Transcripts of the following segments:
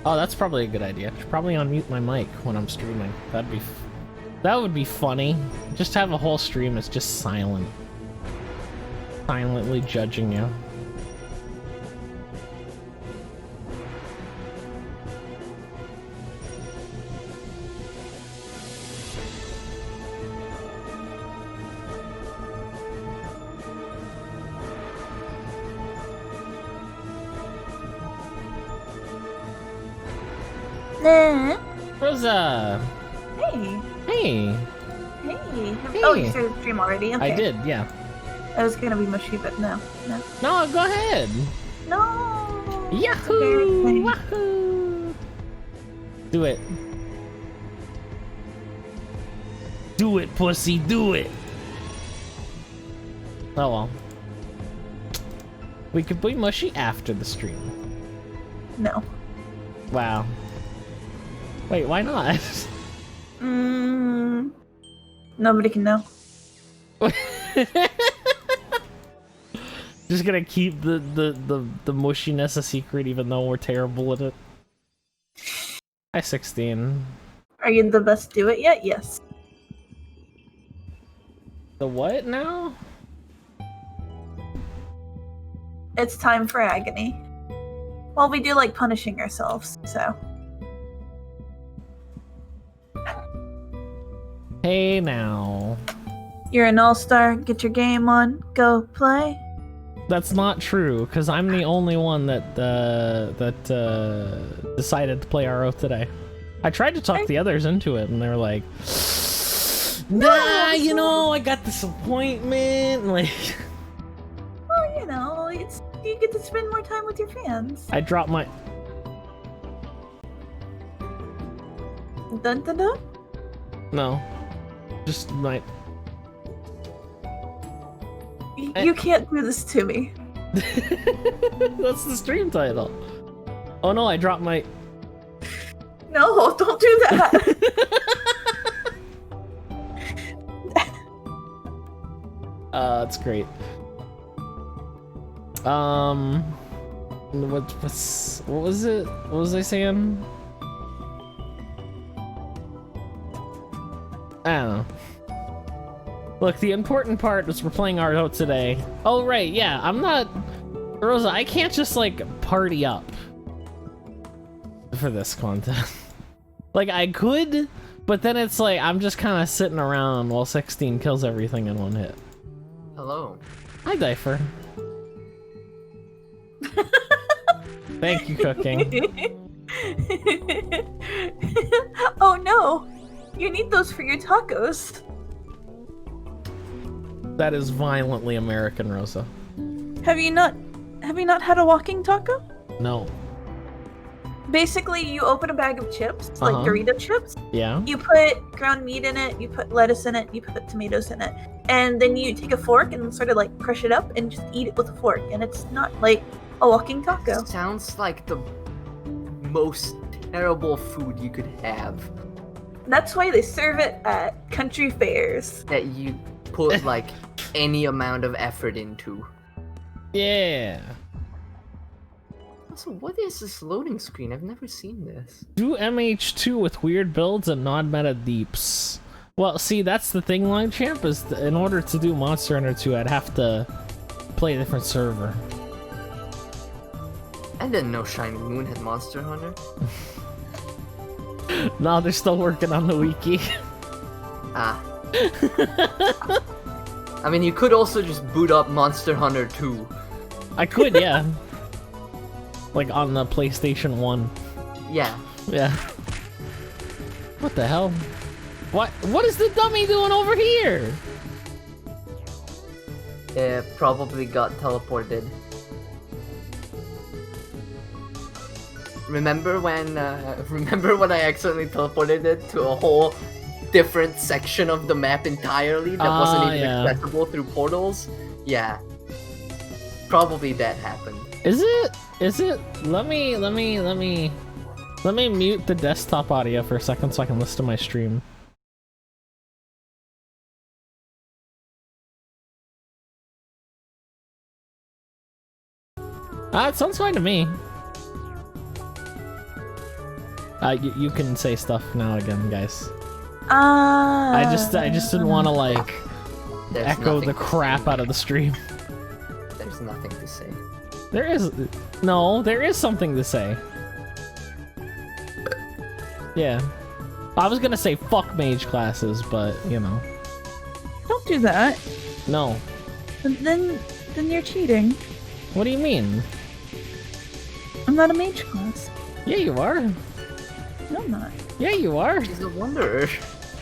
Oh, that's probably a good idea. I should probably unmute my mic when I'm streaming. That would be funny. Just have a whole stream that's just silent. Silently judging you. Nah. Rosa! Hey. Hey! Hey. Hey. Oh, you started the stream already? Okay. I did, yeah. I was gonna be mushy, but no. No. No, go ahead! No! Yahoo! Wahoo! Do it. Do it, pussy, do it! Oh well. We could be mushy after the stream. No. Wow. Wait, why not? Nobody can know. Just gonna keep the mushiness a secret even though we're terrible at it. Hi 16. Are you the best do it yet? Yes. The what now? It's time for agony. Well, we do like punishing ourselves, so. Hey now. You're an all-star, get your game on, go play. That's not true, because I'm the only one that decided to play RO today. I tried to talk the others into it, and they were like, nah, you know, I got this appointment, like... Well, you know, you get to spend more time with your fans. I dropped my... Dun dun dun? No. Just my... You can't do this to me. That's the stream title. Oh no, I dropped my... No, don't do that. That's great. What was it? What was I saying? I don't know. Look, the important part is we're playing RO today. Oh right, yeah, I'm not... Rosa, I can't just like party up for this content. Like I could, but then it's like I'm just kind of sitting around while 16 kills everything in one hit. Hello. Hi, Difer. Thank you, cooking. Oh no! You need those for your tacos. That is violently American, Rosa. Have you not had a walking taco? No. Basically, you open a bag of chips, like Dorito chips. Yeah? You put ground meat in it, you put lettuce in it, you put tomatoes in it. And then you take a fork and sort of like crush it up and just eat it with a fork. And it's not like a walking taco. Sounds like the most terrible food you could have. That's why they serve it at country fairs. That you put like any amount of effort into. Yeah. Also, what is this loading screen? I've never seen this. Do MH2 with weird builds and non-meta deeps. Well, see, that's the thing, Line Champ, is in order to do Monster Hunter 2, I'd have to play a different server. I didn't know Shining Moon had Monster Hunter. No, they're still working on the wiki. Ah. I mean, you could also just boot up Monster Hunter 2. I could, yeah. Like on the PlayStation 1. Yeah. Yeah. What the hell? What is the dummy doing over here? It probably got teleported. Remember when I accidentally teleported it to a whole different section of the map entirely that wasn't even accessible through portals? Yeah. Probably that happened. Is it? Let me mute the desktop audio for a second so I can listen to my stream. It sounds fine to me. You can say stuff now again, guys. I I just didn't want to like There's echo nothing the to crap out of the stream. say. There's nothing to say. There is something to say. Yeah. I was gonna say fuck mage classes, but you know. Don't do that. No. Then you're cheating. What do you mean? I'm not a mage class. Yeah, you are. No, I'm not. Yeah, you are. She's a wanderer.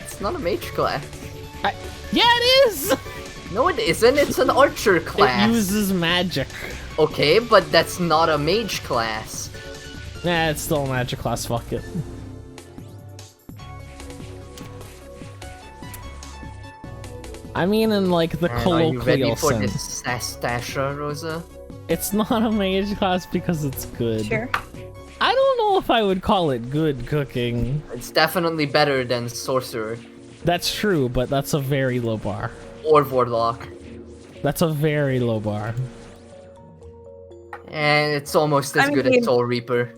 It's not a mage class. Yeah, it is! No, it isn't. It's an archer class. It uses magic. Okay, but that's not a mage class. Nah, it's still a magic class, fuck it. I mean in like the And are you ready colloquial for sense. this Sastasha, Rosa? It's not a mage class because it's good. Sure. I don't know if I would call it good cooking. It's definitely better than sorcerer That's true, but that's a very low bar. or warlock. That's a very low bar. And it's almost as I good mean- as Soul Reaper.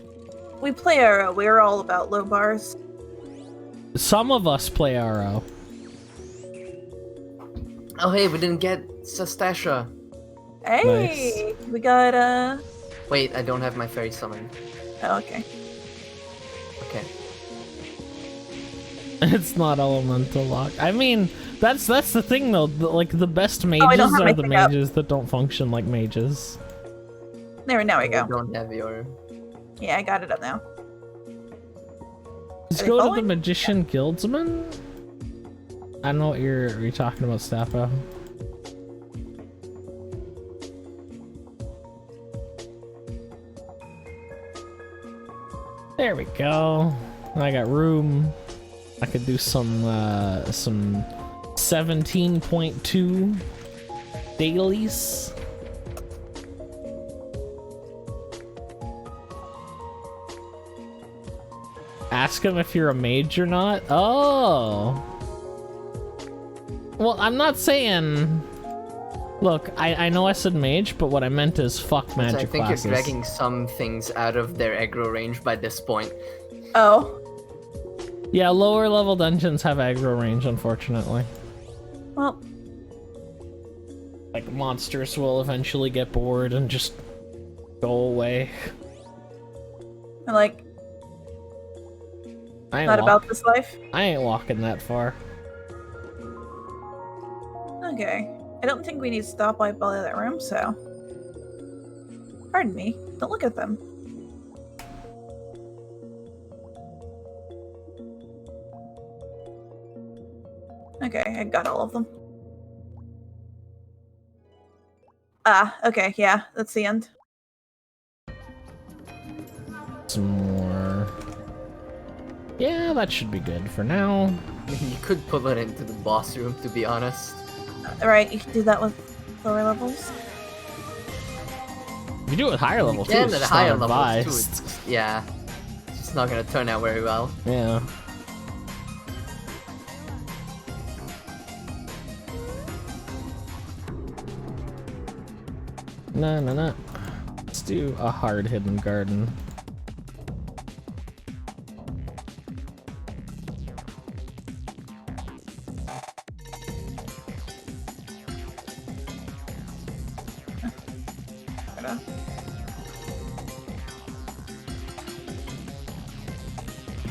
We play RO. We're all about low bars. Some of us play RO. Oh hey, we didn't get Sastasha. Hey, we got Wait, I don't have my fairy summon. Oh, okay. Okay. It's not elemental lock. I mean, that's the thing though. Like the best I mages don't have are my the thing up. mages that don't function like mages. There, now we I go. don't have your... Yeah, I got it up now. Let's Are they go to the following? magician guildsman. I don't know what you're talking about, Stappo. There we go. I got room. I could do some 17.2 dailies. Ask him if you're a mage or not. Oh. Well, I'm not saying. Look, I know I said mage, but what I meant is fuck So magic I think classes. you're dragging some things out of their aggro range by this point. Oh, Yeah, lower level dungeons have aggro range, unfortunately. well, Like monsters will eventually get bored and just go away. I like I ain't not walk- about this life. I ain't walking that far. Okay. I don't think we need to stop by all that room, so. Pardon me. Don't look at them. Okay, I got all of them. Ah, okay, yeah, that's the end. Some more. Yeah, that should be good for now. You could pull it into the boss room, to be honest. Alright, you can do that with lower levels. If you do it with higher level too, And it's at just higher not levels too. advised. Yeah. It's just not gonna turn out very well. Yeah. No. Let's do a hard hidden garden.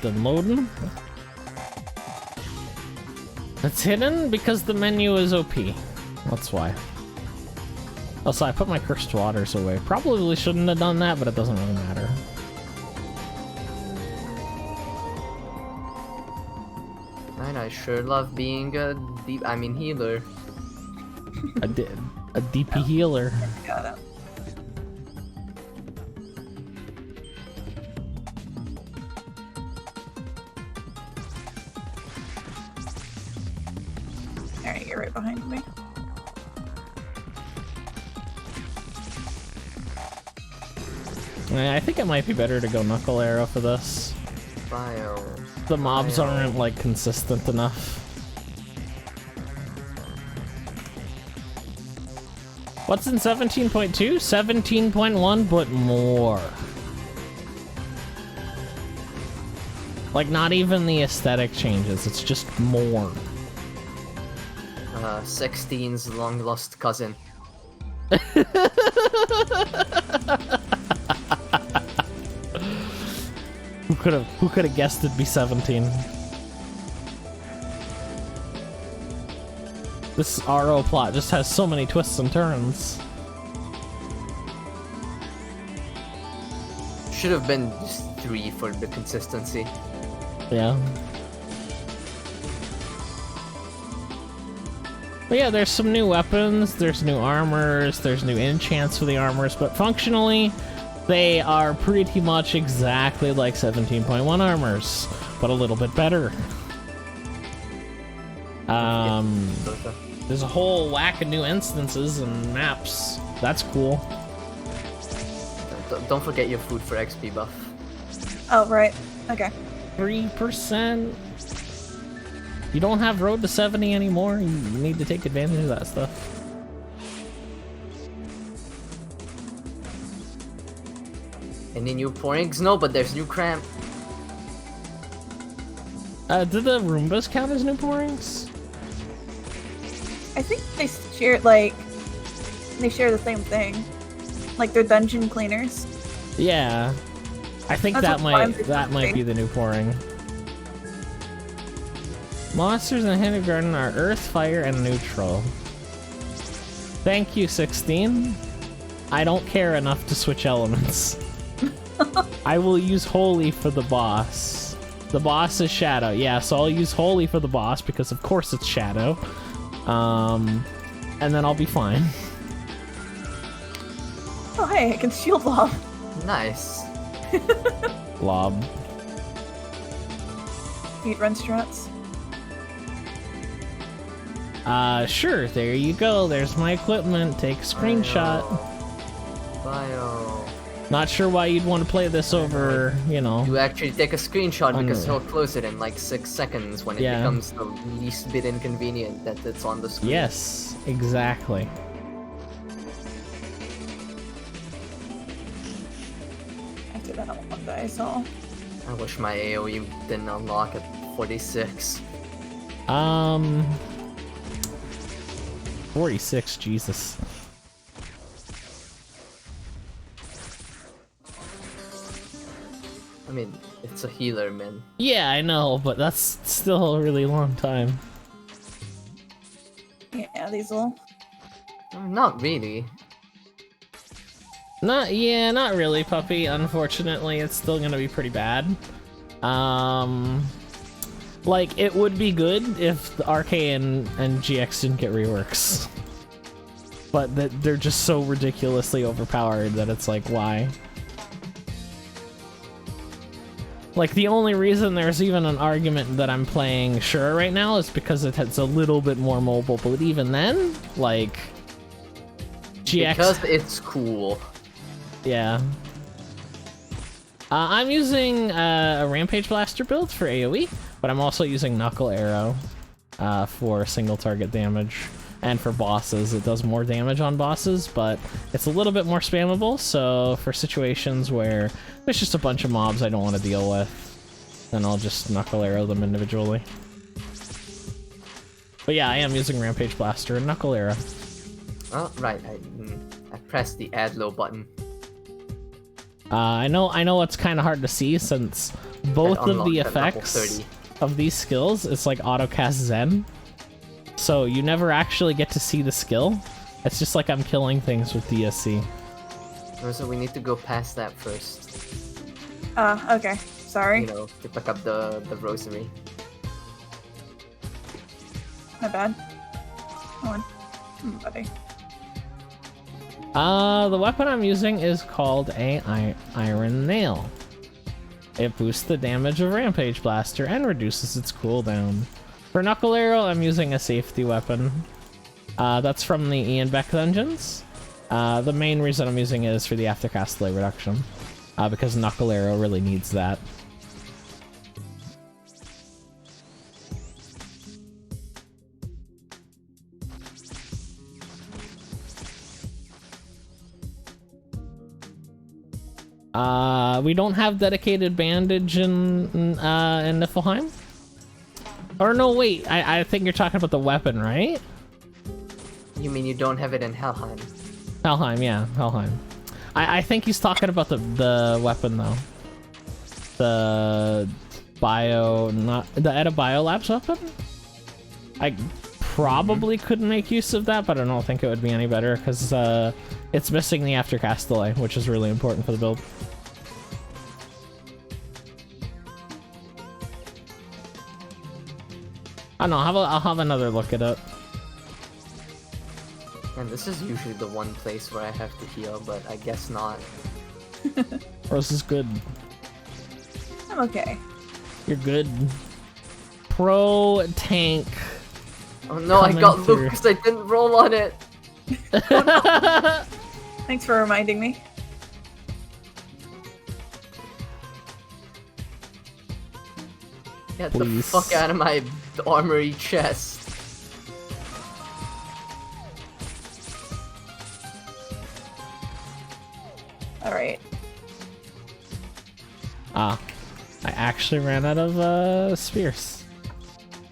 Done loading. It's hidden because the menu is OP. That's why. Also, I put my cursed waters away. Probably shouldn't have done that, but it doesn't really matter. And I sure love being a healer. A DP healer. Got it. Alright, you're right behind me. I think it might be better to go Knuckle Arrow for this. File. The mobs Yeah. aren't, like, consistent enough. What's in 17.2? 17.1, but more. Like, not even the aesthetic changes, it's just more. 16's long lost cousin. Who could have guessed it'd be 17? This RO plot just has so many twists and turns. Should have been just 3 for the consistency. Yeah. But yeah, there's some new weapons, there's new armors, there's new enchants for the armors, but functionally, they are pretty much exactly like 17.1 armors, but a little bit better. There's a whole whack of new instances and maps. That's cool. Don't forget your food for XP buff. Oh, right. Okay. 3%. You don't have Road to 70 anymore. You need to take advantage of that stuff. Any new porings? No, but there's new cramp. Do the Roombas count as new pourings? I think they share they share the same thing. Like they're dungeon cleaners. Yeah. I think That's that might be the new pouring. Monsters in Hintergarten are Earth, Fire, and Neutral. Thank you, 16. I don't care enough to switch elements. I will use Holy for the boss. The boss is Shadow. Yeah, so I'll use Holy for the boss because of course it's Shadow. And then I'll be fine. Oh hey, I can shield lob. Nice. Lob. Speed run strats. Sure, there you go. There's my equipment. Take a screenshot. Bio. Not sure why you'd want to play this over, you know. You actually take a screenshot because Unreal. he'll close it in like 6 seconds when it Yeah. becomes the least bit inconvenient that it's on the screen. Yes, exactly. I did that on one die, so. I wish my AoE didn't unlock at 46. 46, Jesus. I mean, it's a healer, man. Yeah, I know, but that's still a really long time. Yeah, these will. Not really. Not really, puppy. Unfortunately, it's still gonna be pretty bad. Like, it would be good if the RK and GX didn't get reworks. But they're just so ridiculously overpowered that it's like, why? Like, the only reason there's even an argument that I'm playing Shura right now is because it has a little bit more mobile, but even then, like, GX... Because it's cool. Yeah. I'm using a Rampage Blaster build for AoE, but I'm also using Knuckle Arrow for single target damage. And for bosses, it does more damage on bosses, but it's a little bit more spammable, so for situations where there's just a bunch of mobs I don't want to deal with, then I'll just Knuckle Arrow them individually. But yeah, I am using Rampage Blaster and Knuckle Arrow. Oh, right. I pressed the add low button. I know it's kind of hard to see since both of the Unlocked at level effects 30. of these skills, it's like autocast Zen. So you never actually get to see the skill. It's just like I'm killing things with DSC. So we need to go past that first. Okay. Sorry. You know, to pick up the rosary. My bad. Come on, buddy. The weapon I'm using is called a Iron Nail. It boosts the damage of Rampage Blaster and reduces its cooldown. For Knuckle Arrow, I'm using a safety weapon. That's from the Ian Beck dungeons. The main reason I'm using it is for the aftercast delay reduction, because Knuckle Arrow really needs that. We don't have dedicated bandage in Niflheim. Or no, wait. I think you're talking about the weapon, right? You mean you don't have it in Helheim? Helheim, yeah, Helheim. I think he's talking about the weapon though. The Edda Biolabs weapon? I probably couldn't make use of that, but I don't think it would be any better because it's missing the aftercast delay, which is really important for the build. I don't know, I'll have another look at it. And this is usually the one place where I have to heal, but I guess not. Rose is good. I'm okay. You're good. Pro tank. Oh no, I Coming got through. Luke because I didn't roll on it! Thanks for reminding me. Get Please. the fuck out of my armory chest. Alright. Ah, I actually ran out of spears.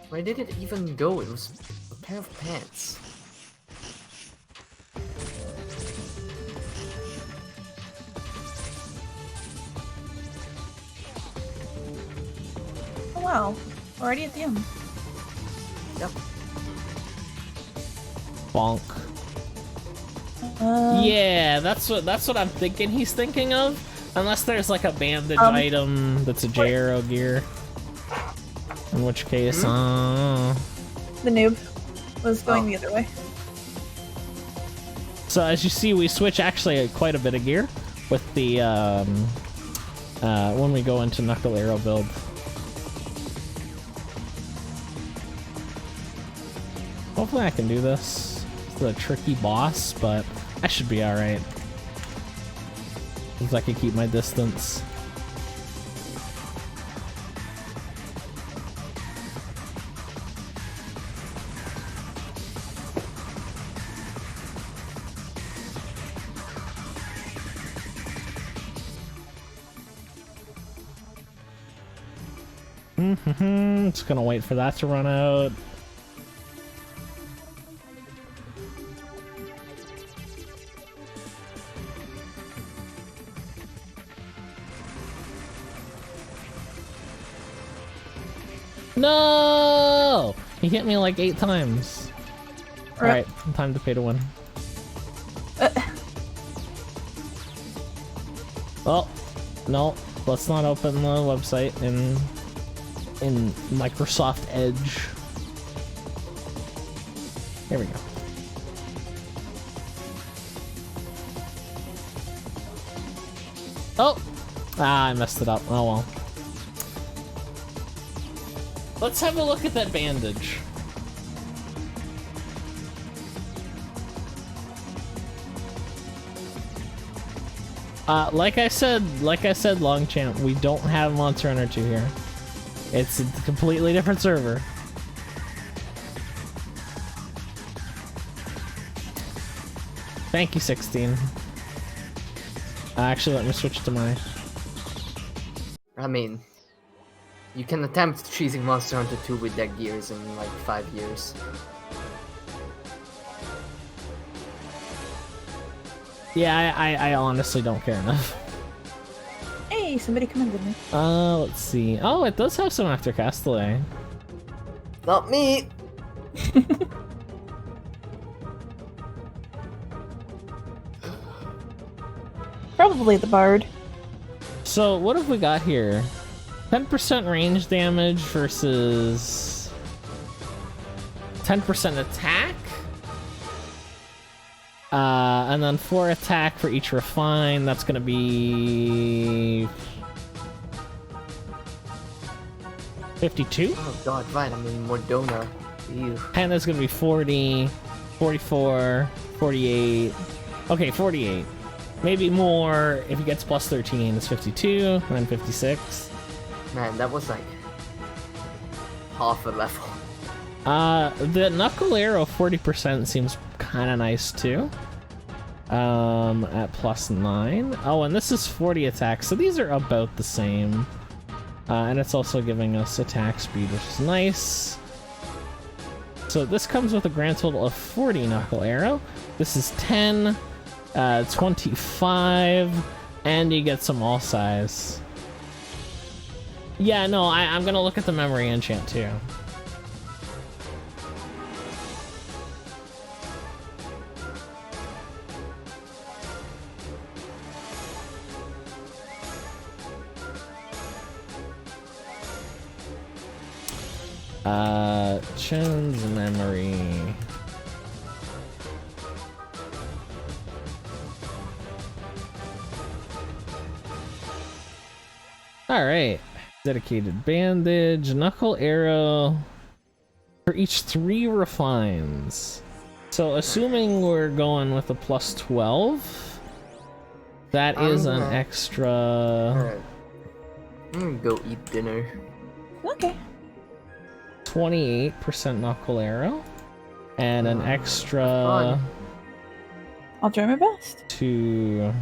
Where did it even go? It was a pair of pants. Oh wow. Already at the end. Yep. Bonk. Yeah, that's what I'm thinking he's thinking of. Unless there's like a bandage item that's a J-Arrow gear. In which case, The noob was going the other way. So as you see, we switch actually quite a bit of gear with the when we go into Knuckle Arrow build. Hopefully I can do this. It's a tricky boss, but I should be alright. Since I can keep my distance. Just gonna wait for that to run out. No! He hit me like 8 times. Alright, time to pay to win. Oh, no. Let's not open the website in Microsoft Edge. Here we go. Oh! Ah, I messed it up. Oh well. Let's have a look at that bandage. Like I said, Longchamp, we don't have Monster Hunter 2 here. It's a completely different server. Thank you, 16. Actually, let me switch to my... I mean, you can attempt choosing Monster Hunter 2 with deck gears in like 5 years. Yeah, I honestly don't care enough. Hey, somebody commended me. Let's see. Oh, it does have some aftercast delay. Not me! Probably the bard. So, what have we got here? 10% range damage versus 10% attack? And then 4 attack for each refine. That's gonna be 52? Oh god, right, I'm in Mordona. Ew. Panda's gonna be 40, 44, 48. Okay, 48. Maybe more if he gets plus 13. It's 52, and then 56. Man, that was like half a level. The Knuckle Arrow 40% seems kind of nice too. At +9. Oh, and this is 40 attack, so these are about the same. And it's also giving us attack speed, which is nice. So this comes with a grand total of 40 Knuckle Arrow. This is 10, 25, and you get some all size. Yeah, no, I'm gonna look at the memory enchant too. Chen's memory. Alright. Dedicated bandage, knuckle arrow for each 3 refines. So assuming we're going with a +12, that is an extra. Alright. I'm gonna go eat dinner. Okay. 28% knuckle arrow and an extra fun. I'll try my best. to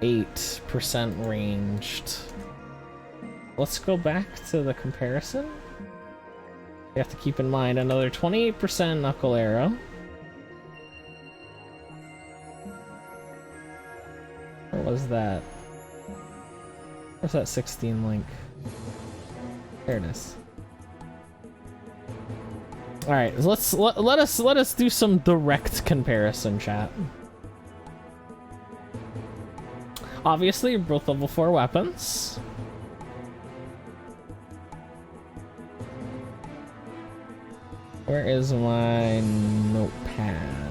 8% ranged. Let's go back to the comparison. You have to keep in mind another 28% knuckle arrow. Where was that? Where's that 16 link? There it is. All right, let us do some direct comparison, chat. Obviously, both level 4 weapons. Where is my notepad?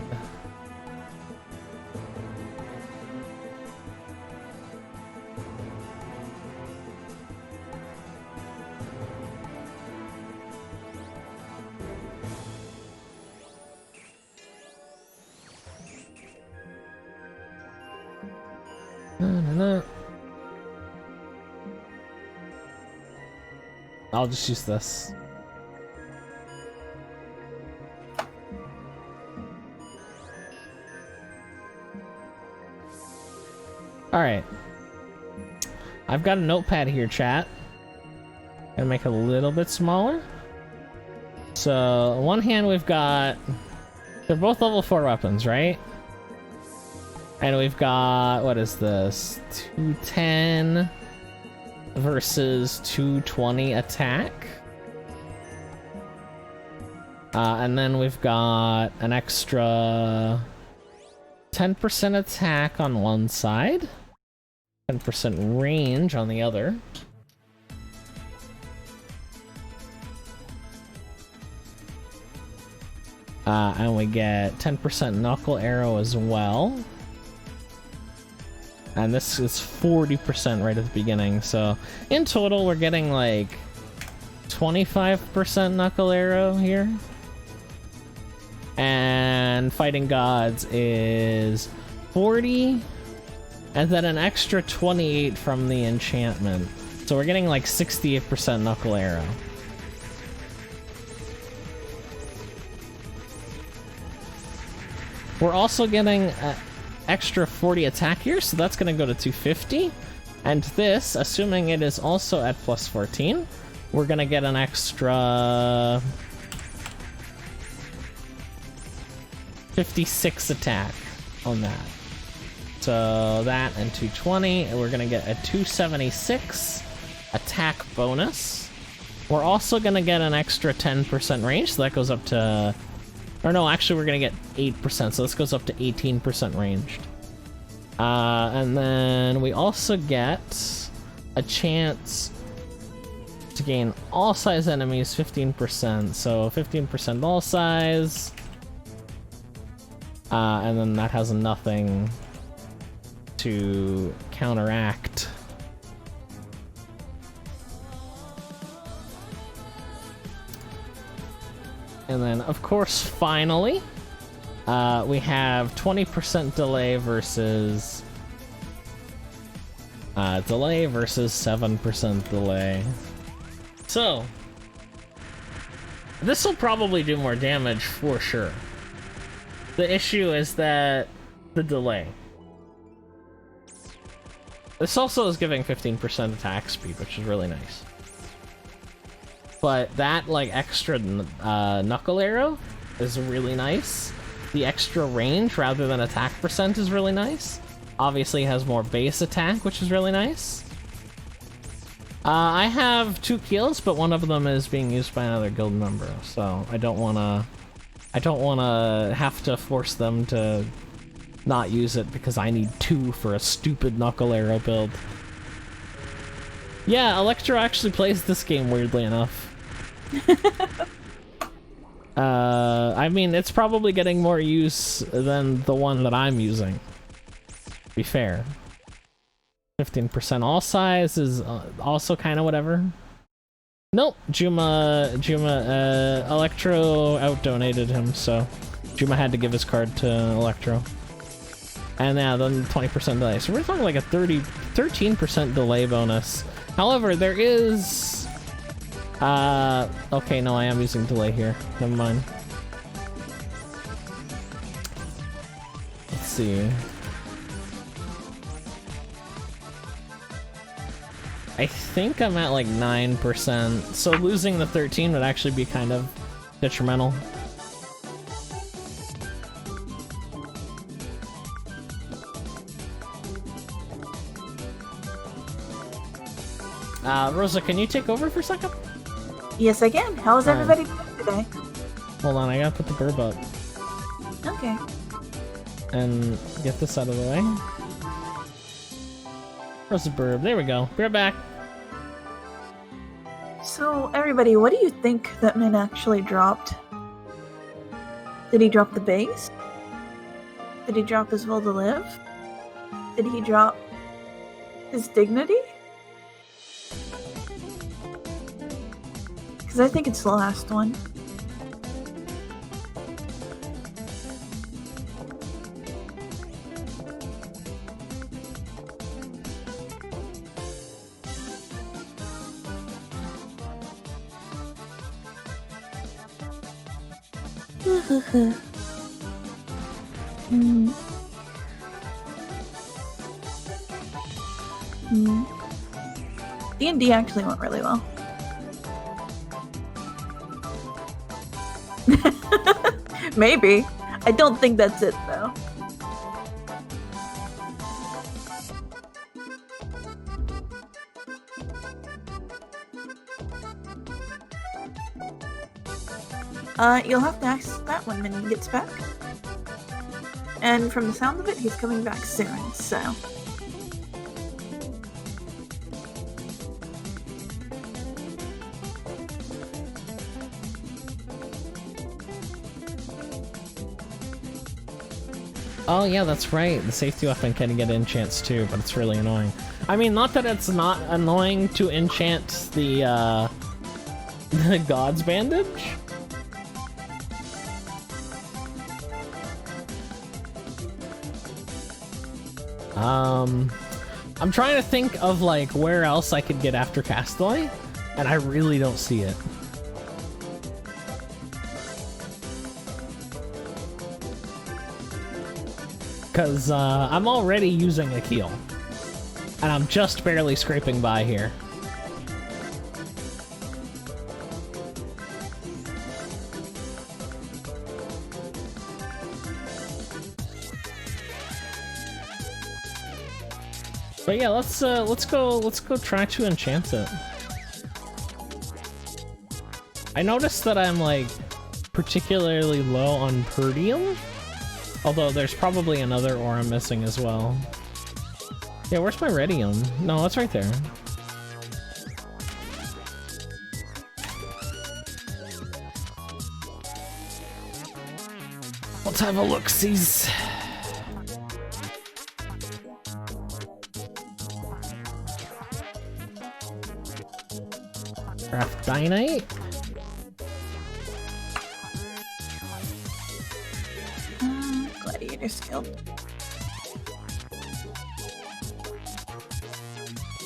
I'll just use this. Alright. I've got a notepad here, chat. Gonna make it a little bit smaller. So, on one hand we've got... They're both level 4 weapons, right? And we've got... What is this? 210 versus 220 attack. And then we've got an extra 10% attack on one side, 10% range on the other. And we get 10% knuckle arrow as well. And this is 40% right at the beginning, so in total we're getting like 25% knuckle arrow here. And fighting gods is 40, and then an extra 28 from the enchantment. So we're getting like 68% knuckle arrow. We're also getting extra 40 attack here, so that's going to go to 250. And this, assuming it is also at +14, we're going to get an extra 56 attack on that. So that and 220, and we're going to get a 276 attack bonus. We're also going to get an extra 10% range, so that goes up to... Or no, actually we're gonna get 8%, so this goes up to 18% ranged. And then we also get a chance to gain all size enemies 15%, so 15% all size. And then that has nothing to counteract. And then, of course, finally, we have 20% delay versus 7% delay. So, this will probably do more damage for sure. The issue is that the delay. This also is giving 15% attack speed, which is really nice. But that, like, extra knuckle arrow is really nice. The extra range rather than attack percent is really nice. Obviously has more base attack, which is really nice. I have 2 kills, but one of them is being used by another guild member, so I don't wanna have to force them to not use it because I need 2 for a stupid knuckle arrow build. Yeah, Electro actually plays this game weirdly enough. I mean, it's probably getting more use than the one that I'm using, to be fair. 15% all size is also kind of whatever. Nope, Juma Electro out-donated him, so Juma had to give his card to Electro. And yeah, then 20% delay. So we're talking like a 13% delay bonus. However, there is... okay, no, I am using delay here. Never mind. Let's see. I think I'm at like 9%, so losing the 13 would actually be kind of detrimental. Rosa, can you take over for a second? Yes, I can. How's everybody doing today? Hold on, I gotta put the burb up. Okay. And get this out of the way. Where's the burb? There we go. Be right back. So, everybody, what do you think that Min actually dropped? Did he drop the base? Did he drop his will to live? Did he drop his dignity? Because I think it's the last one. D&D actually went really well. Maybe. I don't think that's it though. You'll have to ask that when Min gets back. And from the sound of it, he's coming back soon, so... Oh yeah, that's right. The safety weapon can get enchants too, but it's really annoying. I mean, not that it's not annoying to enchant the God's Bandage. I'm trying to think of like where else I could get after Castaway, and I really don't see it. Because I'm already using a keel, and I'm just barely scraping by here. But yeah, let's go try to enchant it. I noticed that I'm like particularly low on Perdium. Although there's probably another ore I'm missing as well. Yeah, where's my Redium? No, it's right there. Let's have a look-sees. Craft Dynite. Gladiator skill.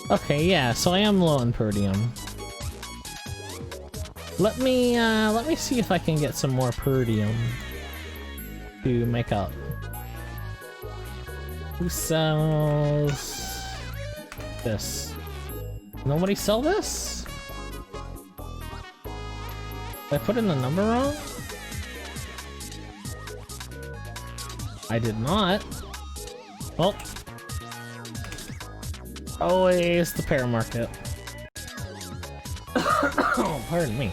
Okay, yeah, so I am low on Perdium. Let me see if I can get some more Perdium to make up. Who sells this? Nobody sell this? Did I put in the number wrong? I did not. Well, always the pair market. Oh, pardon me.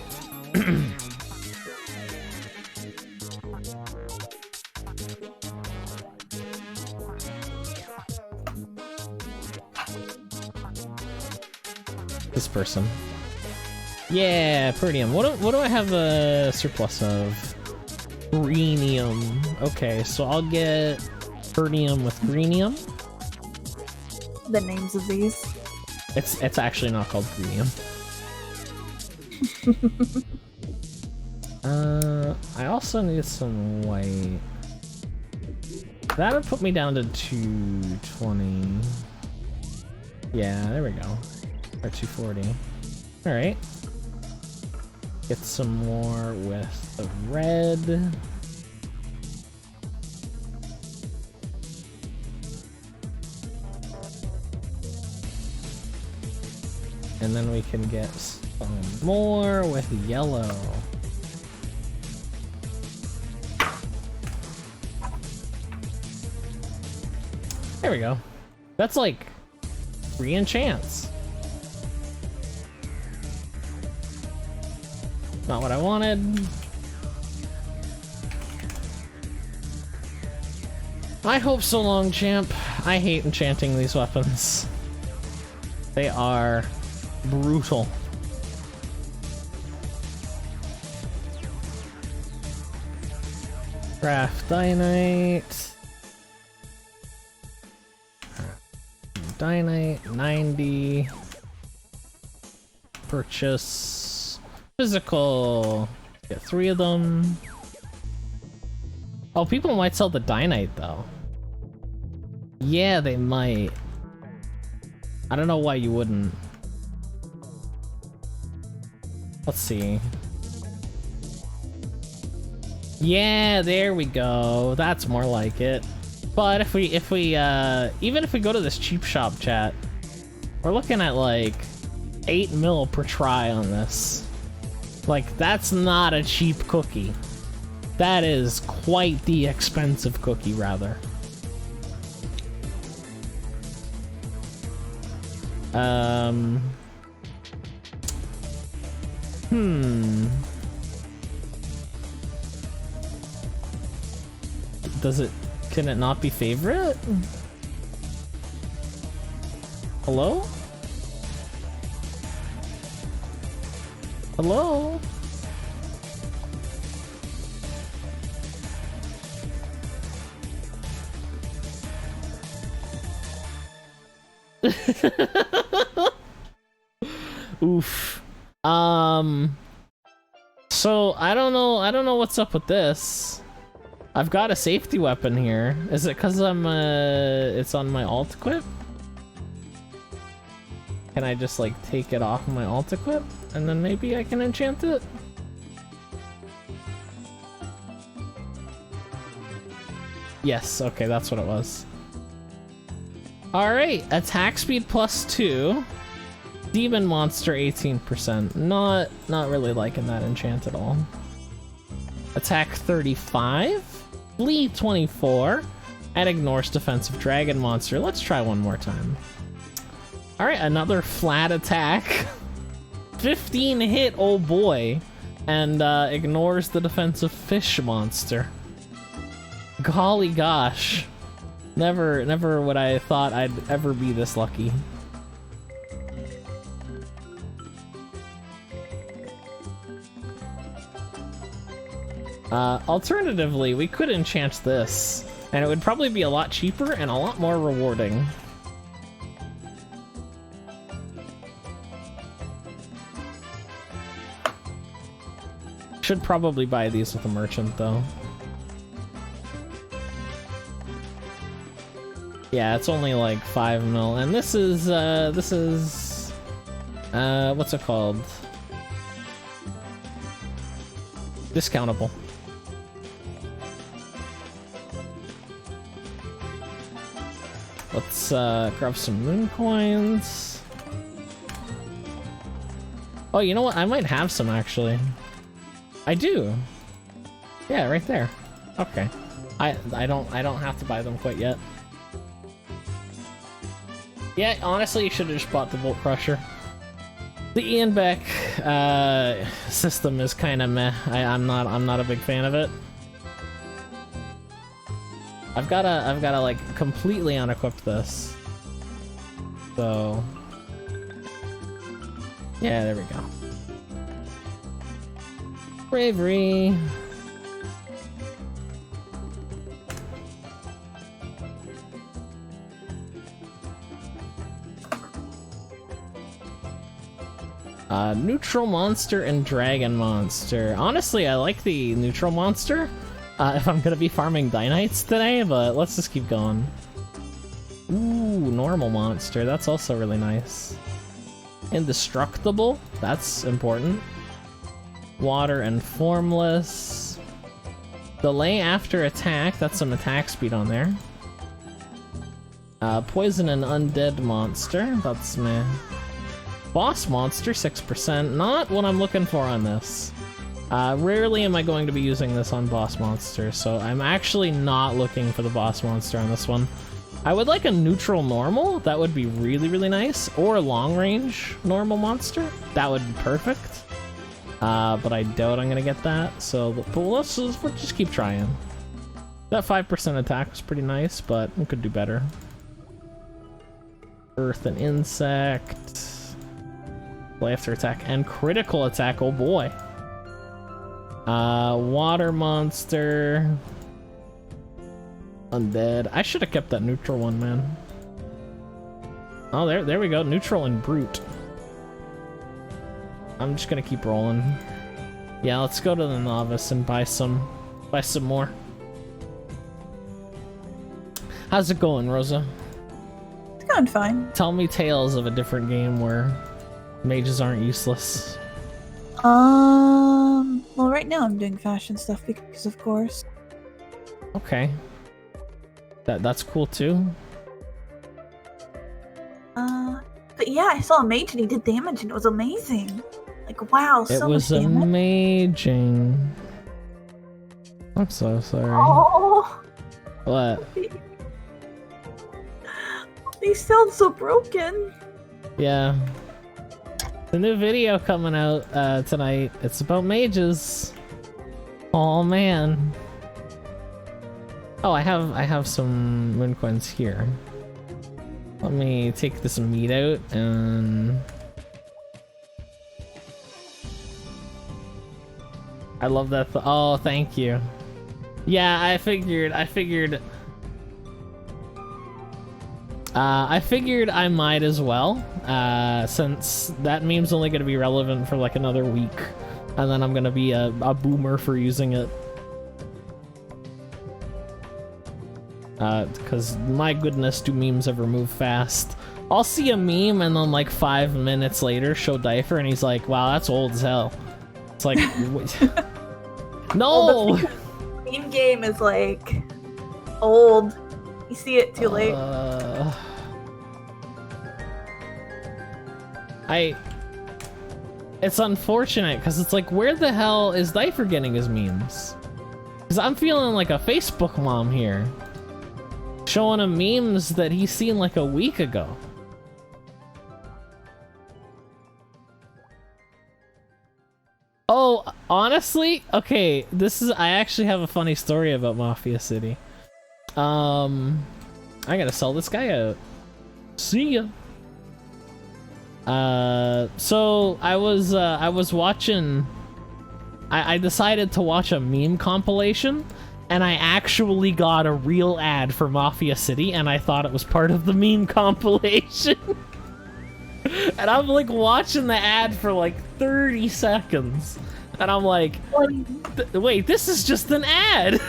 This person. Yeah, Perdium. What do I have a surplus of? Greenium. Okay, so I'll get Perdium with Greenium. The names of these. It's actually not called Greenium. I also need some white. That would put me down to 220. Yeah, there we go. Or 240. Alright. Get some more with the red. And then we can get some more with yellow. There we go. That's like 3 enchants. Not what I wanted. I hope so long, champ. I hate enchanting these weapons. They are brutal. Craft Dynite. Dynite, 90. Purchase physical. Get 3 of them. Oh, people might sell the Dynite though. Yeah, they might. I don't know why you wouldn't. Let's see. Yeah, there we go. That's more like it. But if we even if we go to this cheap shop chat, we're looking at like 8 mil per try on this. Like, that's not a cheap cookie. That is quite the expensive cookie, rather. Can it not be favorite? Hello? Hello? Oof. So I don't know what's up with this. I've got a safety weapon here. Is it because it's on my alt equip? Can I just like take it off my alt equip and then maybe I can enchant it? Yes, okay, that's what it was. Alright, attack speed +2. Demon monster 18%. Not really liking that enchant at all. Attack 35. Flee 24. And ignores defensive dragon monster. Let's try one more time. Alright, another flat attack. 15 hit, oh boy. And ignores the defensive fish monster. Golly gosh. Never would I thought I'd ever be this lucky. Alternatively, we could enchant this, and it would probably be a lot cheaper and a lot more rewarding. Should probably buy these with a merchant, though. Yeah, it's only like 5 mil, and this is, what's it called? Discountable. Let's grab some moon coins. Oh, you know what? I might have some actually. I do. Yeah, right there. Okay. I don't have to buy them quite yet. Yeah, honestly, you should have just bought the Bolt Crusher. The Ian Beck system is kind of meh. I'm not a big fan of it. I've gotta like completely unequip this. So yeah, there we go. Bravery. Neutral Monster and Dragon Monster. Honestly, I like the Neutral Monster if I'm gonna be farming Dynites today, but let's just keep going. Ooh, Normal Monster. That's also really nice. Indestructible. That's important. Water and Formless. Delay after attack. That's some attack speed on there. Poison and Undead Monster. That's meh. Boss Monster, 6%. Not what I'm looking for on this. Rarely am I going to be using this on Boss Monster, so I'm actually not looking for the Boss Monster on this one. I would like a neutral normal. That would be really, really nice. Or a long range normal monster. That would be perfect. But I doubt I'm going to get that, so but let's just keep trying. That 5% attack was pretty nice, but we could do better. Earth and Insect. After attack and critical attack, oh boy. Water Monster. Undead. I should have kept that neutral one, man. Oh, there we go. Neutral and Brute. I'm just gonna keep rolling. Yeah, let's go to the Novice and buy some more. How's it going, Rosa? It's going fine. Tell me tales of a different game where mages aren't useless. Well, right now I'm doing fashion stuff because, of course. Okay. That's cool too. But yeah, I saw a mage and he did damage and it was amazing. Like, wow, so much damage. It was amazing. I'm so sorry. Oh! What? They sound so broken. Yeah. The new video coming out tonight. It's about mages. Oh man. Oh, I have some moon coins here. Let me take this meat out and I love that. Oh, thank you. Yeah, I figured I might as well, since that meme's only going to be relevant for like another week, and then I'm going to be a boomer for using it. Because my goodness, do memes ever move fast. I'll see a meme and then like 5 minutes later show Difer and he's like, wow, that's old as hell. It's like, no! Well, the meme game is like old. You see it too late. It's unfortunate because it's like, where the hell is Difer getting his memes? Because I'm feeling like a Facebook mom here, showing him memes that he's seen like a week ago. Oh, honestly, okay, I actually have a funny story about Mafia City. I gotta sell this guy out. See ya. So I was watching. I decided to watch a meme compilation, and I actually got a real ad for Mafia City, and I thought it was part of the meme compilation. And I'm like watching the ad for like 30 seconds, and I'm like, wait, this is just an ad.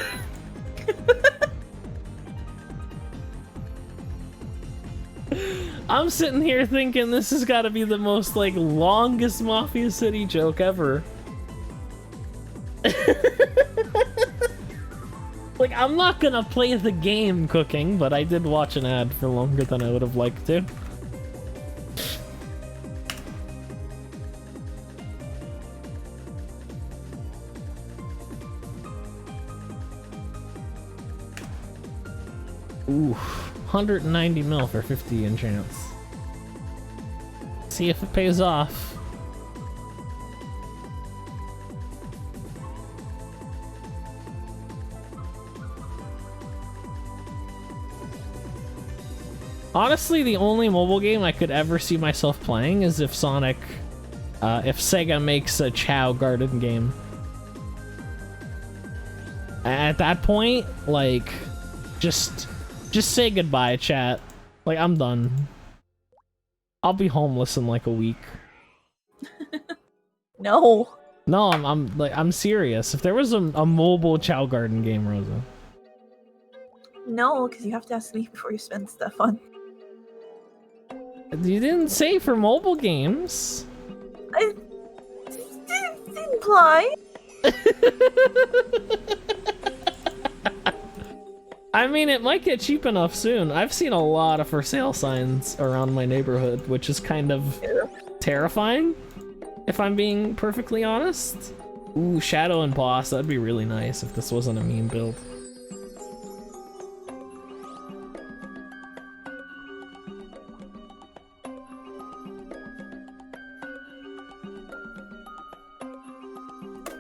I'm sitting here thinking this has got to be the most like longest Mafia City joke ever. Like I'm not gonna play the game cooking, but I did watch an ad for longer than I would have liked to. Ooh, 190 mil for 50 enchants. See if it pays off. Honestly, the only mobile game I could ever see myself playing is if Sega makes a Chao Garden game. At that point, like, just say goodbye, chat. Like, I'm done. I'll be homeless in like a week. No. No, I'm serious. If there was a mobile Chao Garden game, Rosa. No, because you have to ask me before you spend stuff on. You didn't say for mobile games. I didn't imply. I mean, it might get cheap enough soon. I've seen a lot of for sale signs around my neighborhood, which is kind of terrifying, if I'm being perfectly honest. Ooh, Shadow and Boss, that'd be really nice if this wasn't a meme build.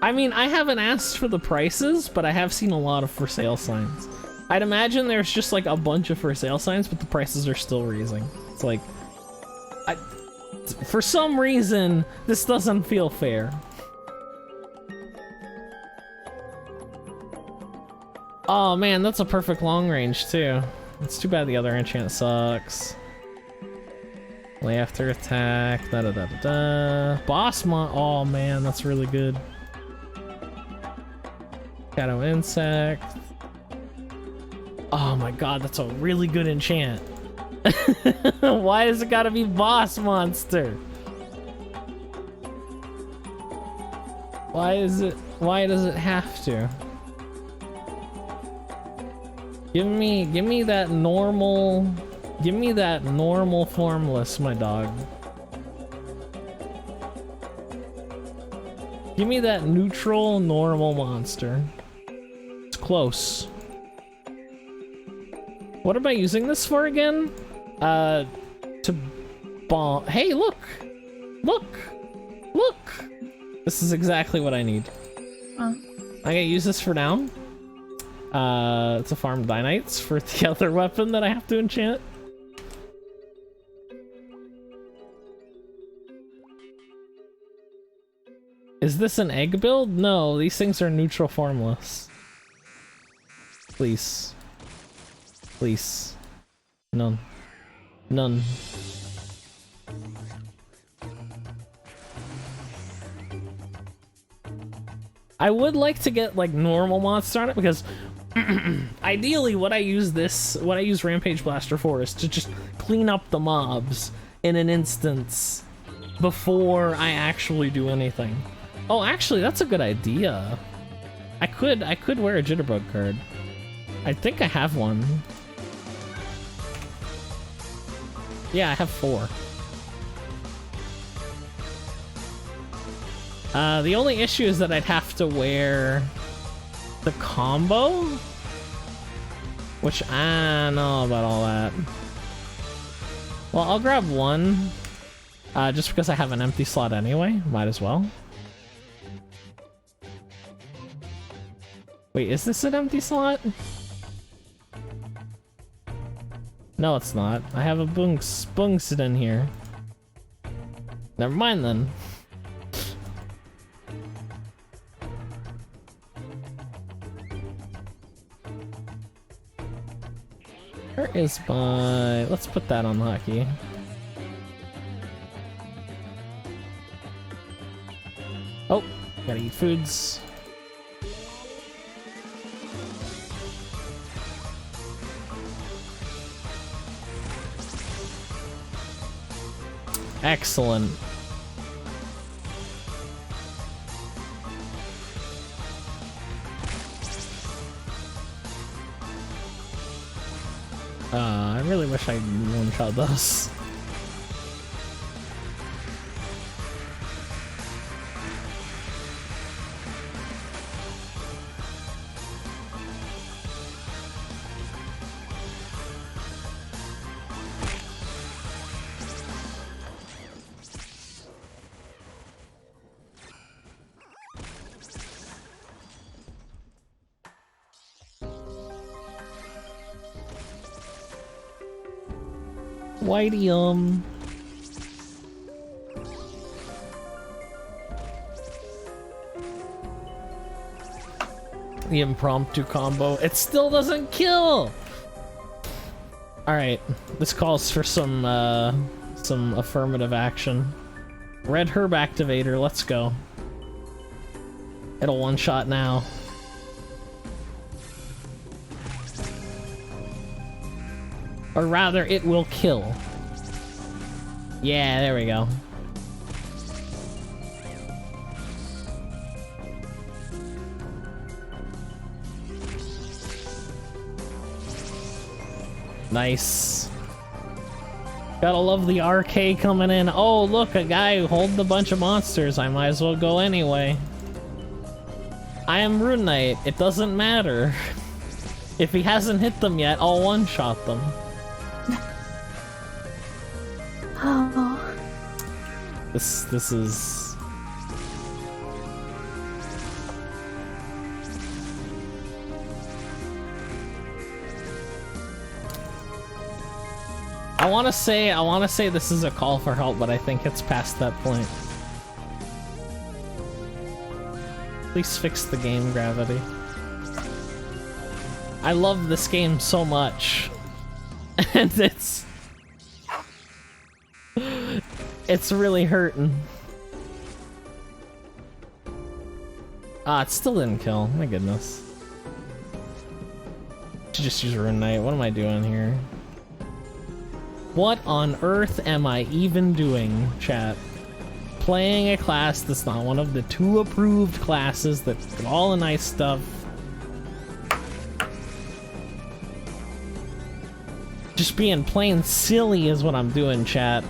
I mean, I haven't asked for the prices, but I have seen a lot of for sale signs. I'd imagine there's just like a bunch of for sale signs, but the prices are still raising. It's like, for some reason, this doesn't feel fair. Oh man, that's a perfect long range too. It's too bad the other enchant sucks. Lay after attack, da da da da da. Boss mon. Oh man, that's really good. Shadow Insect. Oh my god, that's a really good enchant. Why does it gotta be Boss Monster? Why does it have to? Give me that normal formless, my dog. Give me that neutral normal monster. It's close. What am I using this for again? To bomb. Hey, look! Look! Look! This is exactly what I need. I gotta use this for now. To farm Dynites for the other weapon that I have to enchant. Is this an egg build? No, these things are neutral formless. Please. Please. None. None. I would like to get like normal monster on it because ideally what I use Rampage Blaster for is to just clean up the mobs in an instance before I actually do anything. Oh, actually that's a good idea. I could wear a Jitterbug card. I think I have one. Yeah, I have 4. The only issue is that I'd have to wear the combo, which I don't know about all that. Well, I'll grab one, just because I have an empty slot anyway. Might as well. Wait, is this an empty slot? No, it's not. I have a Bungsid in here. Never mind then. Where is my... Let's put that on hockey. Oh, gotta eat foods. Excellent. I really wish I one-shot those. Whitey. The impromptu combo. It still doesn't kill! Alright, this calls for some affirmative action. Red herb activator, let's go. It'll one-shot now. Or rather, it will kill. Yeah, there we go. Nice. Gotta love the RK coming in. Oh, look, a guy who holds a bunch of monsters. I might as well go anyway. I am Rune Knight. It doesn't matter. If he hasn't hit them yet, I'll one-shot them. Oh. This is... I want to say this is a call for help, but I think it's past that point. Please fix the game gravity. I love this game so much. And it's really hurting. Ah, it still didn't kill. My goodness. Should just use Rune Knight. What am I doing here? What on earth am I even doing, chat? Playing a class that's not one of the 2 approved classes that did all the nice stuff. Just being plain silly is what I'm doing, chat.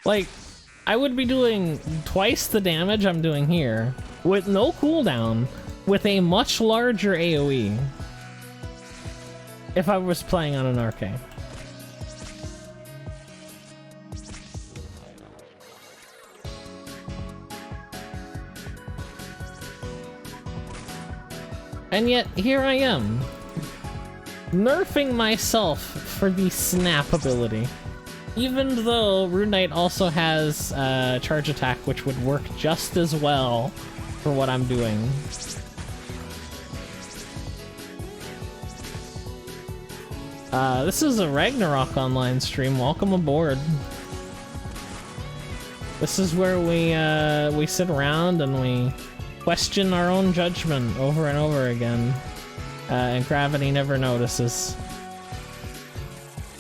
Like, I would be doing twice the damage I'm doing here, with no cooldown, with a much larger AoE, if I was playing on an RK. And yet, here I am, nerfing myself for the snap ability. Even though Rune Knight also has charge attack, which would work just as well for what I'm doing. This is a Ragnarok online stream. Welcome aboard. This is where we sit around and we question our own judgment over and over again, and gravity never notices.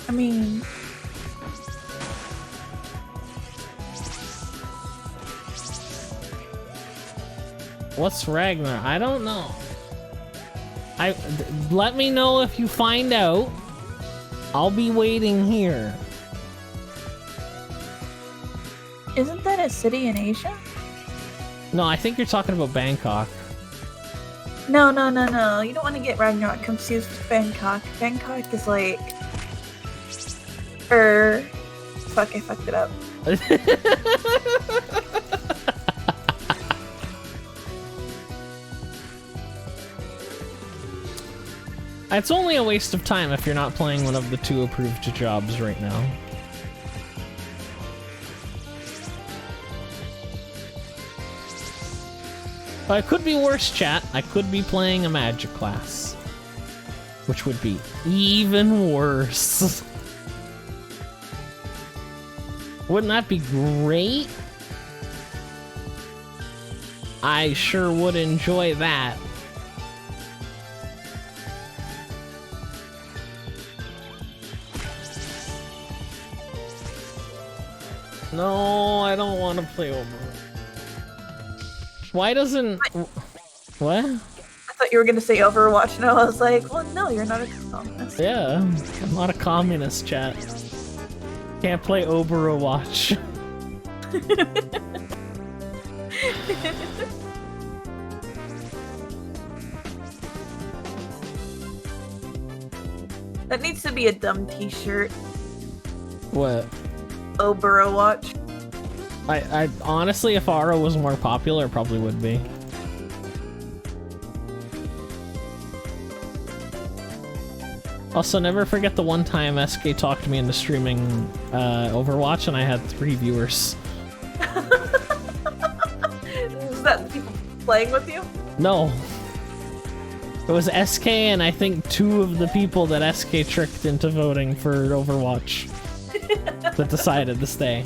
I mean... What's Ragnar? I don't know. Let me know if you find out. I'll be waiting here. Isn't that a city in Asia? No, I think you're talking about Bangkok. No. You don't want to get Ragnarok confused with Bangkok. Bangkok is like... Fuck, I fucked it up. It's only a waste of time if you're not playing one of the 2 approved jobs right now. But it could be worse, chat. I could be playing a magic class, which would be even worse. Wouldn't that be great? I sure would enjoy that. No, I don't want to play Overwatch. Why doesn't... What? I thought you were gonna say Overwatch, and I was like, well, no, you're not a communist. Yeah, I'm not a communist, chat. Can't play Overwatch. That needs to be a dumb t-shirt. What? Overwatch. I honestly, if Aura was more popular, it probably would be. Also, never forget the one time SK talked me into streaming Overwatch and I had 3 viewers. Is that the people playing with you? No. It was SK and I think 2 of the people that SK tricked into voting for Overwatch that decided to stay.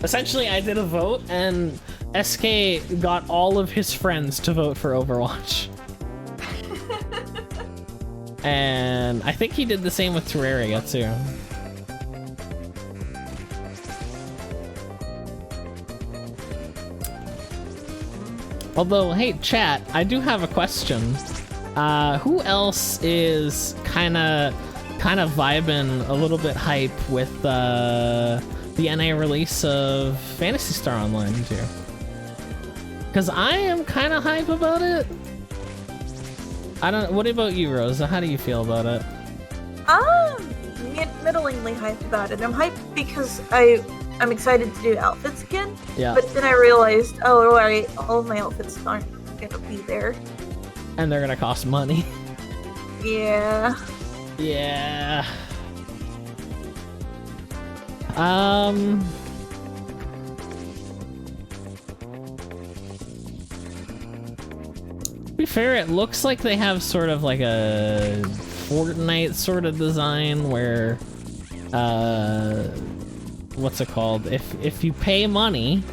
Essentially, I did a vote and SK got all of his friends to vote for Overwatch. And I think he did the same with Terraria too. Although, hey chat, I do have a question. Who else is kinda vibing a little bit hype with the NA release of Phantasy Star Online too? Because I am kinda hype about it. I don't. What about you, Rosa? How do you feel about it? Middlingly hyped about it. I'm hyped because I'm excited to do outfits again. Yeah. But then I realized, oh right, all of my outfits aren't gonna be there. And they're gonna cost money. Yeah. Yeah. To be fair, it looks like they have sort of like a Fortnite sort of design where, what's it called? If you pay money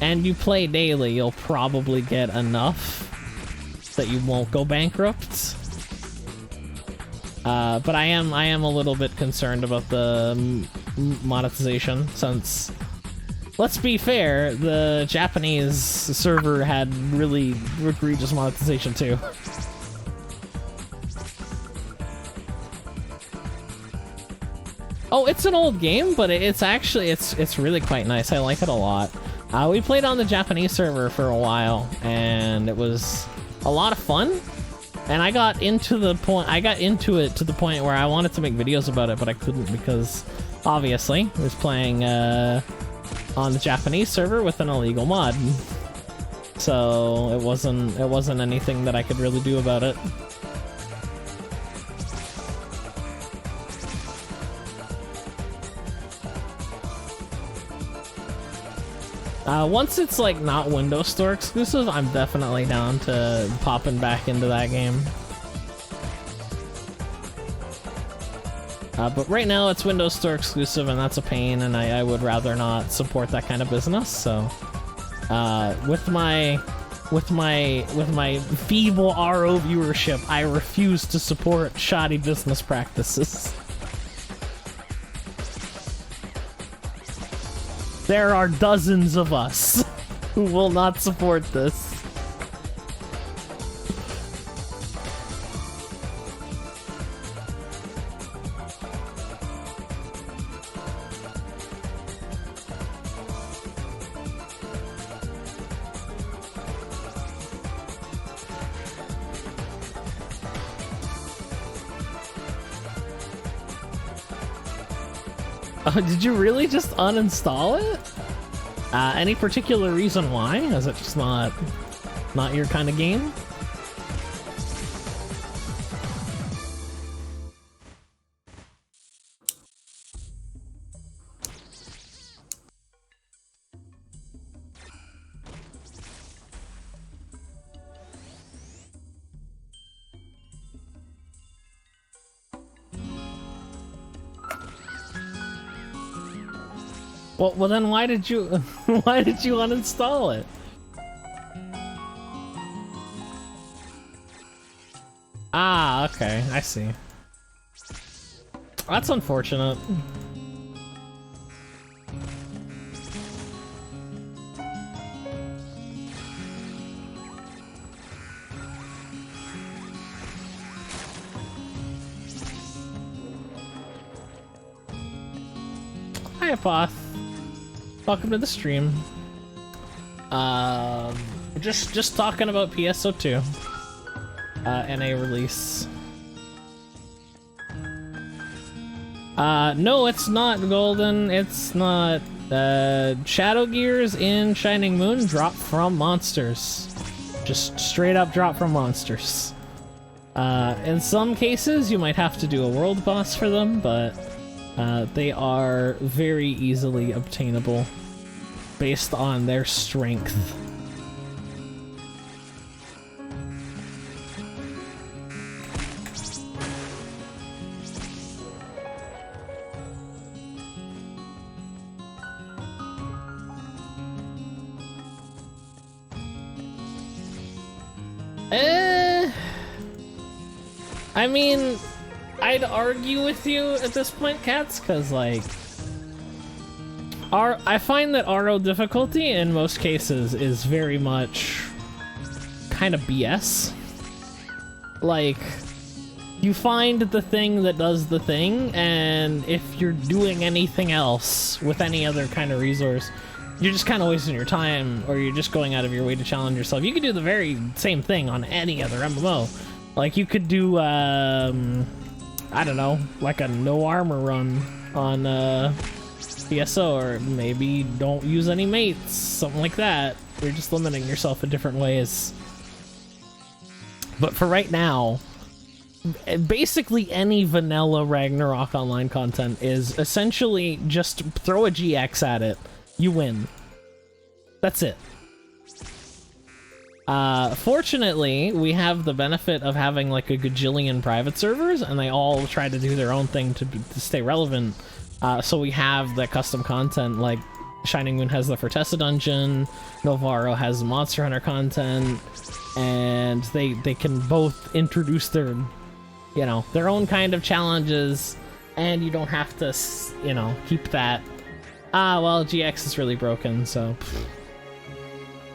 and you play daily, you'll probably get enough that you won't go bankrupt. But I am a little bit concerned about the monetization since, let's be fair, the Japanese server had really egregious monetization too. Oh, it's an old game, but it's actually, it's really quite nice. I like it a lot. We played on the Japanese server for a while, and it was a lot of fun. And I got into it to the point where I wanted to make videos about it, but I couldn't because, obviously, I was playing on the Japanese server with an illegal mod. So it wasn't anything that I could really do about it. Once it's like not Windows Store exclusive, I'm definitely down to popping back into that game. But right now it's Windows Store exclusive and that's a pain, and I would rather not support that kind of business. So with my feeble RO viewership, I refuse to support shoddy business practices. There are dozens of us who will not support this. Did you really just uninstall it? Any particular reason why? Is it just not your kind of game? Well, then why did you uninstall it? Ah, okay, I see. That's unfortunate. Hi, Apoth. Welcome to the stream. Just talking about PSO2. NA release. No, it's not golden. It's not. Shadow Gears in Shining Moon drop from monsters. Just straight up drop from monsters. In some cases, you might have to do a world boss for them, but they are very easily obtainable based on their strength. I mean, I'd argue with you at this point, Cats, because, like, I find that RO difficulty in most cases is very much kind of BS. Like, you find the thing that does the thing, and if you're doing anything else with any other kind of resource, you're just kind of wasting your time, or you're just going out of your way to challenge yourself. You could do the very same thing on any other MMO. Like, you could do, I don't know, like a no armor run on PSO, or maybe don't use any mates, something like that. You're just limiting yourself in different ways. But for right now, basically any vanilla Ragnarok online content is essentially just throw a GX at it, you win. That's it. Fortunately, we have the benefit of having like a gajillion private servers, and they all try to do their own thing to stay relevant. So we have that custom content, like Shining Moon has the Fortessa dungeon, Novaro has the Monster Hunter content, and they can both introduce their, you know, their own kind of challenges, and you don't have to, you know, keep that, well, GX is really broken, so...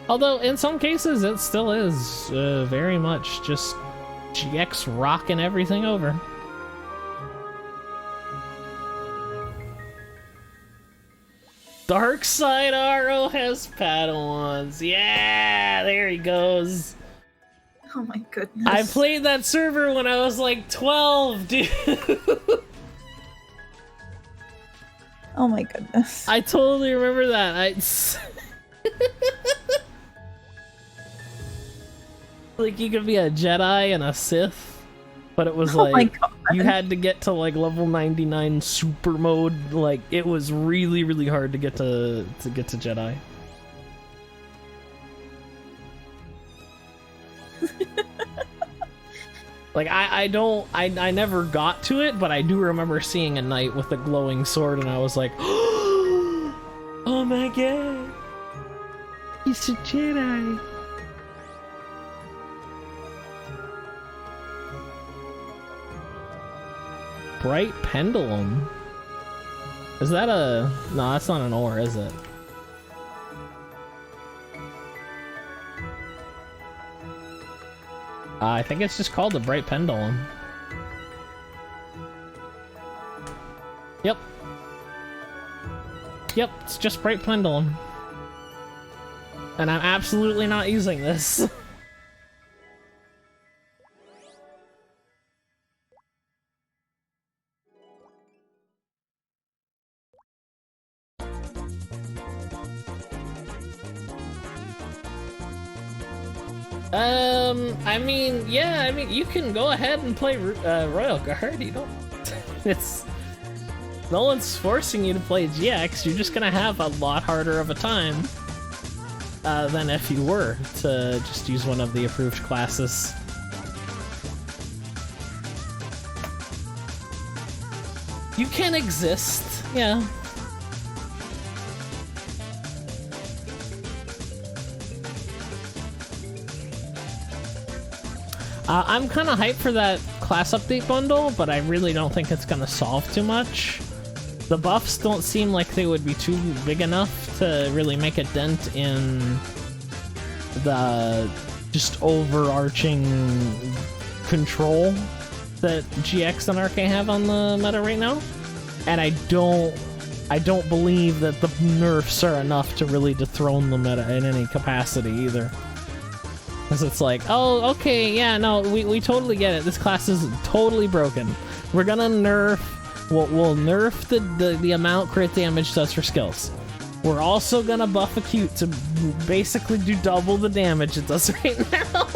Although, in some cases, it still is very much just GX rocking everything over. Dark Side RO has Padawans. Yeah, there he goes. Oh my goodness. I played that server when I was like 12, dude. Oh my goodness. I totally remember that. Like, you could be a Jedi and a Sith, but it was like, my God. you had to get to like level 99 super mode. Like, it was really, really hard to get to Jedi. Like, I never got to it, but I do remember seeing a knight with a glowing sword, and I was like, oh my god, he's a Jedi. Bright Pendulum? Is that a... No, that's not an ore, is it? I think it's just called the Bright Pendulum. Yep. Yep, it's just Bright Pendulum. And I'm absolutely not using this. I mean, yeah, I mean, you can go ahead and play Royal Guard. You don't... it's... No one's forcing you to play GX. You're just gonna have a lot harder of a time than if you were to just use one of the approved classes. You can exist, yeah. I'm kind of hyped for that class update bundle, but I really don't think it's going to solve too much. The buffs don't seem like they would be too big enough to really make a dent in the just overarching control that GX and RK have on the meta right now. And I don't believe that the nerfs are enough to really dethrone the meta in any capacity either. Because it's like, oh, okay, yeah, no, we totally get it. This class is totally broken. We're gonna nerf, we'll nerf the amount crit damage does for skills. We're also gonna buff acute to basically do double the damage it does right now.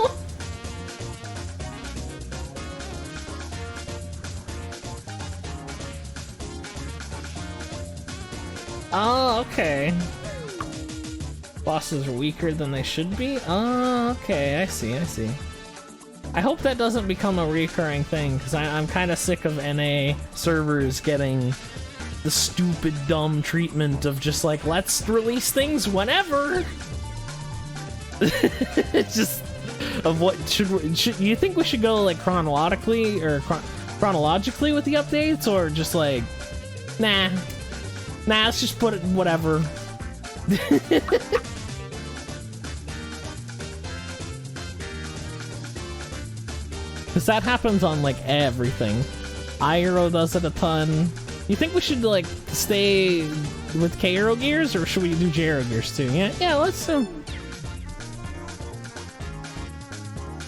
Oh, okay. Bosses are weaker than they should be? Oh, okay, I see. I hope that doesn't become a recurring thing, because I'm kind of sick of NA servers getting the stupid, dumb treatment of just like, let's release things whenever! It's just, of what should you think we should go like chronologically, or chronologically with the updates, or just like, nah, let's just put it whatever. Because that happens on like everything. Iroh does it a ton. You think we should like stay with K-Aero gears, or should we do J-Aero gears too? Yeah, let's do.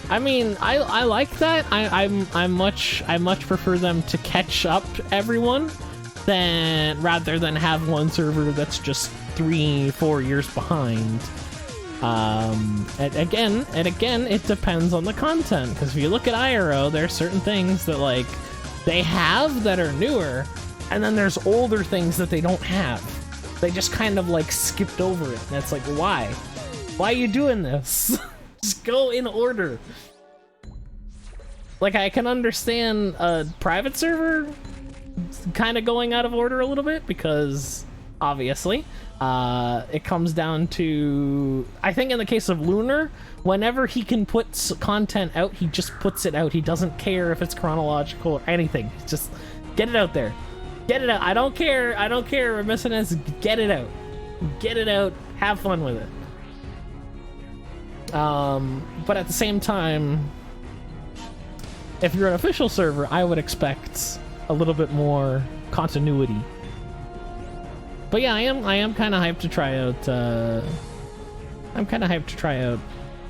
I mean, I like that. I much prefer them to catch up everyone rather than have one server that's just 3-4 years behind. And again, it depends on the content, because if you look at Iroh, there are certain things that like they have that are newer, and then there's older things that they don't have. They just kind of like skipped over it, and it's like, why are you doing this? Just go in order. Like, I can understand a private server kind of going out of order a little bit, because obviously it comes down to, I think in the case of Lunar, whenever he can put content out, he just puts it out. He doesn't care if it's chronological or anything. Just get it out there. Get it out. I don't care. Reminiscent is, get it out. Get it out. Have fun with it. But at the same time, if you're an official server, I would expect a little bit more continuity. But yeah, I am kind of hyped to try out. I'm kind of hyped to try out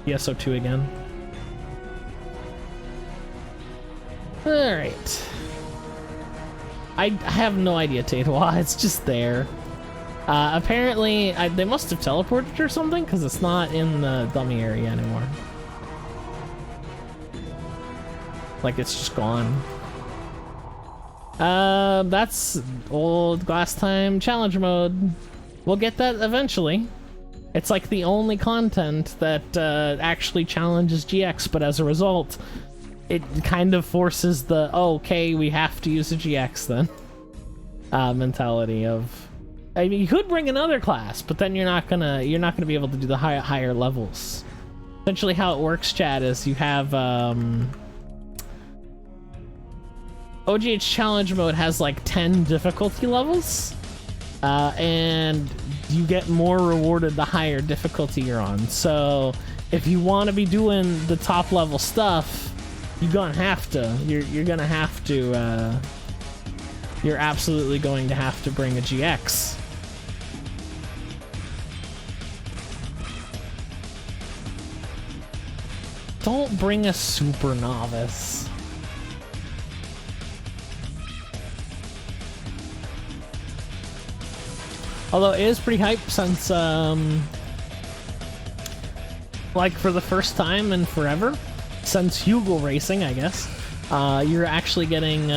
ESO2 again. All right. I have no idea, Tatewa. It's just there. Apparently, they must have teleported or something, because it's not in the dummy area anymore. Like, it's just gone. That's old Glass Time challenge mode. We'll get that eventually. It's like the only content that actually challenges GX, but as a result, it kind of forces the, oh, okay, we have to use a GX then mentality of, I mean, you could bring another class, but then you're not gonna be able to do the higher levels. Essentially, how it works, Chad, is you have OGH challenge mode has like 10 difficulty levels, and you get more rewarded the higher difficulty you're on. So if you want to be doing the top level stuff, you're gonna have to. You're gonna have to. You're absolutely going to have to bring a GX. Don't bring a super novice. Although it is pretty hype since, like, for the first time in forever, since Hugel Racing, I guess, you're actually getting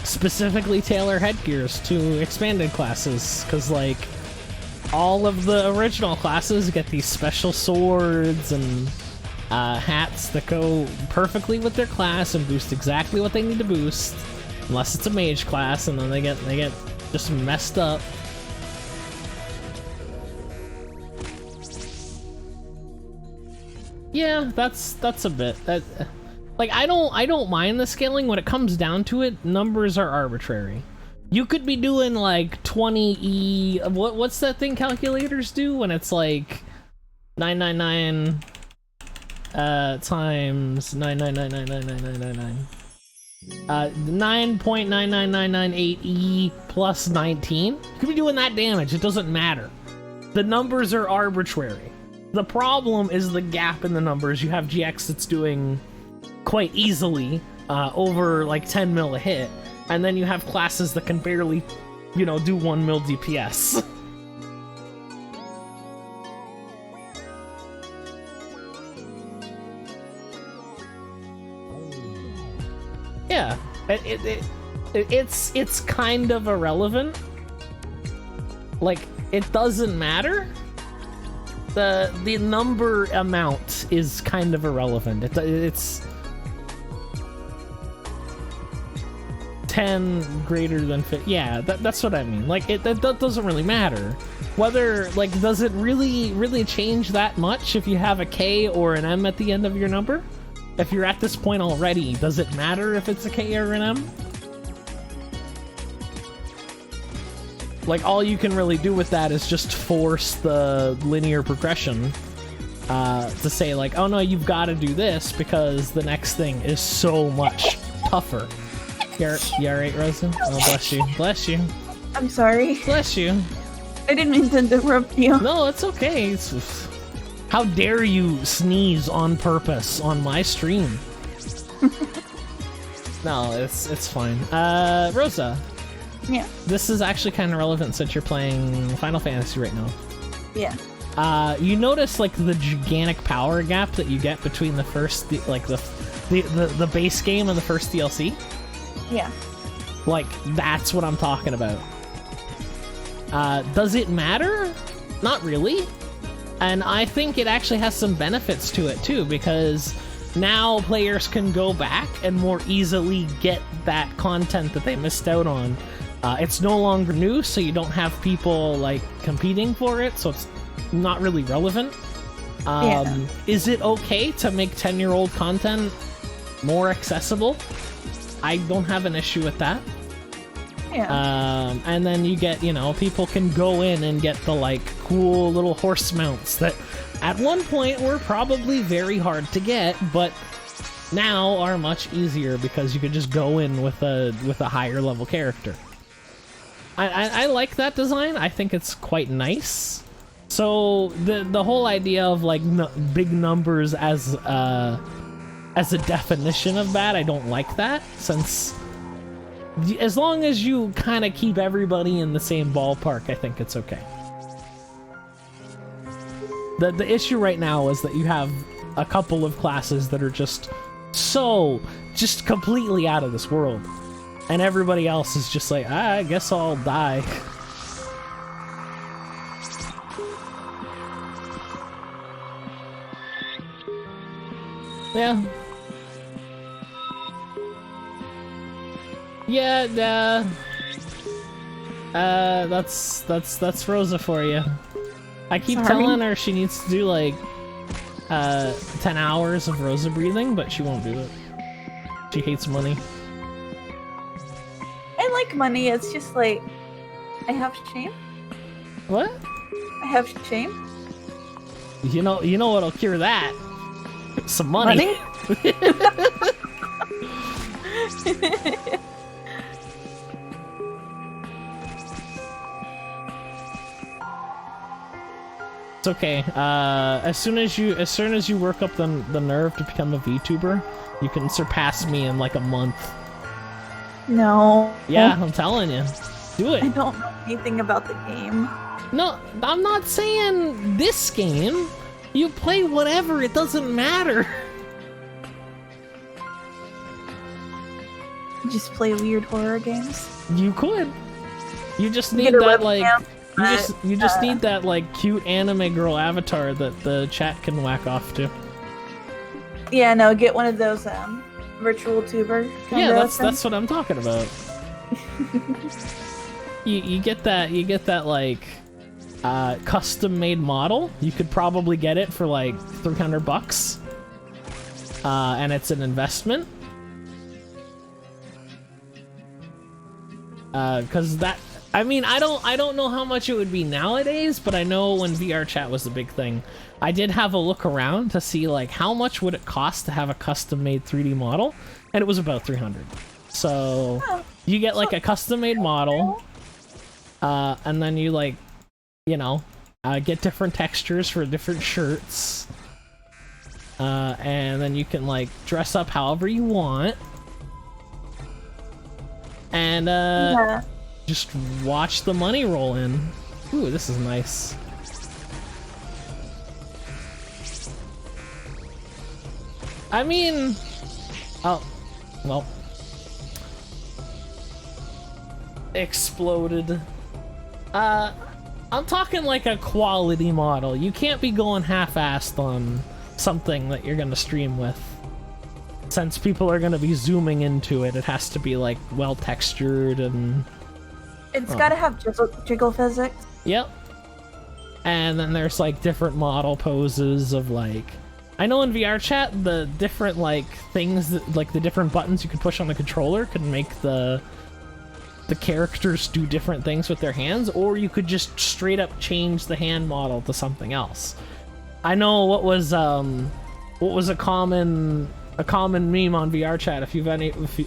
specifically tailored headgears to expanded classes, because, like, all of the original classes get these special swords and hats that go perfectly with their class and boost exactly what they need to boost, unless it's a mage class, and then they get just messed up. Yeah, that's a bit. Like I don't mind the scaling. When it comes down to it, numbers are arbitrary. You could be doing like 20e. What's that thing calculators do when it's like 999 times 999999999. 9.99998e plus 19. You could be doing that damage. It doesn't matter. The numbers are arbitrary. The problem is the gap in the numbers. You have GX that's doing quite easily over like 10 mil a hit, and then you have classes that can barely, you know, do 1 mil DPS. Yeah, it's kind of irrelevant. Like, it doesn't matter. The number amount is kind of irrelevant. It's 10 greater than 50. Yeah, that's what I mean. Like, that doesn't really matter. Whether, like, does it really change that much if you have a K or an M at the end of your number? If you're at this point already, does it matter if it's a K or an M? Like, all you can really do with that is just force the linear progression to say, like, oh no, you've got to do this because the next thing is so much tougher. You alright, Rosa? Oh, bless you. Bless you. I'm sorry. Bless you. I didn't mean to interrupt you. No, it's okay. How dare you sneeze on purpose on my stream? No, it's fine. Rosa. Yeah. This is actually kind of relevant since you're playing Final Fantasy right now. Yeah. You notice like the gigantic power gap that you get between the first, the base game and the first DLC? Yeah. Like, that's what I'm talking about. Does it matter? Not really. And I think it actually has some benefits to it too, because now players can go back and more easily get that content that they missed out on. It's no longer new, so you don't have people like competing for it, so it's not really relevant. Is it okay to make 10-year-old content more accessible? I don't have an issue with that. Yeah. And then you get, you know, people can go in and get the like cool little horse mounts that at one point were probably very hard to get, but now are much easier because you could just go in with a higher level character. I like that design. I think it's quite nice. So the whole idea of like big numbers as a definition of bad, I don't like that, since as long as you kind of keep everybody in the same ballpark, I think it's okay. The issue right now is that you have a couple of classes that are just completely out of this world. And everybody else is just like, I guess I'll die. Yeah. Yeah, that's Rosa for you. I keep telling her she needs to do like 10 hours of Rosa breathing, but she won't do it. She hates money. I like money, it's just like I have shame. What? I have shame. You know what'll cure that? Some money. It's okay. As soon as you work up the nerve to become a VTuber, you can surpass me in like a month. No. Yeah, I'm telling you. Do it. I don't know anything about the game. No, I'm not saying this game. You play whatever, it doesn't matter. Just play weird horror games. You could. You just need that like you just need that like cute anime girl avatar that the chat can whack off to. Yeah, no, get one of those virtual tuber. Yeah, that's what I'm talking about. you get that like custom made model. You could probably get it for like $300. and it's an investment. Because that, I mean, I don't know how much it would be nowadays, but I know when VR chat was the big thing, I did have a look around to see like how much would it cost to have a custom-made 3D model, and it was about 300. So you get like a custom-made model, and then you like, you know, get different textures for different shirts, and then you can like dress up however you want. And just watch the money roll in. Ooh, this is nice. I mean, oh, well, exploded. I'm talking like a quality model. You can't be going half-assed on something that you're gonna stream with. Since people are gonna be zooming into it, it has to be like well textured and it's gotta have jiggle physics. Yep. And then there's like different model poses of like, I know in VR chat the different like things that, like the different buttons you can push on the controller can make the characters do different things with their hands, or you could just straight up change the hand model to something else. I know what was a common meme on VR chat.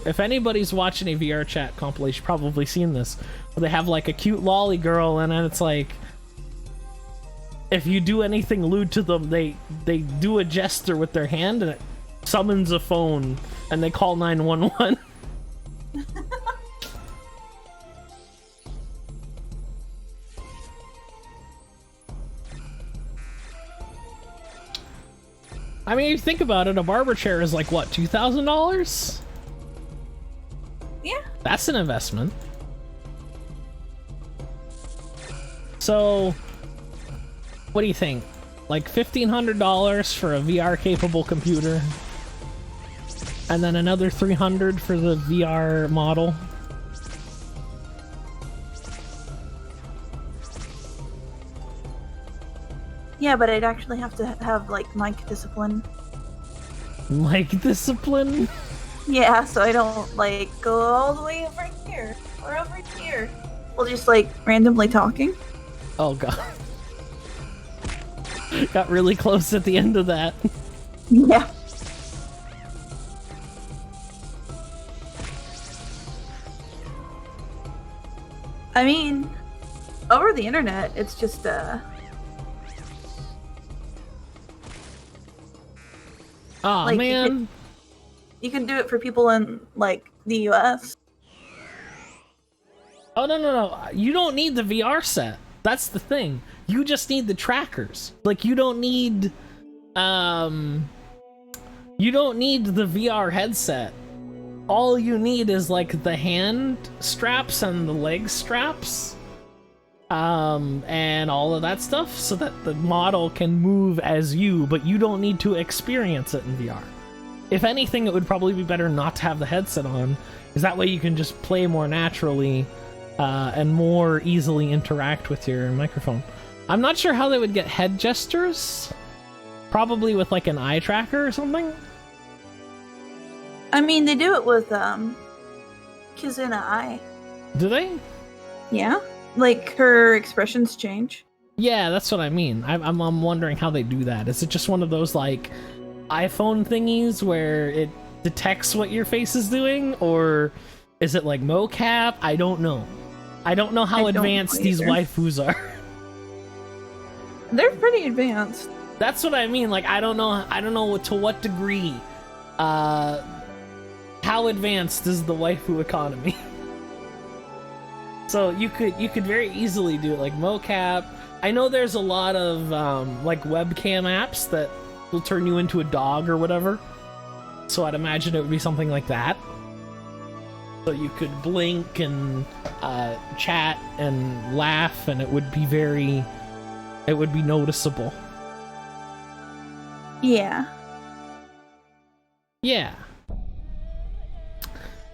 If anybody's watching a VR chat compilation, you've probably seen this, where they have like a cute lolly girl, and then it's like, if you do anything lewd to them, they do a gesture with their hand, and it summons a phone, and they call 911. I mean, if you think about it, a barber chair is like, what, $2,000? Yeah. That's an investment. So, what do you think? Like $1,500 for a VR-capable computer? And then another $300 for the VR model? Yeah, but I'd actually have to have like mic discipline. Mic discipline? Yeah, so I don't like go all the way over here or over here. We'll just like randomly talking. Oh god. Got really close at the end of that. Yeah. I mean, over the internet, it's just Aw, like, man. you can do it for people in like the US. Oh, no. You don't need the VR set. That's the thing. You just need the trackers. Like, you don't need the VR headset. All you need is like the hand straps and the leg straps. And all of that stuff, so that the model can move as you, but you don't need to experience it in VR. If anything, it would probably be better not to have the headset on, because that way you can just play more naturally and more easily interact with your microphone. I'm not sure how they would get head gestures. Probably with like an eye tracker or something. I mean, they do it with Kizuna Eye. Do they? Yeah. Like, her expressions change. Yeah, that's what I mean. I'm wondering how they do that. Is it just one of those, like, iPhone thingies where it detects what your face is doing? Or is it, like, mocap? I don't know. I don't know how advanced these waifus are. They're pretty advanced. That's what I mean. Like, I don't know to what degree. How advanced is the waifu economy? So you could very easily do it like mocap. I know there's a lot of like webcam apps that will turn you into a dog or whatever. So I'd imagine it would be something like that. So you could blink and chat and laugh, and it would be noticeable. Yeah. Yeah.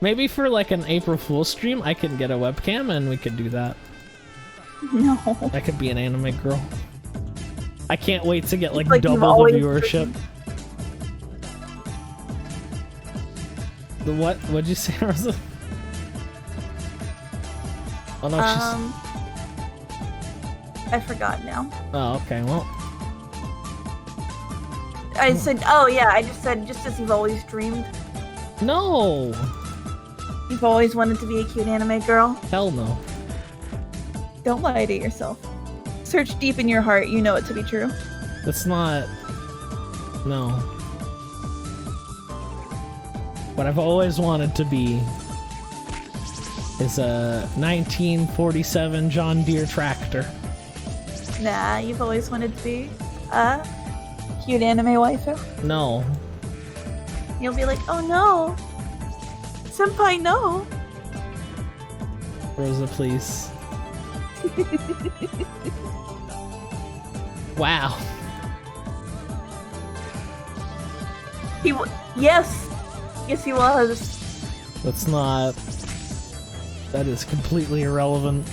Maybe for like an April Fool's stream, I can get a webcam and we could do that. No. I could be an anime girl. I can't wait to get like you've double the always viewership. The what? What'd you say, Rosa? Oh no, I forgot now. Oh, okay, well. I said, oh yeah, I just said, just as you've always dreamed. No! You've always wanted to be a cute anime girl. Hell no. Don't lie to yourself. Search deep in your heart, you know it to be true. That's not... No. What I've always wanted to be is a 1947 John Deere tractor. Nah, you've always wanted to be a cute anime waifu. No. You'll be like, oh no. Senpai, no. Rosa, please. Wow. Yes! Yes, he was. That's not... That is completely irrelevant.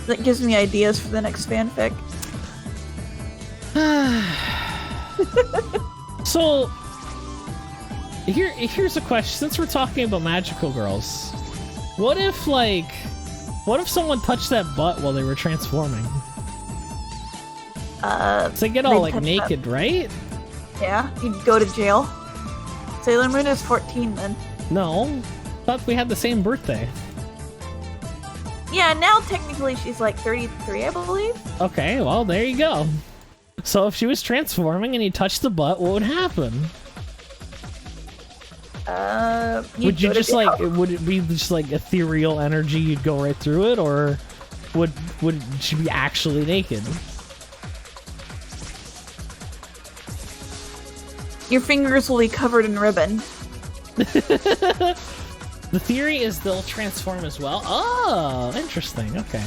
That gives me ideas for the next fanfic. So, here's a question. Since we're talking about magical girls, what if someone touched that butt while they were transforming? So they get all like naked, right? Yeah, you'd go to jail. Sailor Moon is 14 then. No, thought we had the same birthday. Yeah, now technically she's like 33, I believe. Okay, well there you go. So if she was transforming and you touched the butt, what would happen? Would you just like, would it be just like ethereal energy, you'd go right through it, or would she be actually naked? Your fingers will be covered in ribbon. The theory is they'll transform as well. Oh, interesting. Okay.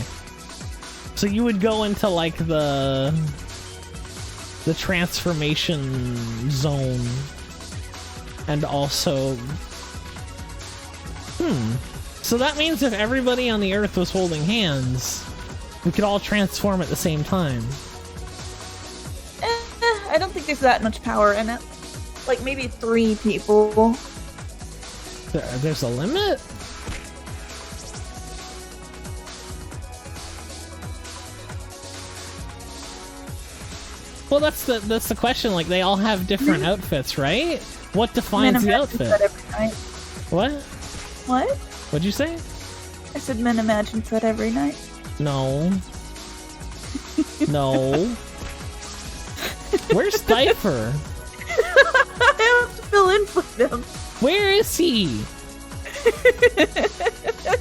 So you would go into like the transformation zone and also so that means if everybody on the Earth was holding hands, we could all transform at the same time. I don't think there's that much power in it. Like maybe 3 people. There's a limit? Well, that's the question. Like, they all have different outfits, right? What defines the outfit? Every night. What? What? What'd you say? I said men imagine that every night. No. No. Where's Diaper? I have to fill in for them. Where is he?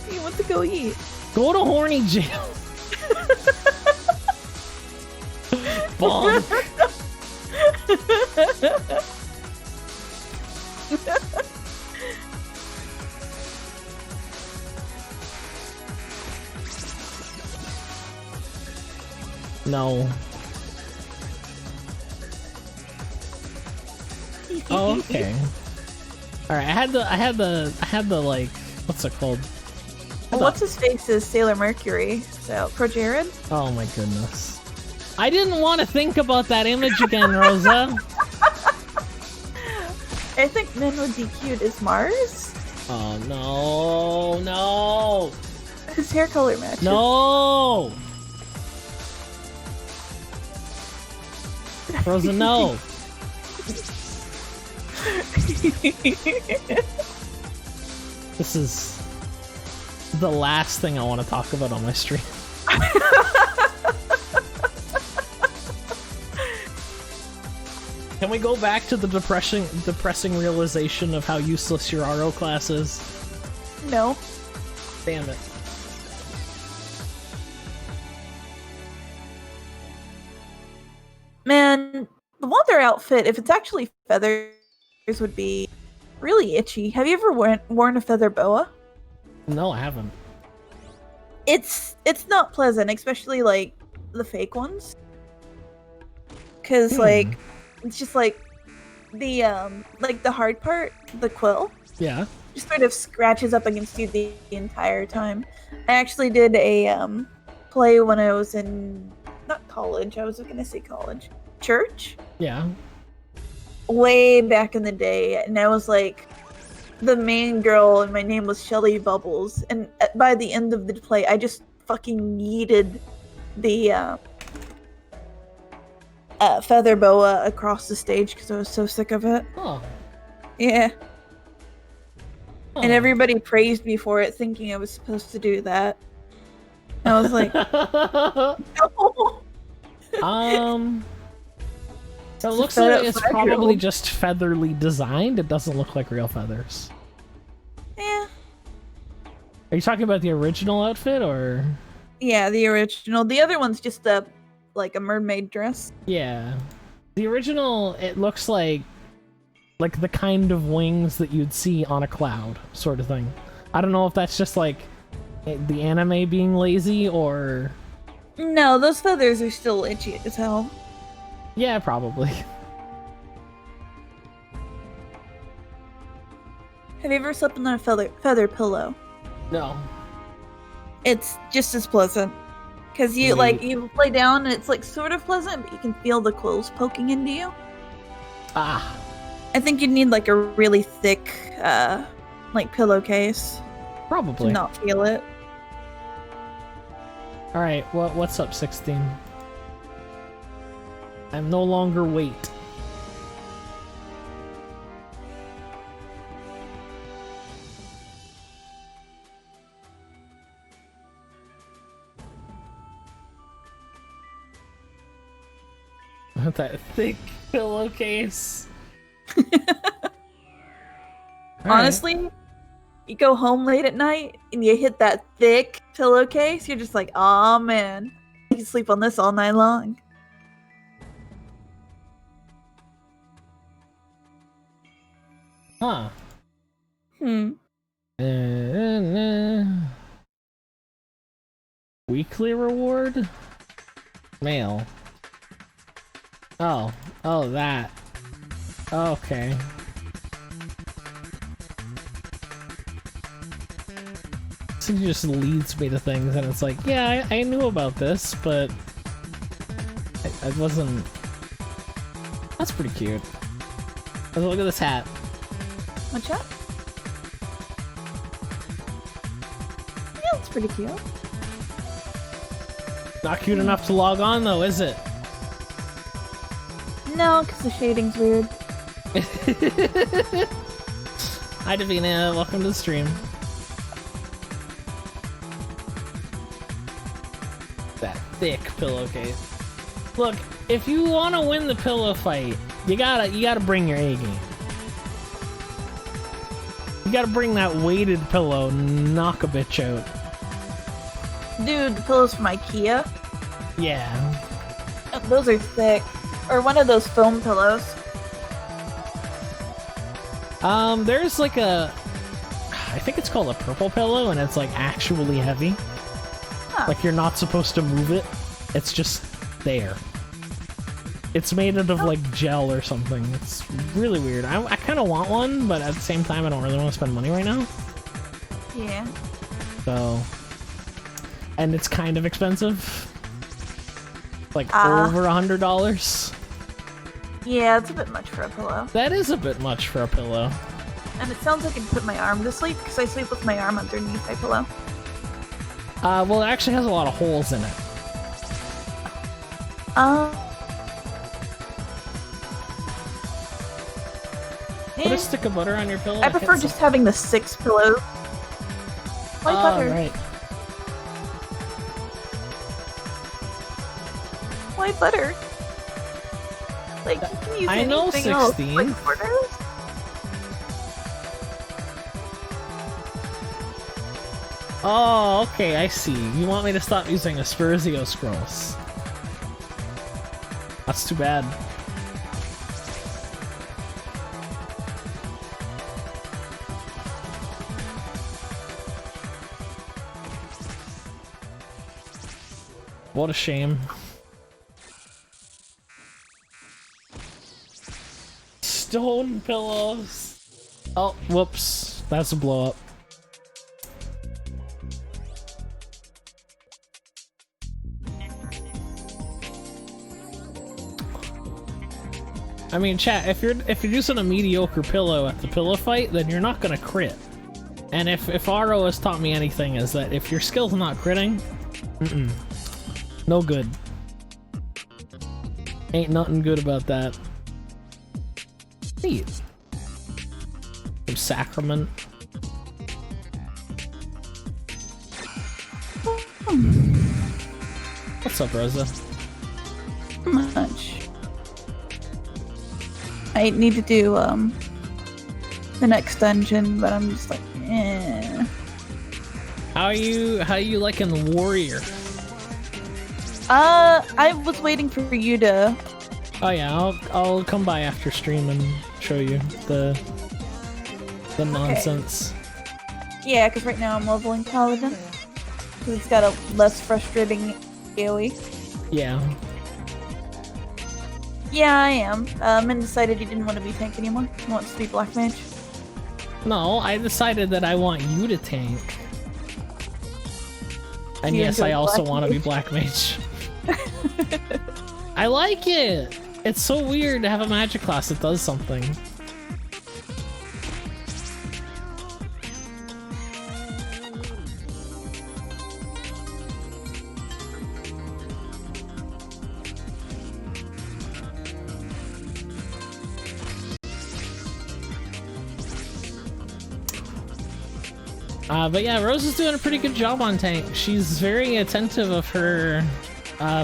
He wants to go eat. Go to horny jail. Bonk. No. Oh, okay. All right, I had the like, what's it called? Well, what's his face is Sailor Mercury. So, Projared? Oh my goodness. I didn't want to think about that image again, Rosa. I think men would be cute as Mars. Oh no, no. His hair color matches. No. Rosa, no. This is the last thing I want to talk about on my stream. Can we go back to the depressing realization of how useless your RO class is? No. Damn it. Man, the Wander outfit, if it's actually feathers, would be really itchy. Have you ever worn a feather boa? No, I haven't. It's not pleasant, especially like the fake ones. Cause like it's just like the hard part, the quill. Yeah. Just sort of scratches up against you the entire time. I actually did a play when I was in not college. I was gonna say college, church. Yeah. way back in the day, and I was like the main girl, and my name was Shelly Bubbles. And by the end of the play, I just fucking yeeted the feather boa across the stage because I was so sick of it. Oh. Yeah. Oh. And everybody praised me for it, thinking I was supposed to do that. And I was like, no. So it looks like it's probably just featherly designed. It doesn't look like real feathers. Yeah. Are you talking about the original outfit, or? Yeah, the original. The other one's just a mermaid dress. Yeah. The original, it looks like the kind of wings that you'd see on a cloud, sort of thing. I don't know if that's just like the anime being lazy, or... No, those feathers are still itchy as hell. Yeah, probably. Have you ever slept on a feather pillow? No. It's just as pleasant. Because you lay down and it's like sort of pleasant, but you can feel the quills poking into you. Ah. I think you'd need like a really thick pillowcase. Probably. To not feel it. Alright, what's up, 16? I'm no longer weight. That thick pillowcase. Honestly, you go home late at night and you hit that thick pillowcase, you're just like, oh man, you can sleep on this all night long. Huh. Weekly reward? Mail. Oh, that. Okay. So it just leads me to things, and it's like, yeah, I knew about this, but I wasn't... That's pretty cute. Look at this hat. What's that? Yeah, it's pretty cute. Not cute enough to log on, though, is it? No, because the shading's weird. Hi, Davina. Welcome to the stream. That thick pillowcase. Look, if you want to win the pillow fight, you gotta bring your A game. You gotta bring that weighted pillow, knock a bitch out. Dude, the pillows from IKEA. Yeah. Oh, those are thick. Or one of those foam pillows. There's like I think it's called a purple pillow, and it's like actually heavy. Huh. Like you're not supposed to move it. It's just there. It's made out of like gel or something. It's really weird. I kind of want one, but at the same time, I don't really want to spend money right now. Yeah. So, and it's kind of expensive. Like over $100. Yeah, it's a bit much for a pillow. That is a bit much for a pillow. And it sounds like it'd put my arm to sleep, because I sleep with my arm underneath my pillow. Well, it actually has a lot of holes in it. Put a stick of butter on your pillow. I prefer just having the 6 pillows. Why butter? Right. Why butter? Like, you can use I know, anything else. 16. Like butter? Oh, okay, I see. You want me to stop using Aspersio scrolls. That's too bad. What a shame. Stone pillows. Oh, whoops. That's a blow up. I mean, chat, if you're using a mediocre pillow at the pillow fight, then you're not gonna crit. And if RO has taught me anything, is that if your skill's not critting, no good. Ain't nothing good about that. Neat. Some sacrament. What's up, Rosa? Much. I need to do the next dungeon, but I'm just like, eh. How you liking the warrior? I was waiting for you to. Oh yeah, I'll come by after stream and show you the nonsense. Yeah, because right now I'm leveling Paladin. 'Cause it's got a less frustrating AoE. Yeah. Yeah, I am. Min decided he didn't want to be tank anymore. He wants to be Black Mage. No, I decided that I want you to tank. And You yes, I enjoy also Black want to be Mage? Black Mage. I like it! It's so weird to have a magic class that does something. But yeah, Rose is doing a pretty good job on tank. She's very attentive of her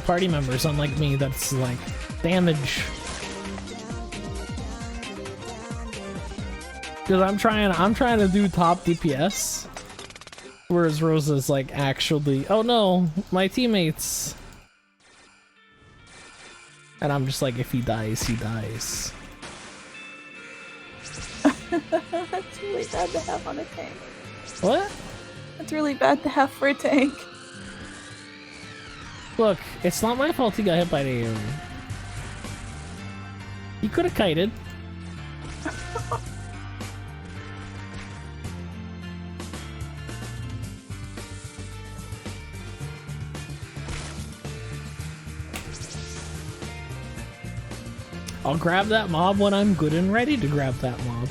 party members, unlike me, that's like damage. Because I'm trying to do top DPS, whereas Rosa's like actually, oh no, my teammates. And I'm just like, if he dies, he dies. That's really bad to have on a tank. What? That's really bad to have for a tank. Look, it's not my fault he got hit by the AoE. He could have kited. I'll grab that mob when I'm good and ready to grab that mob.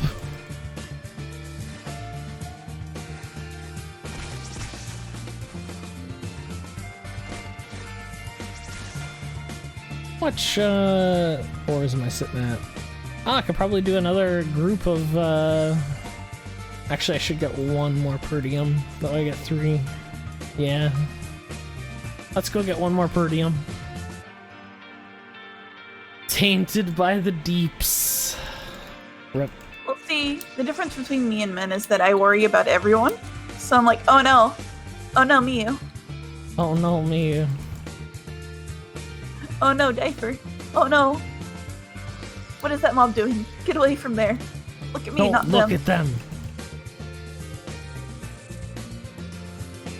Much ores am I sitting at? Ah, I could probably do another group of actually I should get one more Perdium. That way I get 3. Yeah. Let's go get one more Perdium. Tainted by the deeps. Rip. Well, see, the difference between me and Min is that I worry about everyone. So I'm like, oh no, Miu. Oh no, me. Oh no, Diaper. Oh no. What is that mob doing? Get away from there. Look at me, Don't not look them. at them.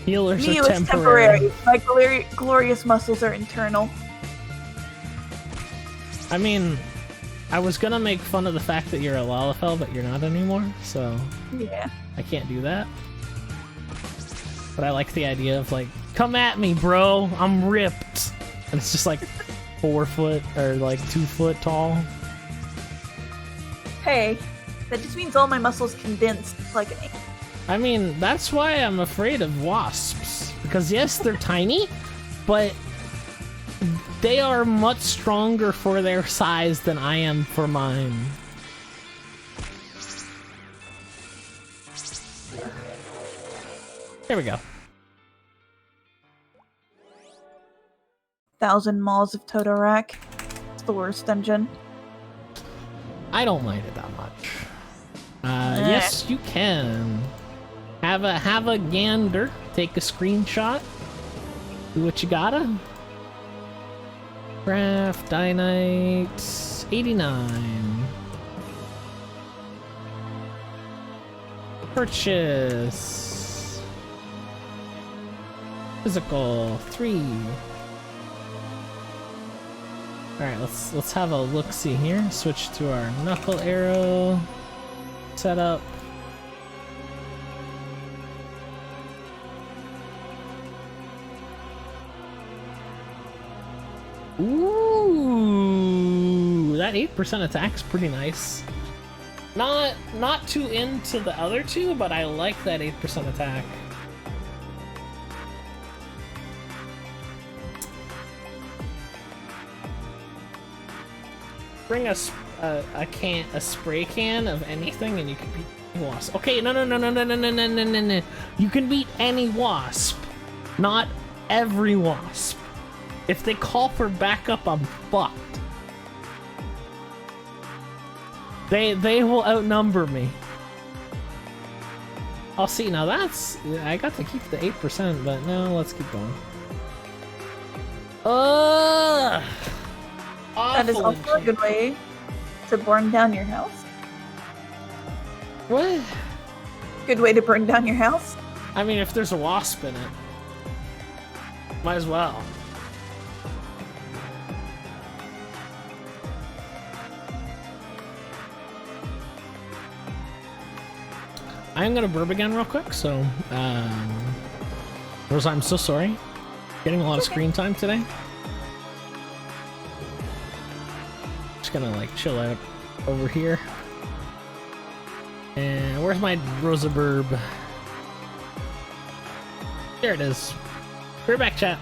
Healers Miu are is temporary. temporary. My glorious muscles are internal. I mean, I was gonna make fun of the fact that you're a Lalafell, but you're not anymore, so Yeah. I can't do that. But I like the idea of like, come at me, bro, I'm ripped. And it's just like 4 foot or like 2 foot tall. Hey, that just means all my muscles condensed like an ant. I mean, that's why I'm afraid of wasps. Because yes, they're tiny, but they are much stronger for their size than I am for mine. There we go. 1,000 Maws of Totorak. It's the worst dungeon. I don't mind it that much. Yes, you can. Have a gander. Take a screenshot. Do what you gotta. Craft Dynite 89. Purchase. Physical 3. Alright, let's have a look-see here. Switch to our knuckle arrow setup. Ooh, that 8% attack's pretty nice. Not too into the other two, but I like that 8% attack. Bring a spray can of anything and you can beat any wasp. Okay, no. You can beat any wasp, not every wasp. If they call for backup, I'm fucked. They will outnumber me. I'll see. Now that's... I got to keep the 8%, but no, let's keep going. That is also a good way to burn down your house. What? Good way to burn down your house. I mean, if there's a wasp in it, might as well. I'm gonna burp again real quick, so, Rosa, I'm so sorry. Getting a lot of screen time today. Just gonna, like, chill out over here. And where's my Rosa burb? There it is. We're back, chat.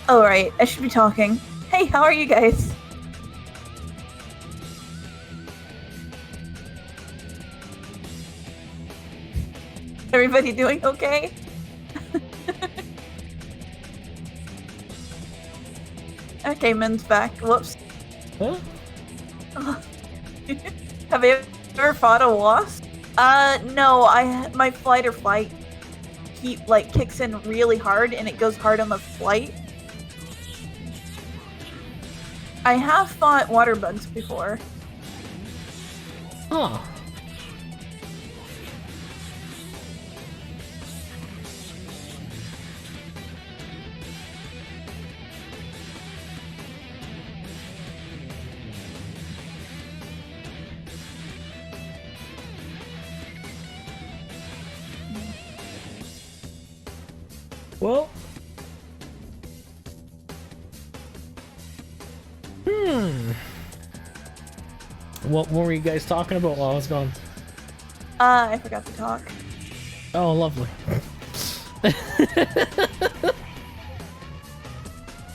Oh, right. I should be talking. Hey, how are you guys? Everybody doing okay? Okay, Min's back. Whoops. Huh? Have you ever fought a wasp? No. My flight or fight kicks in really hard, and it goes hard on the flight. I have fought water bugs before. Huh. Well. What were you guys talking about while I was gone? I forgot to talk. Oh, lovely.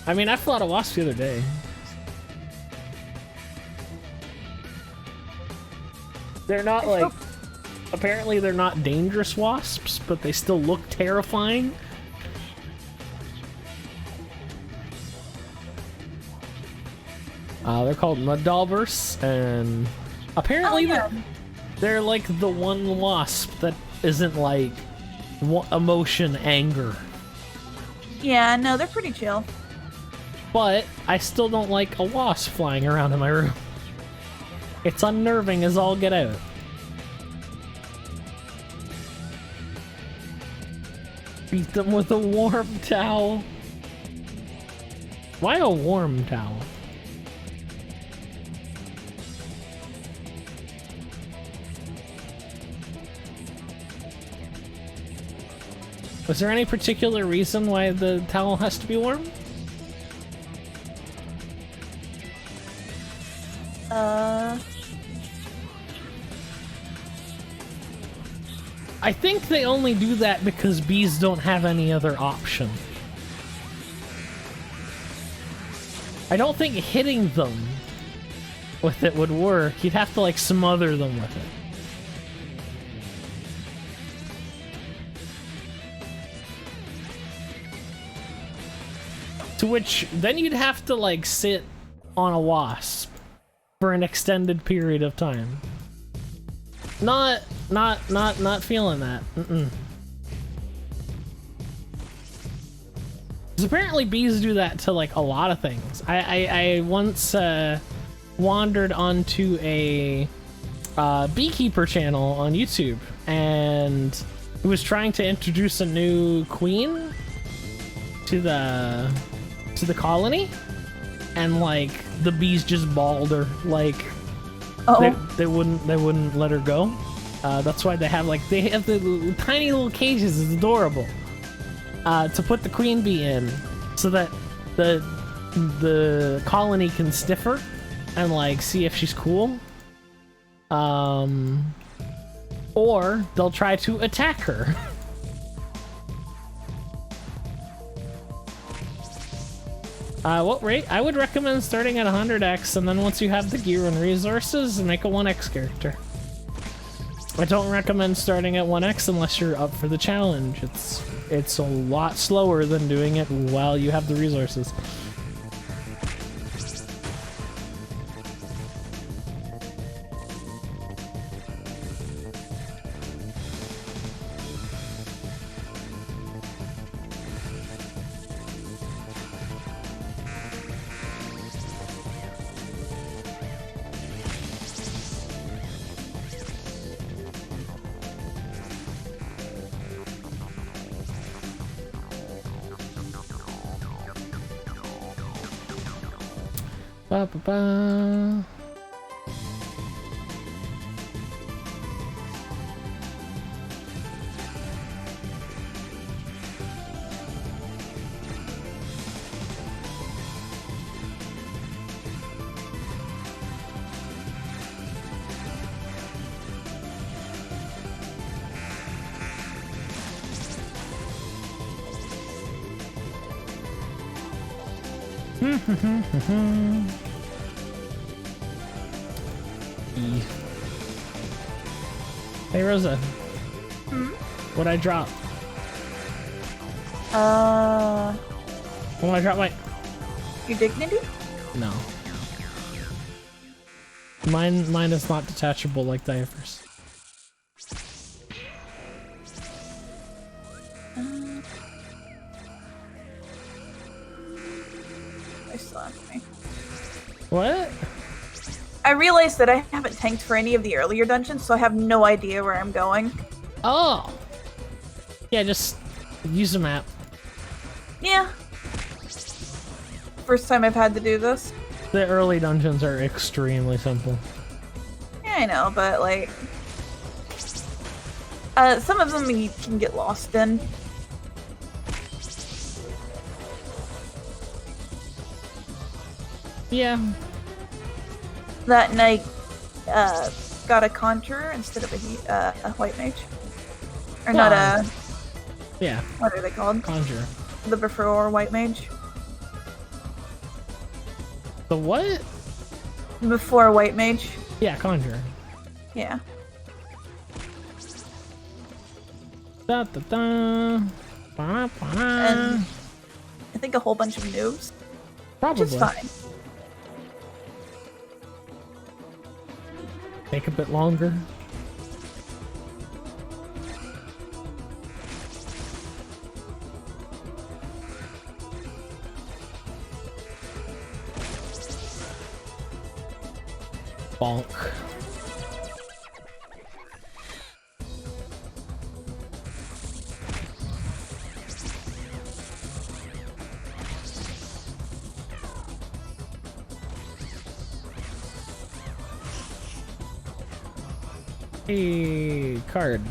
I mean, I fought a wasp the other day. They're not like... Apparently they're not dangerous wasps, but they still look terrifying. They're called mud daubers, and apparently they're like the one wasp that isn't like emotion anger. Yeah, no, they're pretty chill. But I still don't like a wasp flying around in my room. It's unnerving as all get out. Beat them with a warm towel. Why a warm towel? Was there any particular reason why the towel has to be warm? I think they only do that because bees don't have any other option. I don't think hitting them with it would work. You'd have to like smother them with it. To which, then you'd have to, like, sit on a wasp for an extended period of time. Not feeling that. Mm-mm. 'Cause apparently bees do that to, like, a lot of things. I once, wandered onto a, beekeeper channel on YouTube, and he was trying to introduce a new queen to the colony, and like the bees just bawled her, like they wouldn't let her go. That's why they have the tiny little cages. It's adorable, to put the queen bee in so that the colony can sniff her and like see if she's cool, or they'll try to attack her. What rate? I would recommend starting at 100x, and then once you have the gear and resources, make a 1x character. I don't recommend starting at 1x unless you're up for the challenge. It's a lot slower than doing it while you have the resources. Ba ba ba. E. Hey Rosa. What'd I drop? When I drop my... Your dignity? No. Mine is not detachable like diapers. I still have me. What? I realized that I haven't tanked for any of the earlier dungeons, so I have no idea where I'm going. Oh! Yeah, just use the map. Yeah. First time I've had to do this. The early dungeons are extremely simple. Yeah, I know, but like... some of them you can get lost in. Yeah. That night, got a conjurer instead of a white mage. Or not a... Yeah. What are they called? Conjure. The before white mage. The what? Before white mage. Yeah, conjure. Yeah. Da da da. Ba, ba. And I think a whole bunch of noobs. Probably. Which is fine. Take a bit longer. Bonk. Hey, card.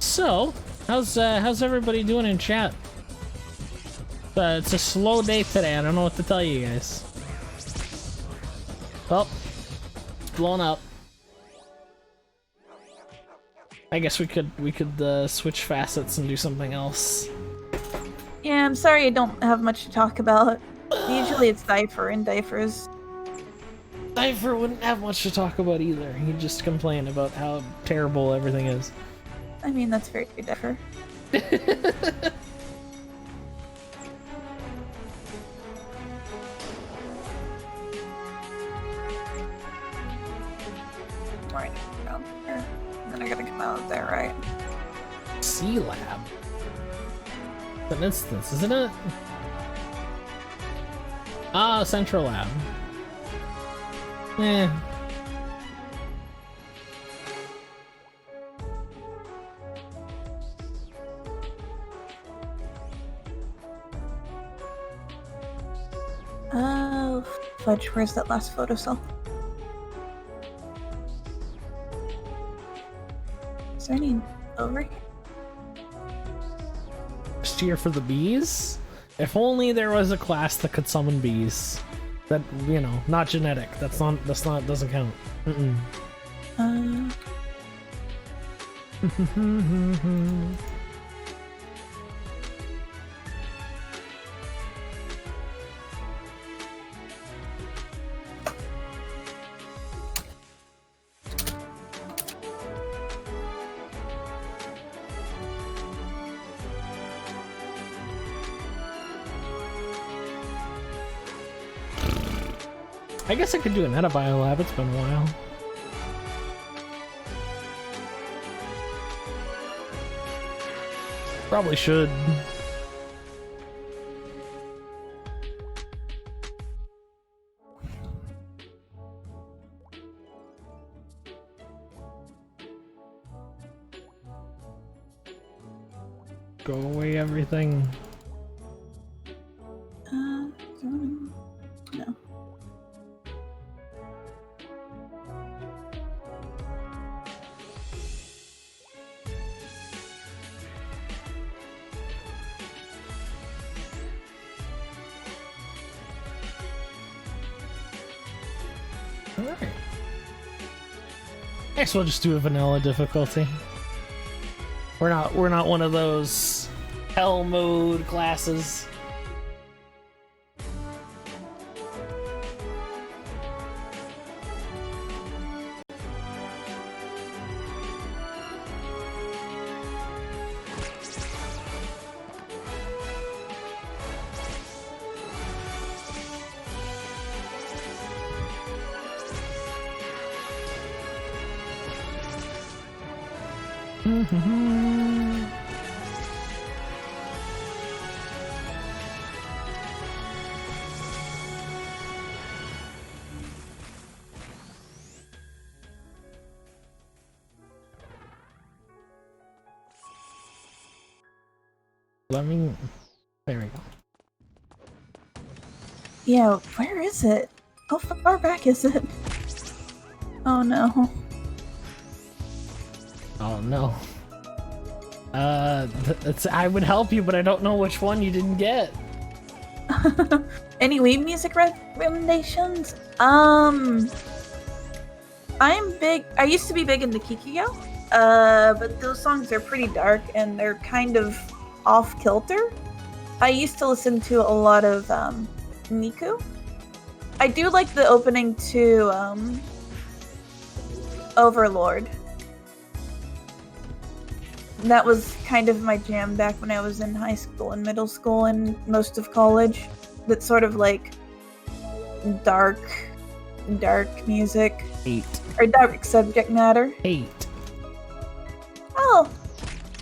So, how's everybody doing in chat? It's a slow day today. I don't know what to tell you guys. Well, it's blown up. I guess we could switch facets and do something else. Yeah, I'm sorry I don't have much to talk about. Usually it's Diaper and Diapers. Diaper wouldn't have much to talk about either. He'd just complain about how terrible everything is. I mean, that's very Diaper. Right, down here. And then I gotta come out of there, right? C lab. It's an instance, isn't it? Ah, central lab. Eh. Oh, fudge, where's that last photo cell? Is there any over here? Just here for the bees? If only there was a class that could summon bees. That, you know, not genetic. Doesn't count. I guess I could do an Edabio lab, it's been a while. Probably should. Go away everything. No. Alright. Next we'll just do a vanilla difficulty. We're not one of those hell mode classes. Let me. There we go. Yeah, where is it? How far back is it? Oh no. Oh no. I would help you, but I don't know which one you didn't get. Any Wii music recommendations? I used to be big into Kikyo, but those songs are pretty dark and they're kind of off kilter. I used to listen to a lot of Miku. I do like the opening to Overlord. That was kind of my jam back when I was in high school and middle school and most of college. That sort of like dark music. Hate. Or dark subject matter. Hate. Oh,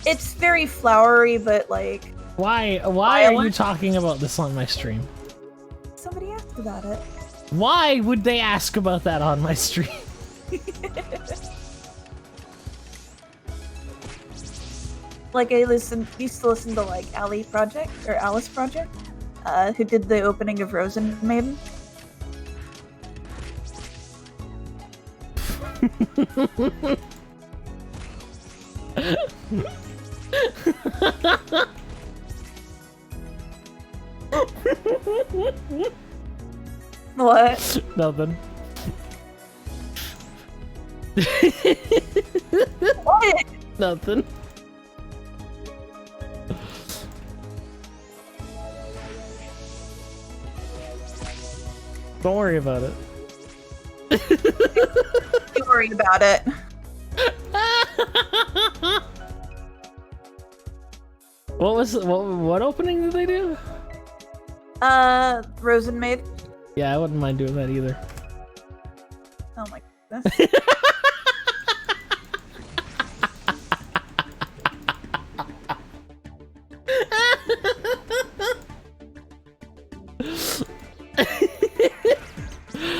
it's very flowery, but like... Why are you talking about this on my stream? Somebody asked about it. Why would they ask about that on my stream? Like I used to listen to like Alice Project, who did the opening of Rosen Maiden. What? Nothing. What? Nothing. Don't worry about it. Don't worry about it. What opening did they do? Rosen Maid. Yeah, I wouldn't mind doing that either. Oh my goodness.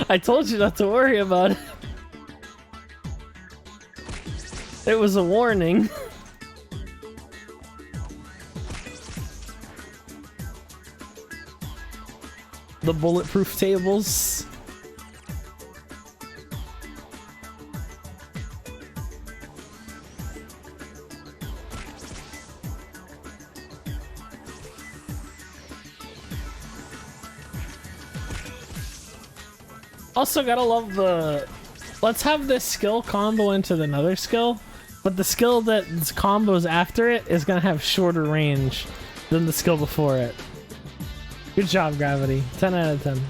I told you not to worry about it. It was a warning. The bulletproof tables. Also gotta love the... Let's have this skill combo into another skill, but the skill that combos after it is gonna have shorter range than the skill before it. Good job, Gravity. 10 out of 10.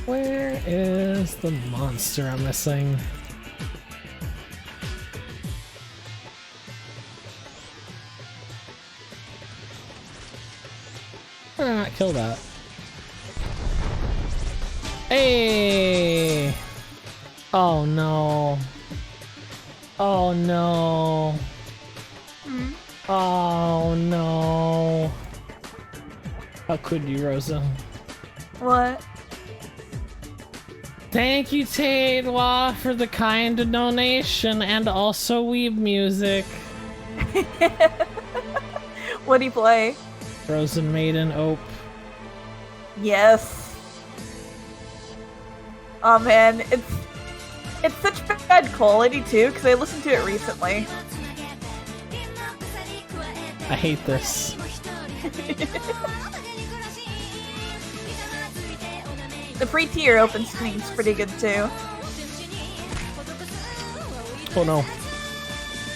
Where is the monster I'm missing? Why did I not kill that? Hey! Oh no. Oh no. Oh no. How could you, Rosa? What? Thank you, Taidwa, for the kind donation and also weeb music. What'd he play? Frozen Maiden, Ope. Yes. Oh man, it's such bad quality too, because I listened to it recently. I hate this. The free tier open screen's pretty good too. Oh no.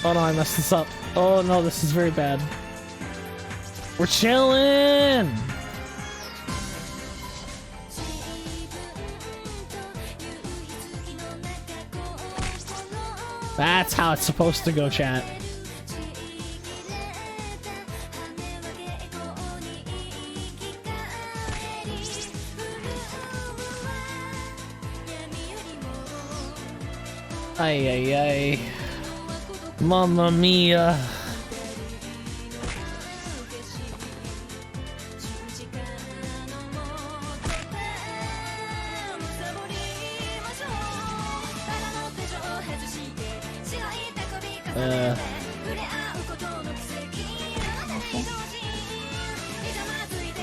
Oh no, I messed this up. Oh no, this is very bad. We're chilling! That's how it's supposed to go, chat. Ay ay ay. Mamma mia.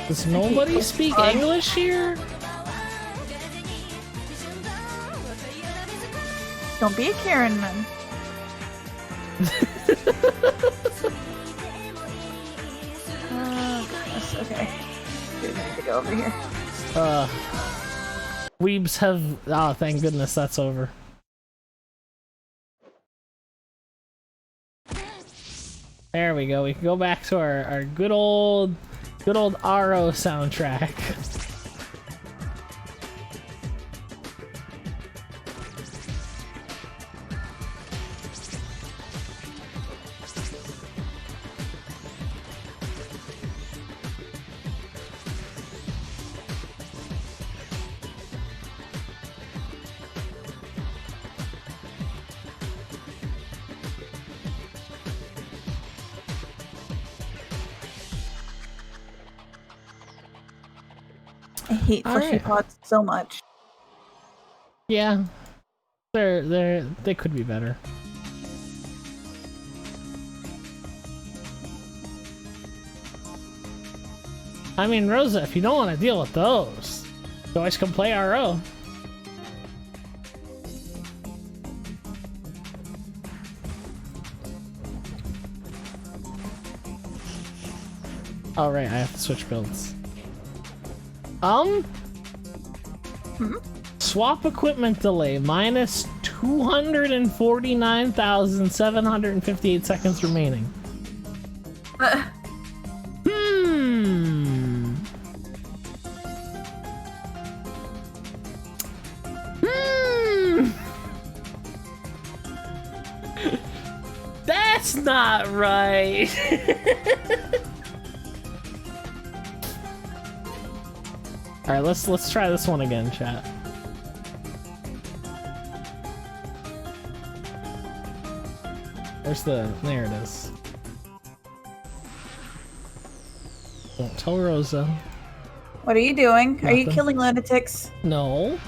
Does nobody speak English here? Don't be a Karen, man. Goodness, okay. We need to go over here. Weebs have... Oh, thank goodness that's over. There we go. We can go back to our good old RO soundtrack. I hate fleshy pods so much. Yeah. They could be better. I mean, Rosa, if you don't want to deal with those, you always come play RO. Oh, right, I have to switch builds. Swap equipment delay minus 249,758 seconds remaining. That's not right. All right, let's try this one again, chat. There it is. Don't tell Rosa. What are you doing? Nothing. Are you killing lunatics? No.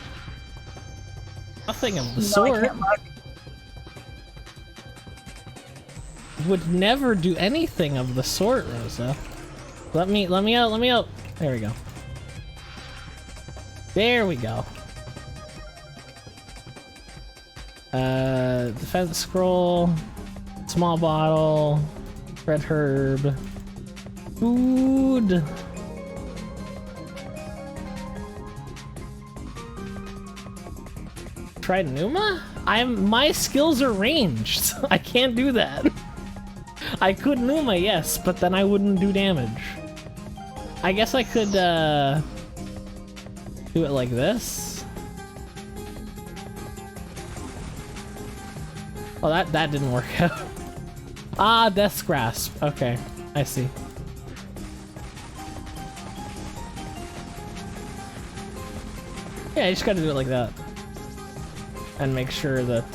Nothing of the No, sort. I can't look. Would never do anything of the sort, Rosa. Let me out. There we go. There we go. Defense scroll, small bottle, red herb, food. Tried Numa? My skills are ranged. I can't do that. I could Numa, yes, but then I wouldn't do damage. I guess I could do it like this. Oh, that didn't work out. Ah, Death's Grasp. Okay, I see. Yeah, you just gotta do it like that. And make sure that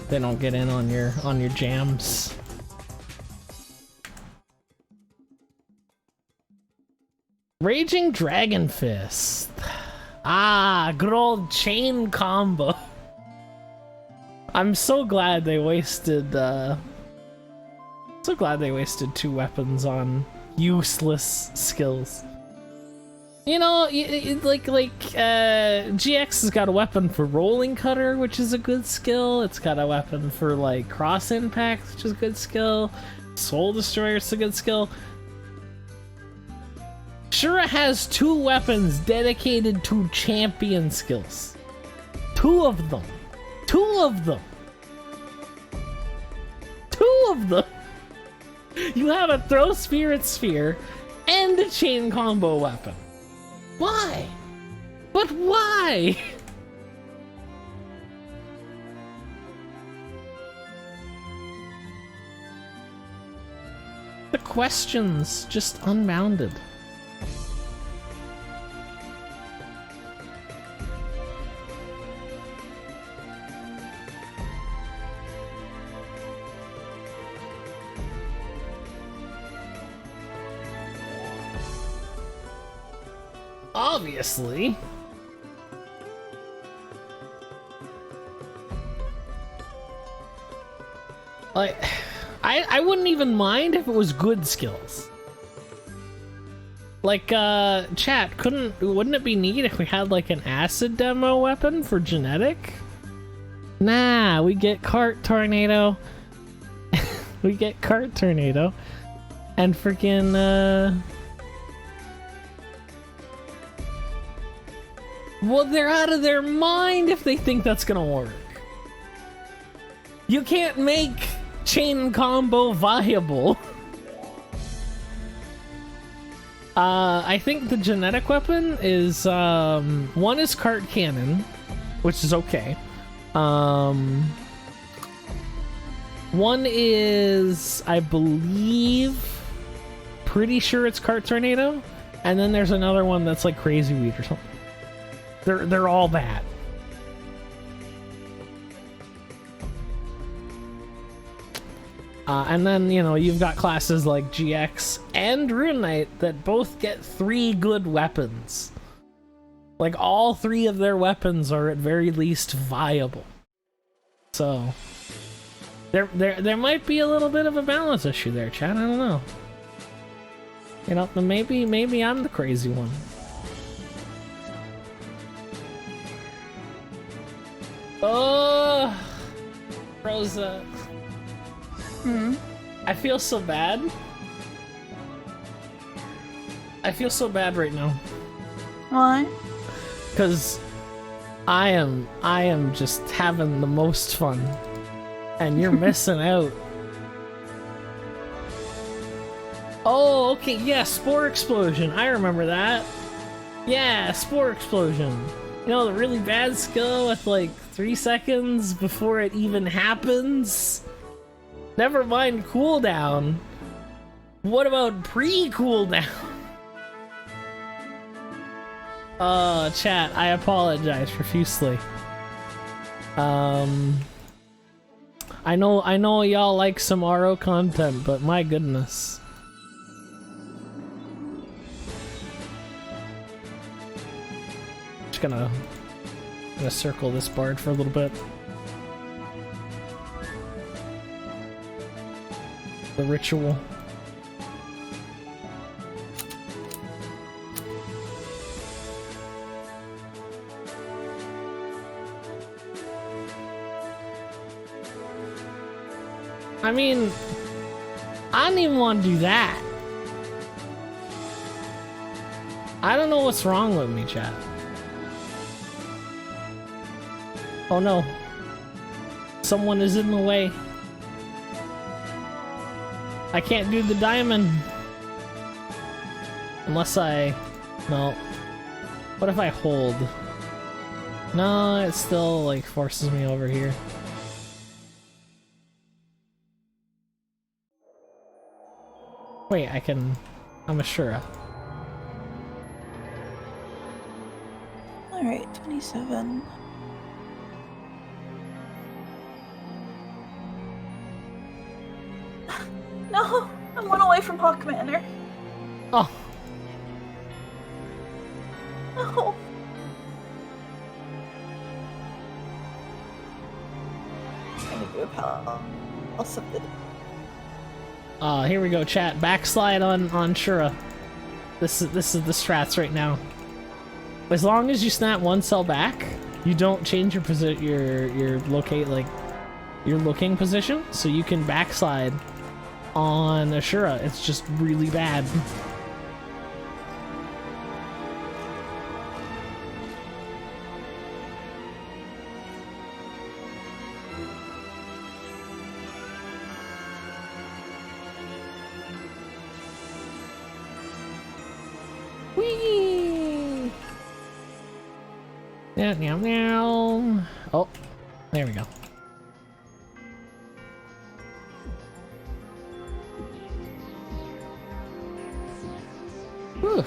they don't get in on your jams. Raging Dragon Fist. Ah, good old chain combo. I'm so glad they wasted So glad they wasted 2 weapons on useless skills. You know, GX has got a weapon for Rolling Cutter, which is a good skill. It's got a weapon for, like, Cross Impact, which is a good skill. Soul Destroyer is a good skill. Shura has 2 weapons dedicated to champion skills. 2 of them. 2 of them. 2 of them. You have a Throw Spirit Sphere and a chain combo weapon. Why? But why? The questions just unbounded. Obviously. Like, I wouldn't even mind if it was good skills. Like, chat, wouldn't it be neat if we had, like, an acid demo weapon for genetic? Nah, we get Cart Tornado. We get Cart Tornado. And freaking, well, they're out of their mind if they think that's gonna work. You can't make chain combo viable. I think the genetic weapon is, one is Cart Cannon, which is okay. One is, I believe, pretty sure it's Cart Tornado, and then there's another one that's like Crazy Weed or something. They're all bad. And then, you know, you've got classes like GX and Rune Knight that both get 3 good weapons. Like, all 3 of their weapons are at very least viable. So, there might be a little bit of a balance issue there, chat. I don't know. You know, maybe I'm the crazy one. Oh, Rosa. I feel so bad. I feel so bad right now. Why? Because I am just having the most fun, and you're missing out. Oh, okay, yeah, Spore Explosion. I remember that. Yeah, Spore Explosion. You know, the really bad skill with like 3 seconds before it even happens? Never mind cooldown. What about pre-cooldown? Chat, I apologize profusely. I know y'all like some RO content, but my goodness. Just gonna circle this bard for a little bit. The ritual. I mean, I don't even want to do that. I don't know what's wrong with me, chat. Oh no. Someone is in the way. I can't do the diamond. Unless I... No. What if I hold? No, it still, like, forces me over here. Wait, I can... I'm a Shura. Alright, 27. No! I'm one away from Hawk Commander. Oh! No! I need to do a pal something. Here we go, chat. Backslide on Shura. This is the strats right now. As long as you snap one cell back, you don't change your your looking position, so you can backslide on Ashura. It's just really bad. Whee! Meow, meow, meow. Oh, there we go. Whew.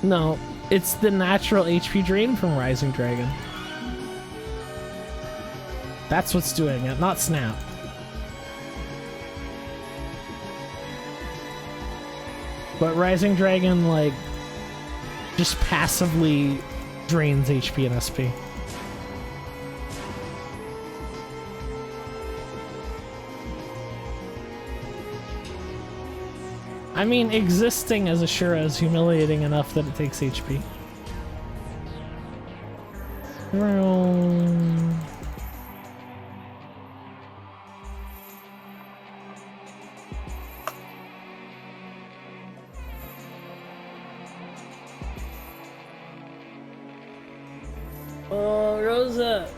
No, it's the natural HP drain from Rising Dragon. That's what's doing it, not Snap. But Rising Dragon, like, just passively drains HP and SP. I mean, existing as Ashura is humiliating enough that it takes HP. Oh, Rosa!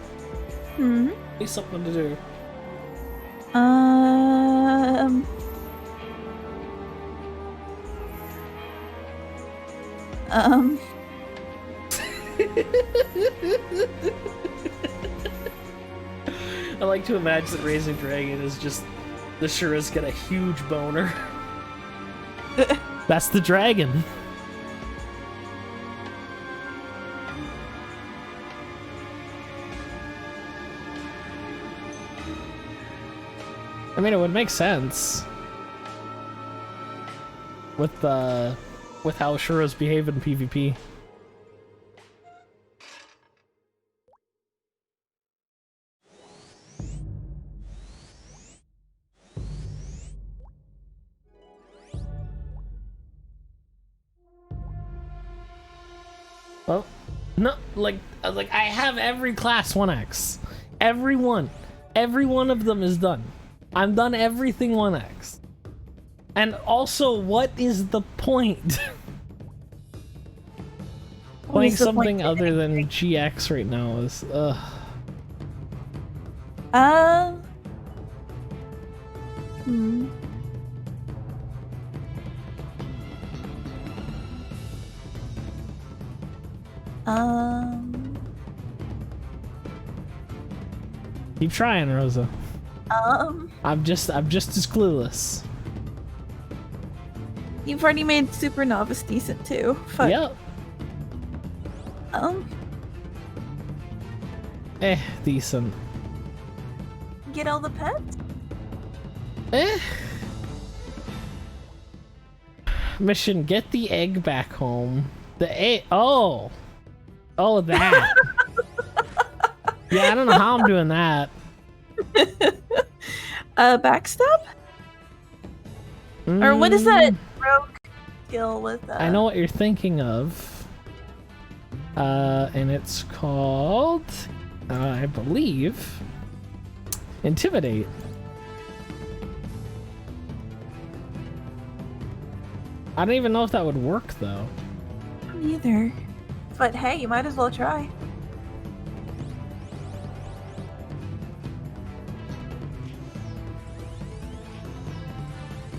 Need something to do. I like to imagine that Raising Dragon is just the Shura's got a huge boner. That's the dragon. I mean, it would make sense with how Shura's behave in PvP. Well, no, like I have every class 1x. Every one of them is done. I'm done everything 1x. And also, what is the point? Playing something other than GX right now is Keep trying, Rosa. I'm just as clueless. You've already made Super Novice decent too. Fuck. Yep. Decent. Get all the pets? Mission, get the egg back home. The egg. Oh, that. Yeah, I don't know how I'm doing that. Backstab? Or what is that rogue skill with? I know what you're thinking of. And it's called, I believe, Intimidate. I don't even know if that would work though. Neither. But hey, you might as well try.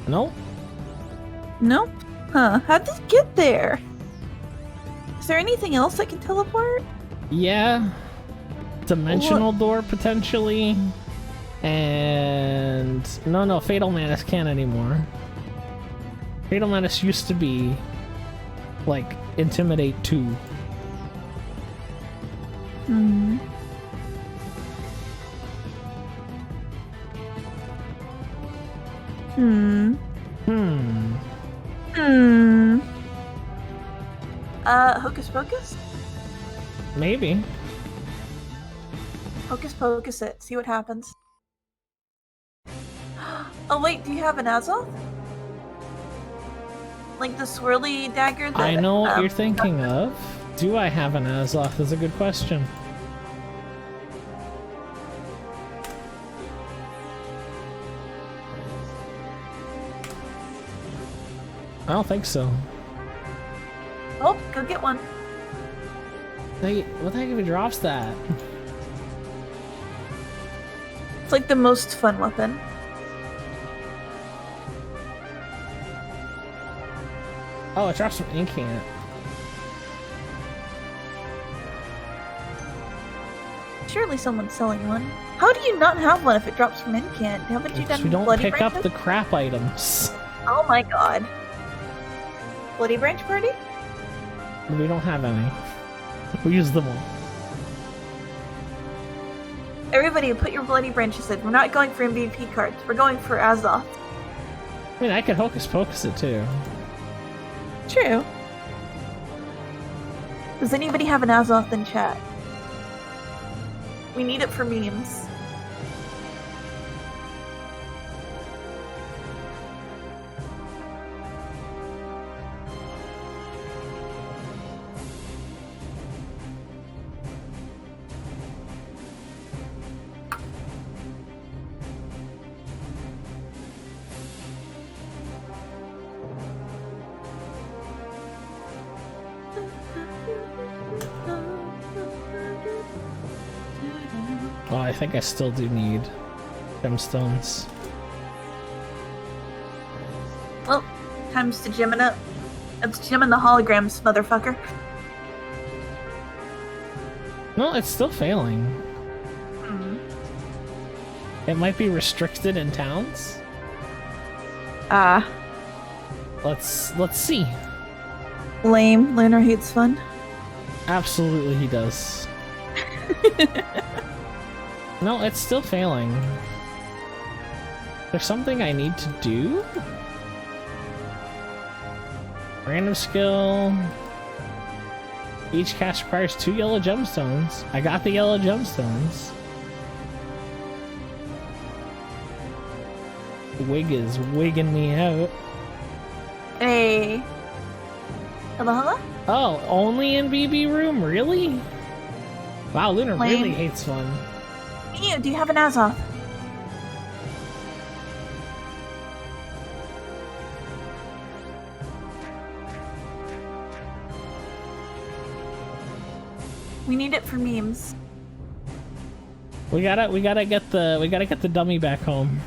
Nope. Nope. Huh. How'd this get there? Is there anything else that can teleport? Yeah. Dimensional door, potentially. And... No, Fatal Manus can't anymore. Fatal Manus used to be, like, Intimidate 2. Hocus Pocus? Maybe. Hocus pocus it. See what happens. Oh wait, do you have an Azoth? Like the swirly dagger that, I know what you're thinking of. Do I have an Azoth is a good question. I don't think so. Oh, go get one. Wait, what the heck if it drops that? It's like the most fun weapon. Oh, it drops from Incant. Surely someone's selling one. How do you not have one if it drops from Incant? Haven't you done We don't Bloody pick Branches? up the crap items. Oh my god. Bloody Branch Party? We don't have any. We use them all. Everybody, put your Bloody Branches in. We're not going for MVP cards. We're going for Azoth. I mean, I could Hocus Pocus it too. True. Does anybody have an Azoth in chat? We need it for memes. Oh, I think I still do need gemstones. Well, time's to gem it up. It's gemming the holograms, motherfucker. No, it's still failing. Hmm. It might be restricted in towns. Let's see. Lame. Lunar hates fun. Absolutely he does. No, it's still failing. There's something I need to do? Random skill. Each cast requires 2 yellow gemstones. I got the yellow gemstones. Wig is wigging me out. Hey. Hello, hello? Oh, only in BB room? Really? Wow, Lunar Lame. really hates fun. Ew, do you have an Azoth? We need it for memes. We gotta get the dummy back home.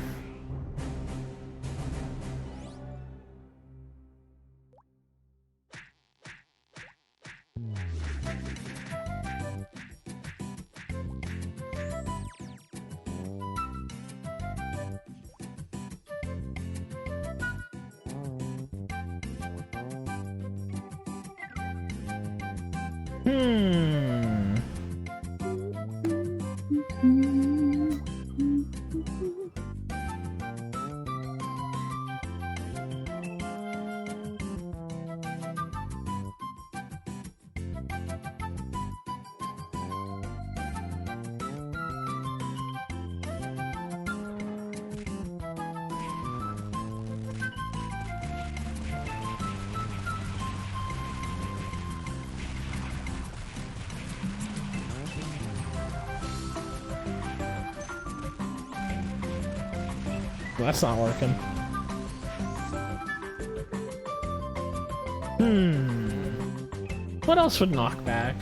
That's not working. What else would knock back?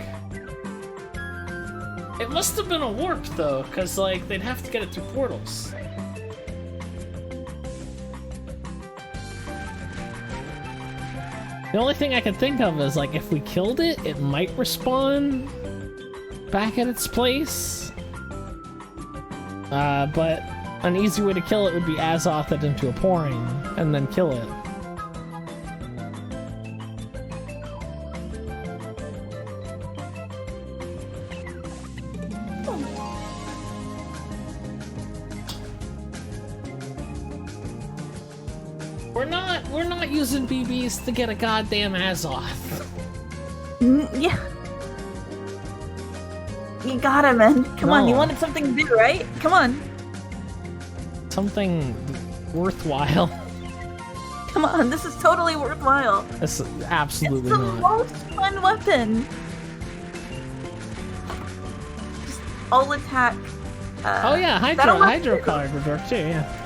It must have been a warp though, because like they'd have to get it through portals. The only thing I can think of is like if we killed it, it might respawn back at its place. But an easy way to kill it would be Azoth it into a pouring and then kill it. We're not using BBs to get a goddamn Azoth. Yeah. You got it, man. Come on, you No. wanted something to do, right? Come on. Something worthwhile. Come on, this is totally worthwhile. This is It's absolutely the not. most fun weapon. Just all attack. Oh yeah, that'll hydro work. card would work too. Yeah.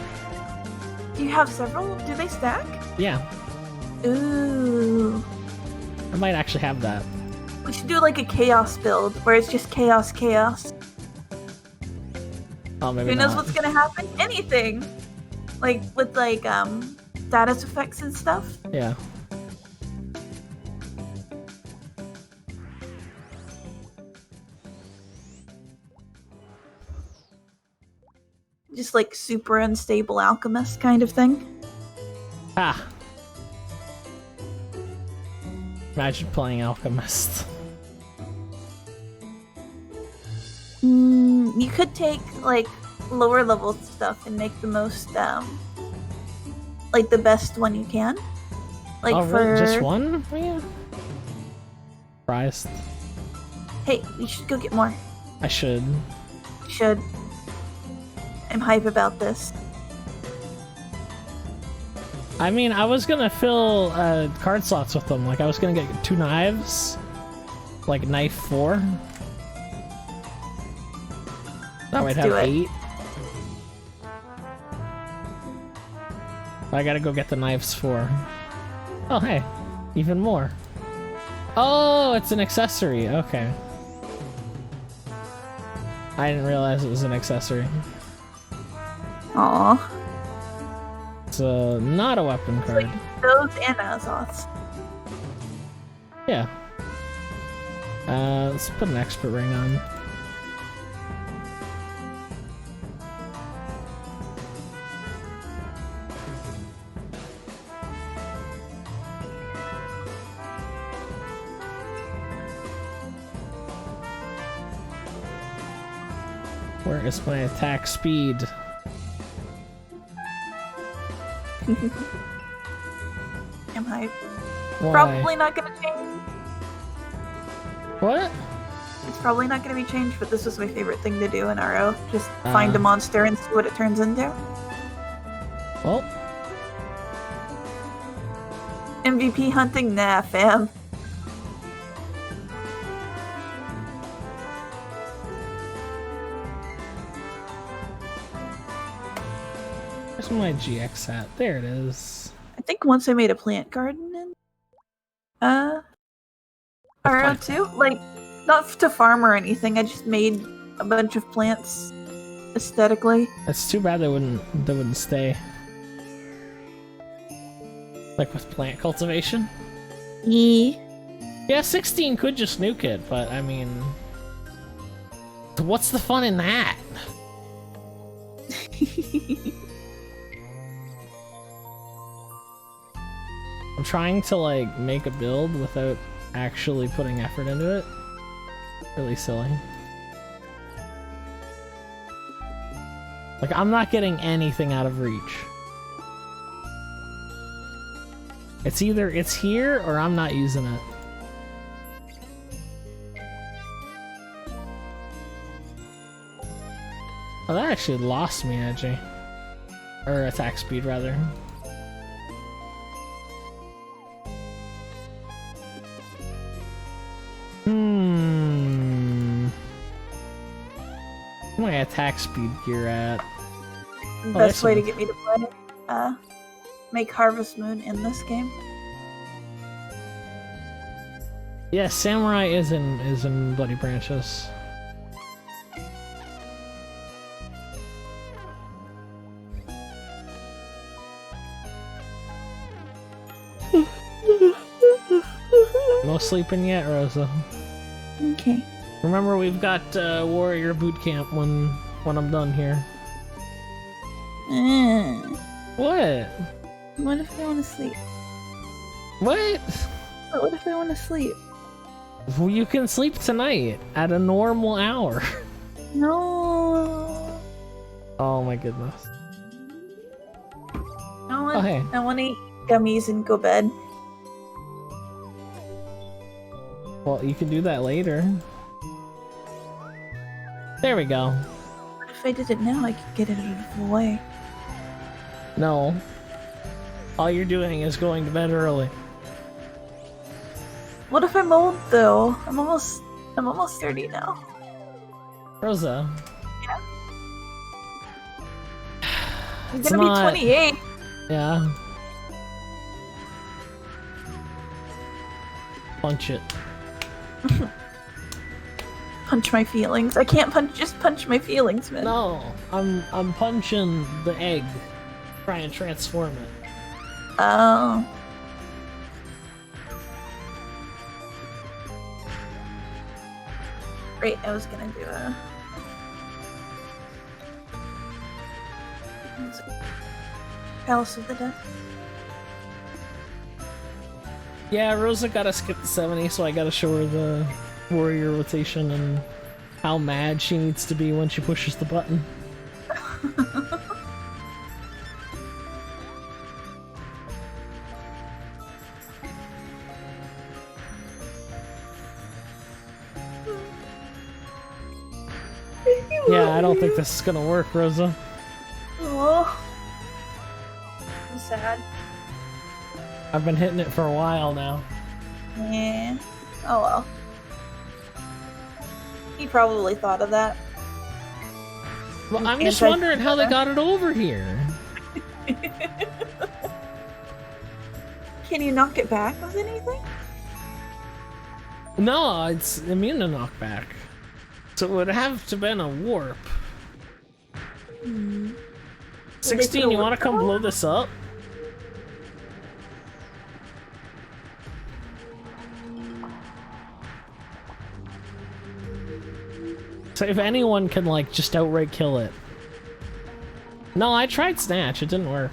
Do you have several? Do they stack? Yeah. Ooh. I might actually have that. We should do like a chaos build where it's just chaos. Oh, maybe Who knows not. what's gonna happen? Anything. Like with like status effects and stuff. Yeah. Just like super unstable alchemist kind of thing. Ah. Imagine playing Alchemist. You could take like lower level stuff and make the most like the best one you can. Like Oh, for really? Just one? Yeah. Surprised. Hey, you should go get more. I should. You should. I'm hype about this. I mean, I was gonna fill card slots with them. Like, I was gonna get 2 knives. Like, knife 4. That would Let's have do it. 8. I gotta go get the knives 4. Oh, hey. Even more. Oh, it's an accessory. Okay. I didn't realize it was an accessory. Aw. It's not a weapon card. Those and Azoths. Yeah. Let's put an expert ring on. Where is my attack speed? I'm hype. Why? Probably not gonna change. What? It's probably not gonna be changed, but this was my favorite thing to do in RO. Just find a monster and see what it turns into. Well, MVP hunting? Nah, fam. where's my GX at? There it is. I think once I made a plant garden in RO too. Like, not to farm or anything, I just made a bunch of plants aesthetically. It's too bad they wouldn't stay. Like with plant cultivation? Yeah, 16 could just nuke it, but I mean... What's the fun in that? I'm trying to, like, make a build without actually putting effort into it. Really silly. Like, I'm not getting anything out of reach. It's either it's here or I'm not using it. Oh, that actually lost me energy. Or attack speed, rather. Where's my attack speed gear at? Best way to some- get me to play. Make Harvest Moon in this game. Yeah, Samurai is in Bloody Branches. No sleeping yet, Rosa. Okay. Remember, we've got Warrior Boot Camp when I'm done here. What? What if I want to sleep? What? What if I want to sleep? Well, you can sleep tonight at a normal hour. No. Oh my goodness. I hey. want to eat gummies and go bed. Well, you can do that later. There we go. But if I did it now, I could get it out of the way. No. All you're doing is going to bed early. What if I'm old though? I'm almost 30 now. Rosa. Yeah. I'm It's gonna not- be 28. Yeah. Punch it. Punch my feelings. I can't just punch my feelings, man. No, I'm punching the egg. Try and transform it. Oh. Great, I was gonna do a... Palace of the Dead. Yeah, Rosa gotta skip the 70, so I gotta show her the warrior rotation and how mad she needs to be when she pushes the button. Yeah, I don't think this is gonna work, Rosa. Oh. I'm sad. I've been hitting it for a while now. Yeah. Oh well. He probably thought of that. Well, I'm just Anti- wondering how they got it over here. Can you knock it back with anything? No, it's immune to knockback. So it would have to been a warp. 16, you want to come blow this up? So if anyone can, like, just outright kill it. No, I tried Snatch, it didn't work.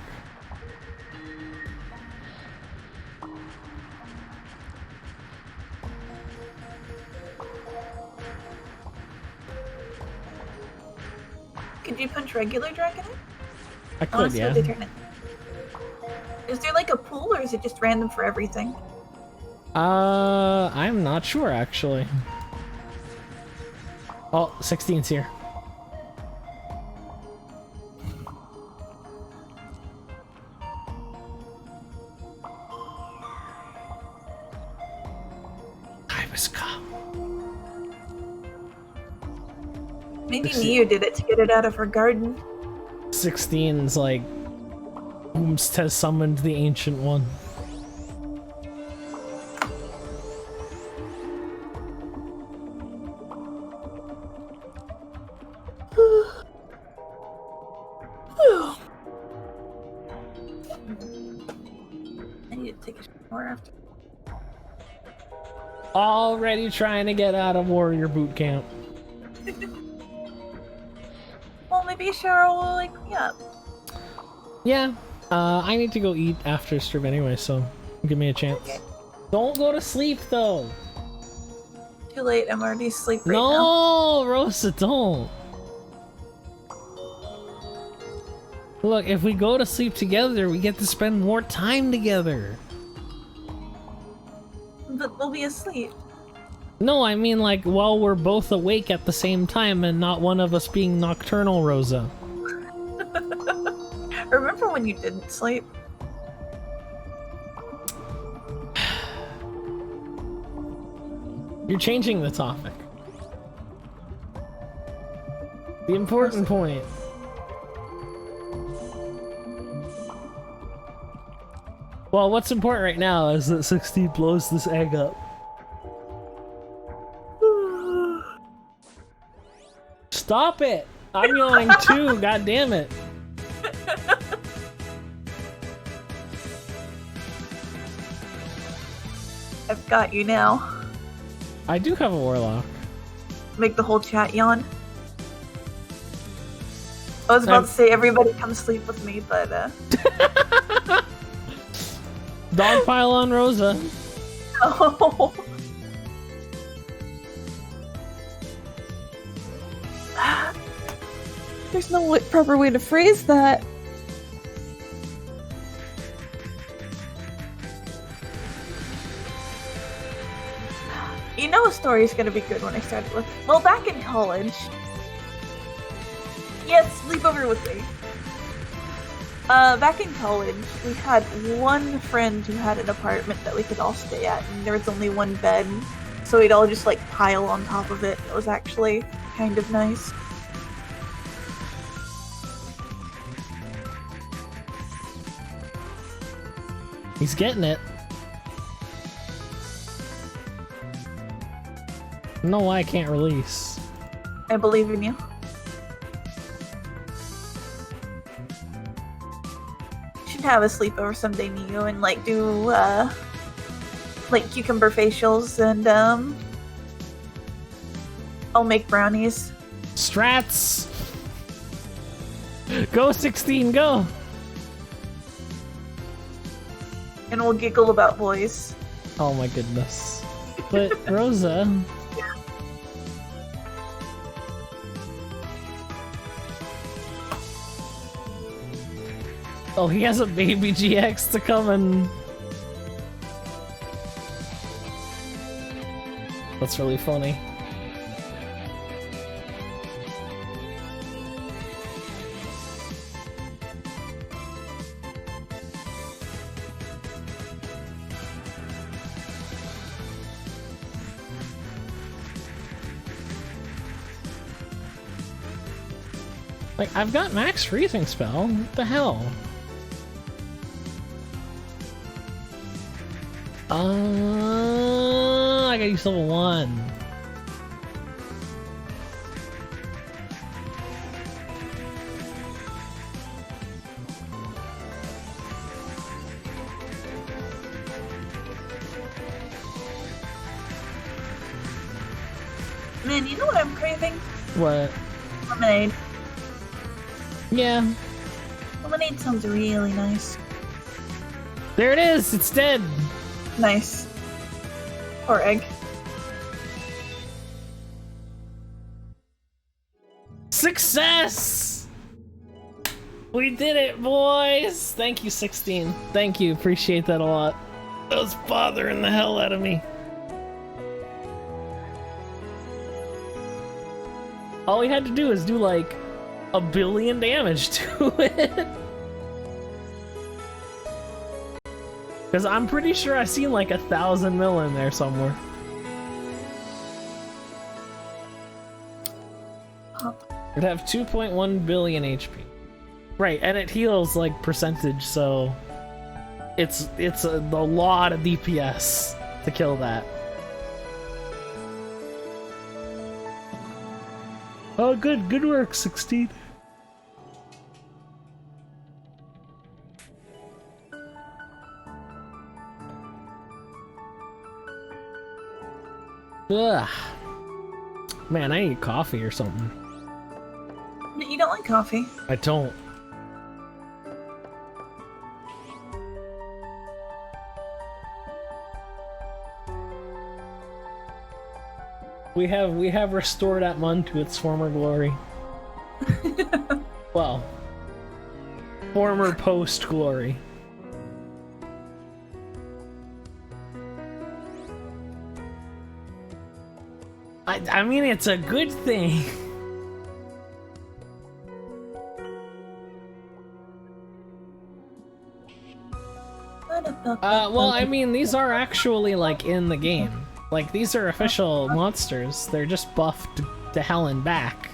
Could you punch regular Dragonite? I could, yeah. Is there like a pool or is it just random for everything? I'm not sure, actually. Oh, 16's here. Time has come. Maybe Miu did it to get it out of her garden. 16's like almost has summoned the ancient one. I need to take a shower after. Already trying to get out of warrior boot camp. Well, maybe Cheryl will wake me up. Yeah, I need to go eat after stream anyway, so give me a chance. Okay. Don't go to sleep though. Too late, I'm already asleep right now. No, Rosa, don't. Look, if we go to sleep together, we get to spend more time together. But we'll be asleep. No, I mean like while we're both awake at the same time and not one of us being nocturnal, Rosa. Remember when you didn't sleep? You're changing the topic. The important point. Well, what's important right now is that 16 blows this egg up. Stop it! I'm yawning too, god damn it. I've got you now. I do have a warlock. Make the whole chat yawn. I was about to say everybody come sleep with me, but Dogpile on Rosa. no. There's no proper way to phrase that. You know a story's gonna be good when I started with... Well, back in college, Yes, sleep over with me. Back in college, we had one friend who had an apartment that we could all stay at, and there was only one bed, so we'd all just like pile on top of it. It was actually kind of nice. He's getting it. I don't know why I can't release. I believe in you. Should have a sleepover someday, Neo, and like do like cucumber facials, and I'll make brownies. Strats! Go 16, go! And we'll giggle about boys. Oh my goodness. But Rosa... Oh, he has a baby GX to come and... That's really funny. Like, I've got max freezing spell. What the hell? I gotta use level 1. Man, you know what I'm craving? What? Lemonade. Yeah. Lemonade sounds really nice. There it is! It's dead! Nice. Or egg. Success! We did it, boys! Thank you, 16. Thank you, appreciate that a lot. That was bothering the hell out of me. All we had to do is do like 1 billion damage to it. Because I'm pretty sure I've seen like 1,000 mil in there somewhere. It'd have 2.1 billion HP. Right, and it heals like percentage, so it's a lot of DPS to kill that. Oh, good work, 16. Ugh. Man, I need coffee or something. You don't like coffee? I don't. We have restored Atmund to its former glory. Well, former post glory. I mean, it's a good thing. Well, I mean, these are actually, like, in the game. Like, these are official monsters. They're just buffed to hell and back.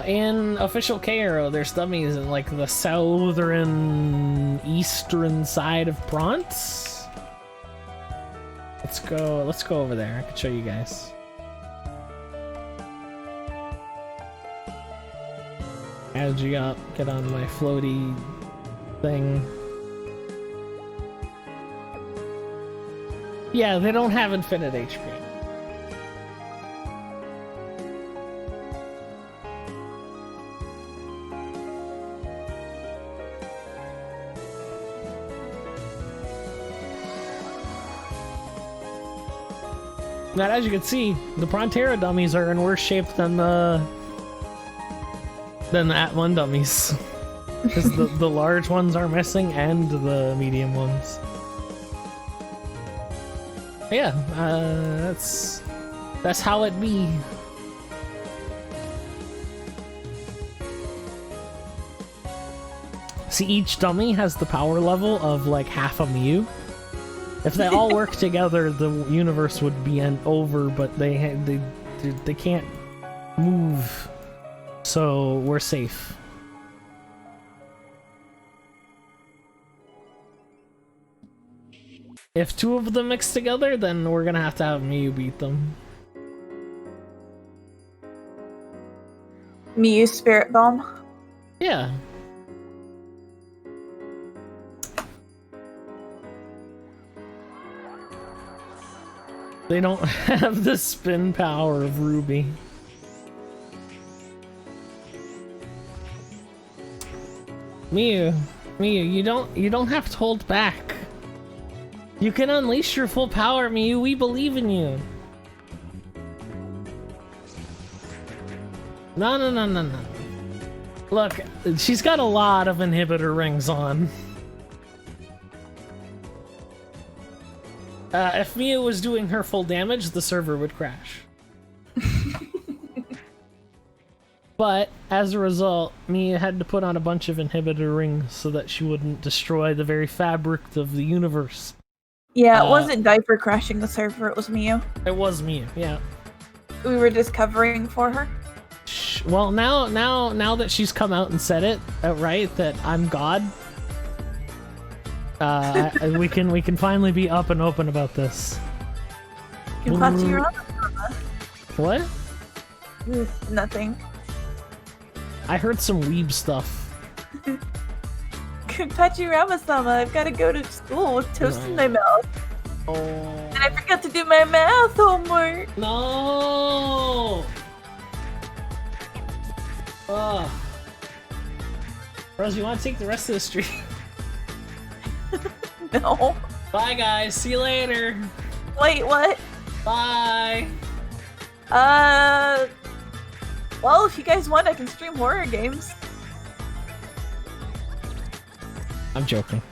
In official KRO, there's dummies in, like, the southern, eastern side of Prance. Let's go over there. I can show you guys. Add you up, get on my floaty thing. Yeah, they don't have infinite HP. Now, as you can see, the Prontera dummies are in worse shape than the Atmund dummies. Because the large ones are missing and the medium ones. Yeah, that's how it be. See, each dummy has the power level of like half a Mew. If they all work together, the universe would be over, but they can't move, so we're safe. If two of them mix together, then we're gonna have to have Mew beat them. Mew Spirit Bomb. Yeah. They don't have the spin power of Ruby. Mew, you don't have to hold back. You can unleash your full power, Mew. We believe in you. No. Look, she's got a lot of inhibitor rings on. If Mew was doing her full damage, the server would crash. But, as a result, Mew had to put on a bunch of inhibitor rings so that she wouldn't destroy the very fabric of the universe. Yeah, it wasn't Diaper crashing the server, it was Mew. It was Mew, yeah. We were just covering for her. Well, now that she's come out and said it outright that I'm God, we can finally be up and open about this. What? Nothing. I heard some weeb stuff. Pachirama-sama, I've got to go to school with toast in my mouth. Oh. And I forgot to do my math homework. No. Ugh. Rose, you want to take the rest of the stream? No. Bye, guys. See you later. Wait, what? Bye. Well, if you guys want, I can stream horror games. I'm joking.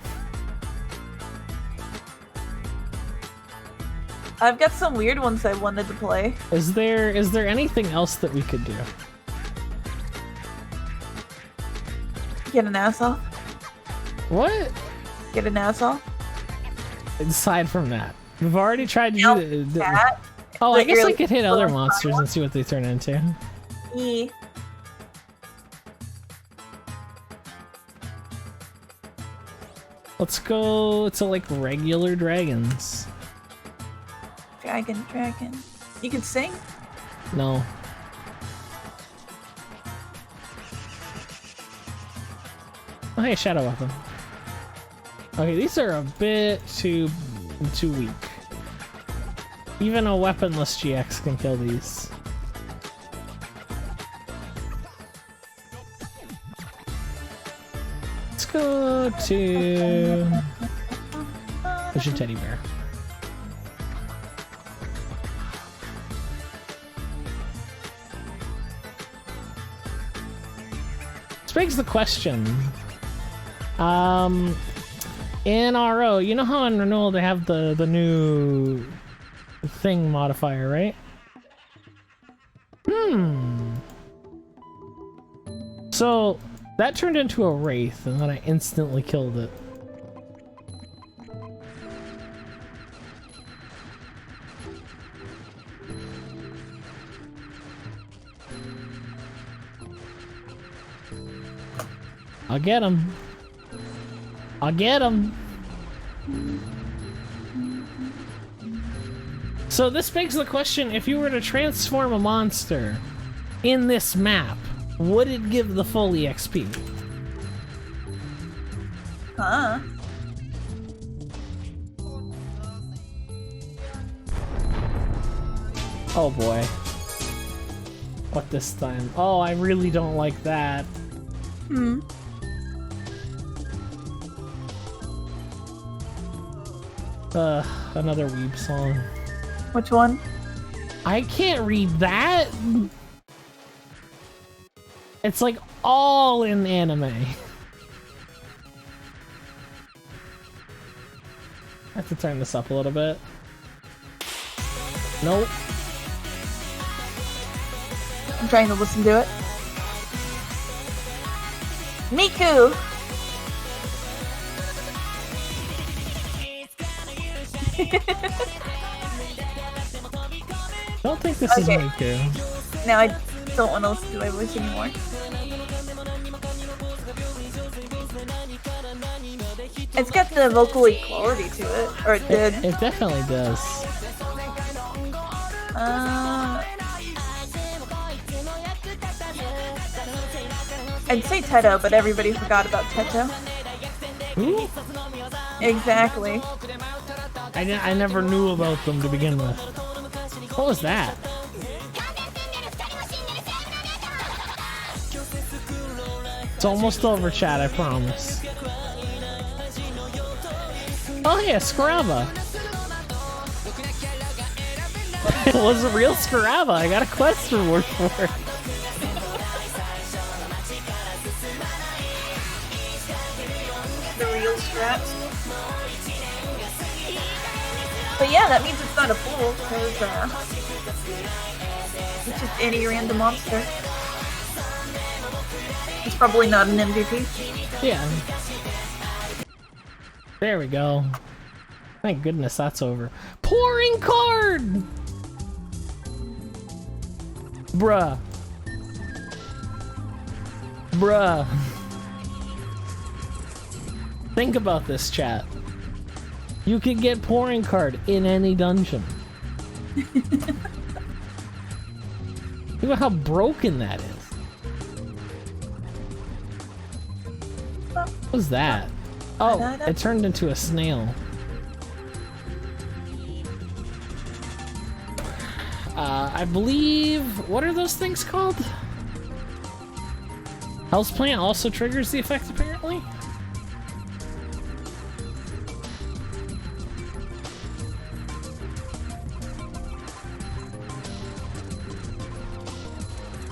I've got some weird ones I wanted to play. Is there anything else that we could do? Get an ass off? What? Get an ass off? Aside from that, we've already tried to do the Oh, I guess I could hit other monsters and see what they turn into. E. Let's go to like regular dragons. Dragon. You can sing? No. Oh, hey, Shadow Weapon. Okay, these are a bit too weak. Even a weaponless GX can kill these. Let's go to Vision Teddy Bear. This begs the question. In RO, you know how in Renewal they have the new thing modifier, right? So that turned into a Wraith, and then I instantly killed it. I'll get him. I'll get him. So this begs the question, if you were to transform a monster in this map, would it give the full EXP? Huh? Oh boy. What this time? Oh, I really don't like that. Another weeb song. Which one? I can't read that! It's like all in anime. I have to turn this up a little bit. Nope. I'm trying to listen to it. Miku! Don't think this is Okay. Miku. Now I don't want to listen to my voice anymore. It's got the vocal equality to it, or it did. It definitely does. I'd say Teto, but everybody forgot about Teto. Ooh, Exactly. I never knew about them to begin with. What was that? It's almost over, chat, I promise. Oh yeah, Scarava. It was a real Scarava. I got a quest reward for it. The real straps. But yeah, that means it's not a fool, because it's just any random monster. It's probably not an MVP. Yeah. There we go. Thank goodness that's over. Pouring card! Bruh. Bruh. Think about this, chat. You can get pouring card in any dungeon. Look at how broken that is. What was that? Oh, it turned into a snail. I believe... What are those things called? Hell's Plant also triggers the effect, apparently?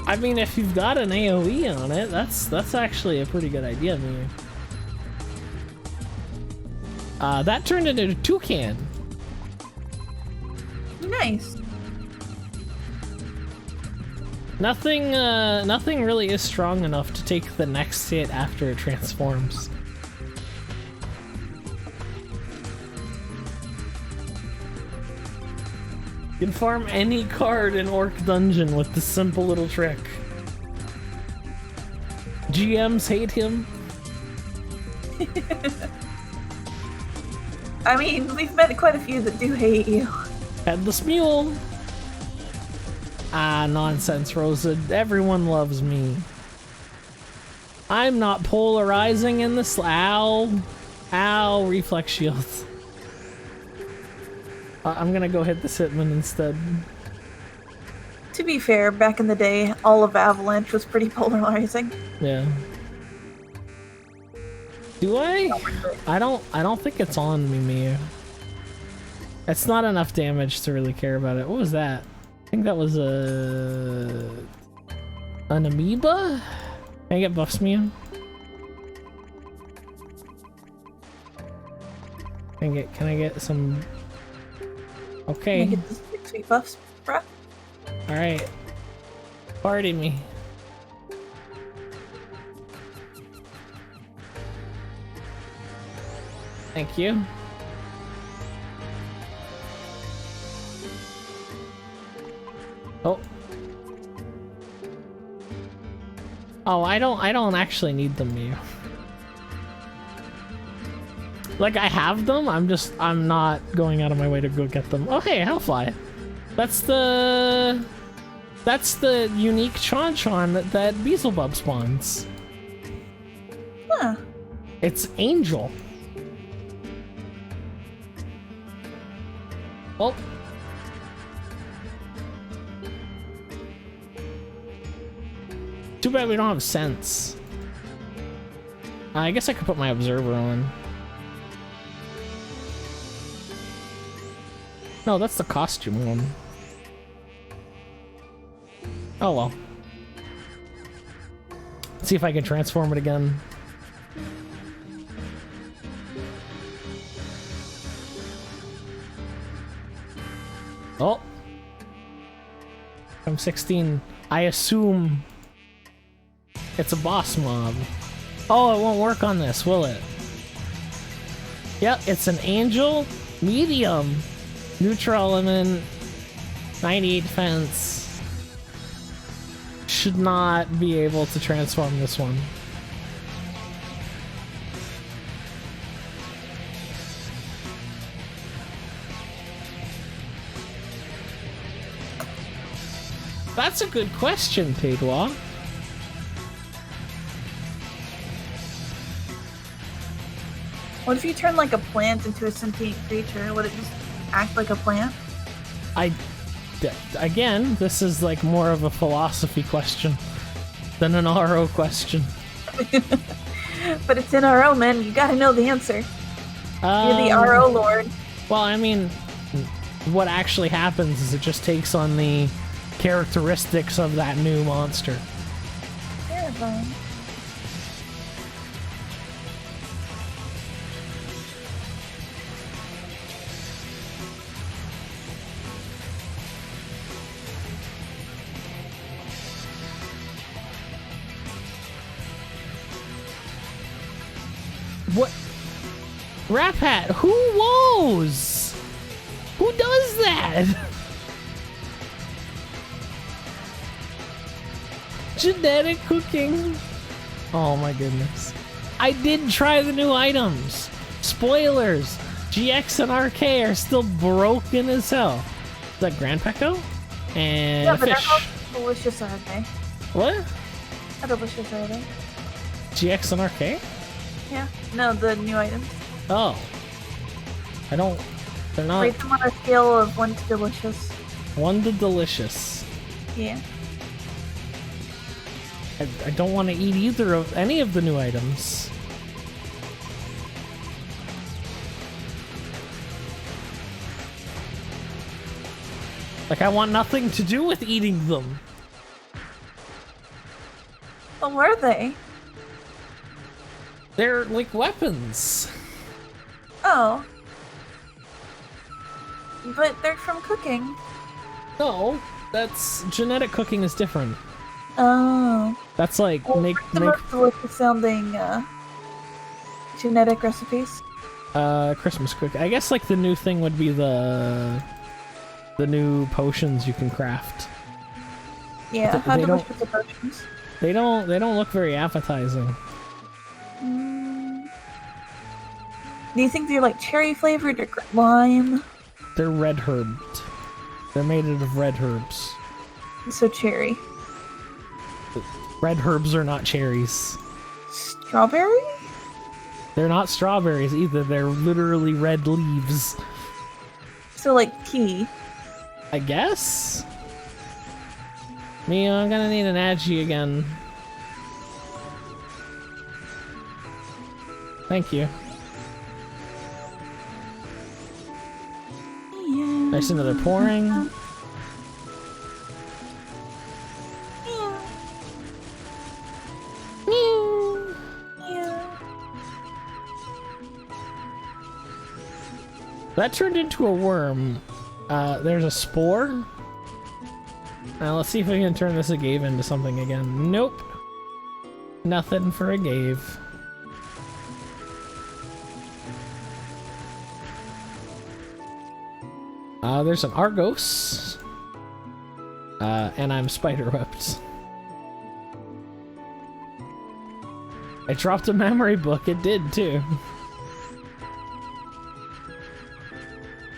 I mean, if you've got an AoE on it, that's actually a pretty good idea, man. That turned into a toucan. Nice. Nothing really is strong enough to take the next hit after it transforms. You can farm any card in Orc Dungeon with this simple little trick. GMs hate him. I mean, we've met quite a few that do hate you. Headless Mule. Ah, nonsense, Rosa. Everyone loves me. I'm not polarizing in this. Ow. Ow, reflex shield. I'm gonna go hit the Sitman instead. To be fair, back in the day, all of Avalanche was pretty polarizing. Yeah. Do I? I don't think it's on me, Mia. It's not enough damage to really care about it. What was that? I think that was an amoeba? Can I get buffs, Mia? Can I get some? Okay. Can I get the 6 sweet buffs, bruh? Alright. Party me. Thank you. Oh. Oh, I don't actually need them, you. Like, I have them, I'm not going out of my way to go get them. Oh, hey, Hellfly. That's the unique Chon that Beelzebub spawns. Huh. It's Angel. Oh. Too bad we don't have sense. I guess I could put my observer on. No, that's the costume one. Oh well. Let's see if I can transform it again. Oh. I'm 16. I assume it's a boss mob. Oh, it won't work on this, will it? Yep, it's an angel Medium. Neutral element. 98 defense. Should not be able to transform this one. That's a good question, Pedwa. What if you turn like a plant into a sentient creature? Would it just act like a plant? Again, this is like more of a philosophy question than an RO question. But it's in RO, man. You gotta know the answer. You're the RO lord. Well, I mean, what actually happens is it just takes on the characteristics of that new monster. Terrifying. What? Rap Hat, who woes? Who does that? Genetic cooking. Oh my goodness. I did try the new items. Spoilers. GX and RK are still broken as hell. Is that Grand Pecco? And Yeah, a but fish. how delicious are they? What? How delicious are they? GX and RK? Yeah. No, the new items. Oh. I don't... They're not... Rate them on a scale of 1 to delicious. 1 to delicious. Yeah. I don't want to eat either of any of the new items. Like, I want nothing to do with eating them. What were they? They're like weapons. Oh. But they're from cooking. No, that's genetic cooking is different. Oh. That's like Well, make the most delicious sounding genetic recipes. Christmas cook. I guess like the new thing would be the new potions you can craft. Yeah, how they delicious don't- the potions. They don't look very appetizing. Do you think they're like cherry flavored or lime? They're red herbed. They're made out of red herbs. So cherry. Red herbs are not cherries. Strawberry? They're not strawberries either. They're literally red leaves. So like tea. I guess? Mia, I'm gonna need an Agi again. Thank you. Yeah. There's another pouring. Yeah. That turned into a worm. There's a spore. Now let's see if we can turn this agave into something again. Nope. Nothing for agave. There's an Argos. And I'm spider whipped. I dropped a memory book, it did too.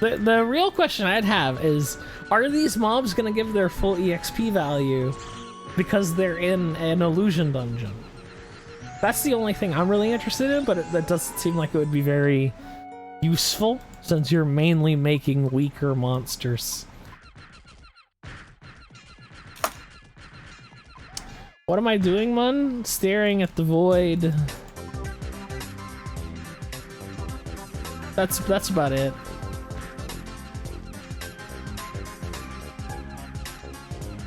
The real question I'd have is, are these mobs gonna give their full EXP value because they're in an illusion dungeon? That's the only thing I'm really interested in, but that doesn't seem like it would be very useful since you're mainly making weaker monsters. What am I doing, Mun? Staring at the void. That's about it.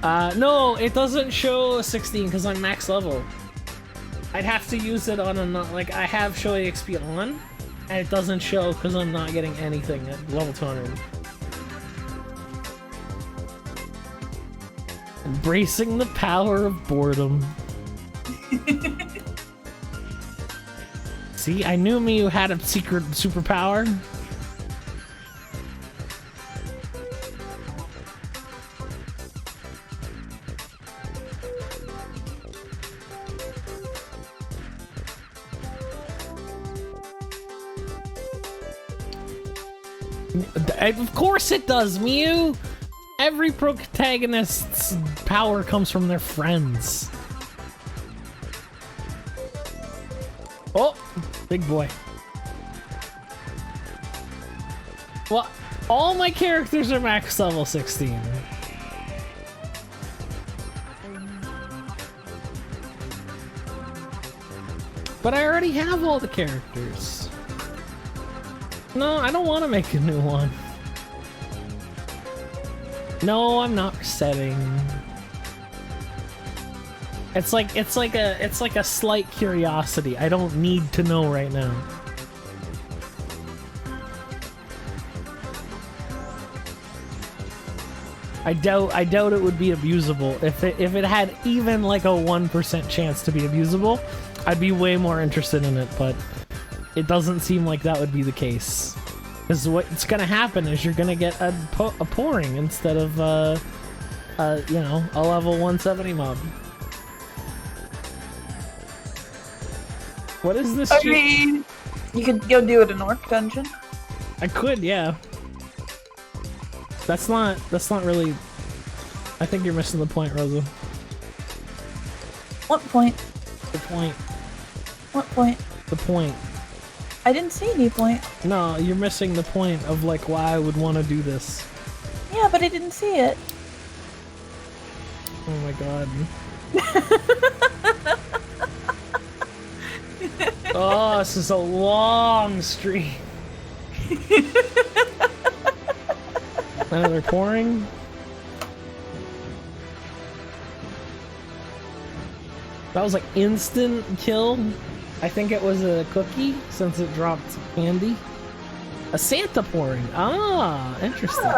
No, it doesn't show 16 because I'm max level. I'd have to use it on a like I have show EXP on, and it doesn't show because I'm not getting anything at level 200. Embracing the power of boredom. See, I knew Miyu had a secret superpower. Of course it does, Mew! Every protagonist's power comes from their friends. Oh, big boy. Well, all my characters are max level 16. But I already have all the characters. No, I don't want to make a new one. No, I'm not resetting. It's like a slight curiosity. I don't need to know right now. I doubt it would be abusable. If it had even like a 1% chance to be abusable, I'd be way more interested in it, but it doesn't seem like that would be the case. Because what's gonna happen is you're gonna get a pouring instead of you know, a level 170 mob. What is this? I mean, you could go do it in Orc Dungeon. I could, yeah. That's not really. I think you're missing the point, Rosa. What point? The point. What point? The point. I didn't see any point. No, you're missing the point of like why I would want to do this. Yeah, but I didn't see it. Oh my god. Oh, this is a long stream. Another pouring. That was like instant kill. I think it was a cookie since it dropped candy. A Santa pouring. Ah, interesting.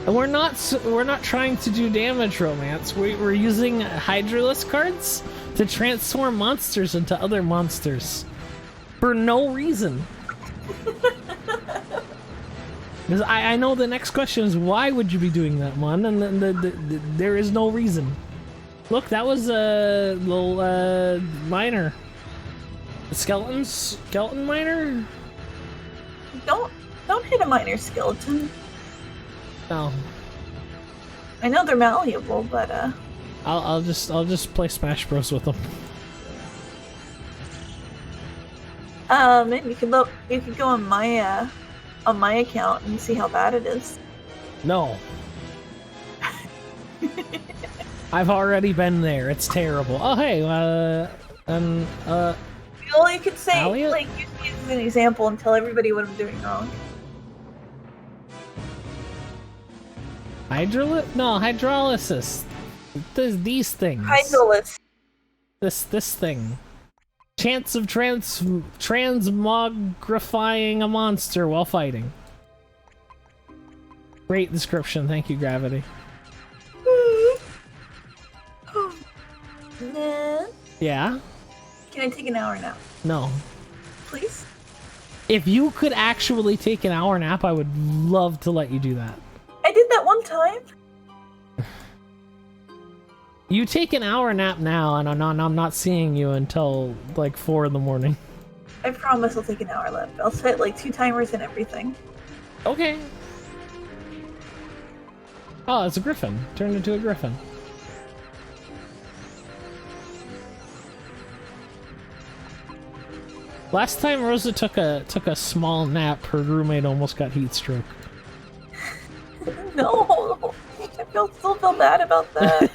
And we're not trying to do damage romance. We're using Hydralisk cards to transform monsters into other monsters for no reason. Because I know the next question is why would you be doing that, Mon? And there is no reason. Look, that was a little miner. Skeleton miner? Don't hit a miner skeleton. No. I know they're malleable, but I'll just play Smash Bros with them. maybe you could go on my account and see how bad it is. No. I've already been there. It's terrible. Oh hey, Well, you could say Elliot? like use me as an example and tell everybody what I'm doing wrong. Hydrolysis. These things. Hydralisk. This thing. Chance of transmogrifying a monster while fighting. Great description, thank you, Gravity. Nah. Yeah? Can I take an hour nap, No. please? If you could actually take an hour nap, I would love to let you do that. I did that one time. You take an hour nap now, and I'm not seeing you until like 4 in the morning. I promise I'll take an hour left. I'll set like 2 timers and everything. Okay. Oh, it's a griffin. Turned into a griffin. Last time Rosa took a small nap, her roommate almost got heat stroke. No, I still feel bad about that.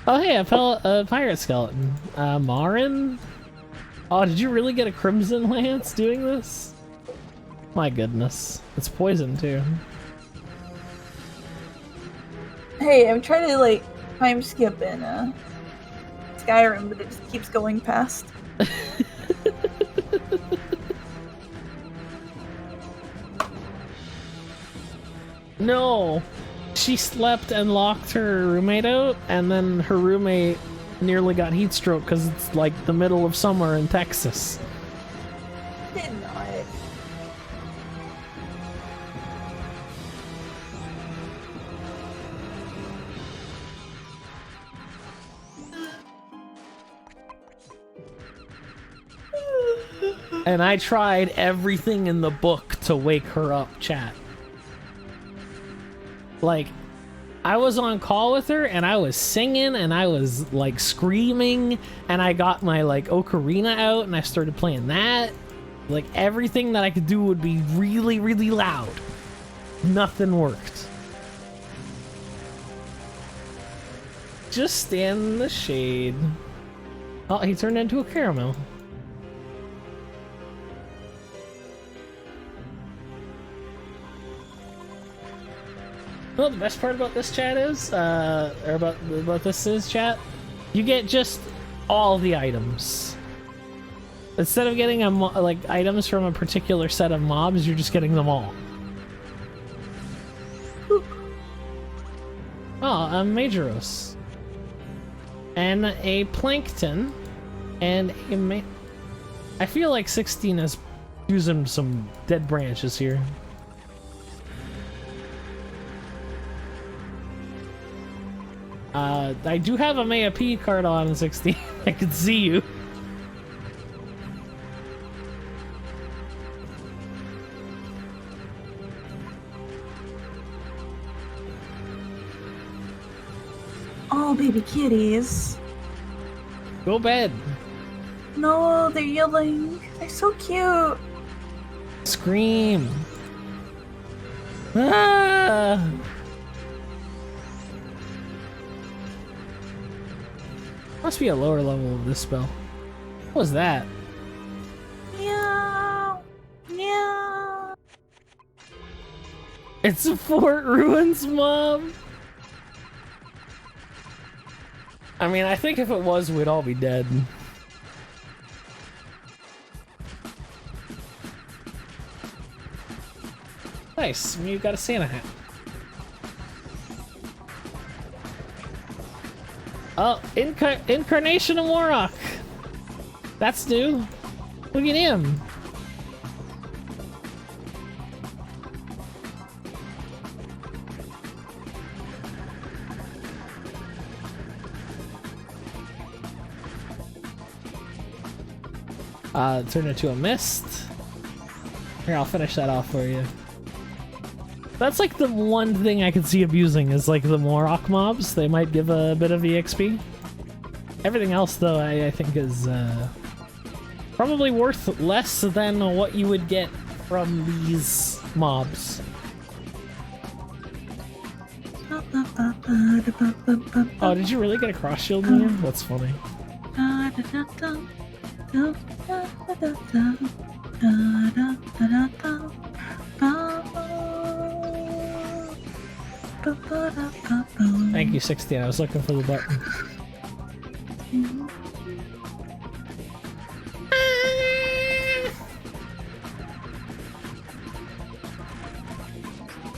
Oh hey, I felt a pirate skeleton. Marin? Oh, did you really get a Crimson Lance doing this? My goodness. It's poison too. Hey, I'm trying to like time skip in Skyrim, but it just keeps going past. No! She slept and locked her roommate out, and then her roommate nearly got heat stroke because it's like the middle of summer in Texas. Did not. And I tried everything in the book to wake her up, chat. Like, I was on call with her and I was singing and I was like screaming and I got my like ocarina out and I started playing that. Like everything that I could do would be really, really loud. Nothing worked. Just stand in the shade. Oh, he turned into a caramel. Well, the best part about this chat is, or about this is, chat, you get just all the items. Instead of getting like items from a particular set of mobs, you're just getting them all. Oh, a Majoros. And a Plankton. And a I feel like 16 is using some dead branches here. I do have a Maya P card on 16. I can see you. Oh, baby kitties. Go bed. No, they're yelling. They're so cute. Scream. Ah! Must be a lower level of this spell. What was that? Meow. Meow. It's a Fort Ruins mob. I mean, I think if it was, we'd all be dead. Nice, you got a Santa hat. Oh, Incarnation of Morok. That's new. Look at him. Turn into a mist. Here, I'll finish that off for you. That's like the one thing I could see abusing is like the Morok mobs. They might give a bit of EXP. Everything else, though, I think is probably worth less than what you would get from these mobs. Oh, did you really get a cross shield in here? That's funny. Thank you, 16. I was looking for the button.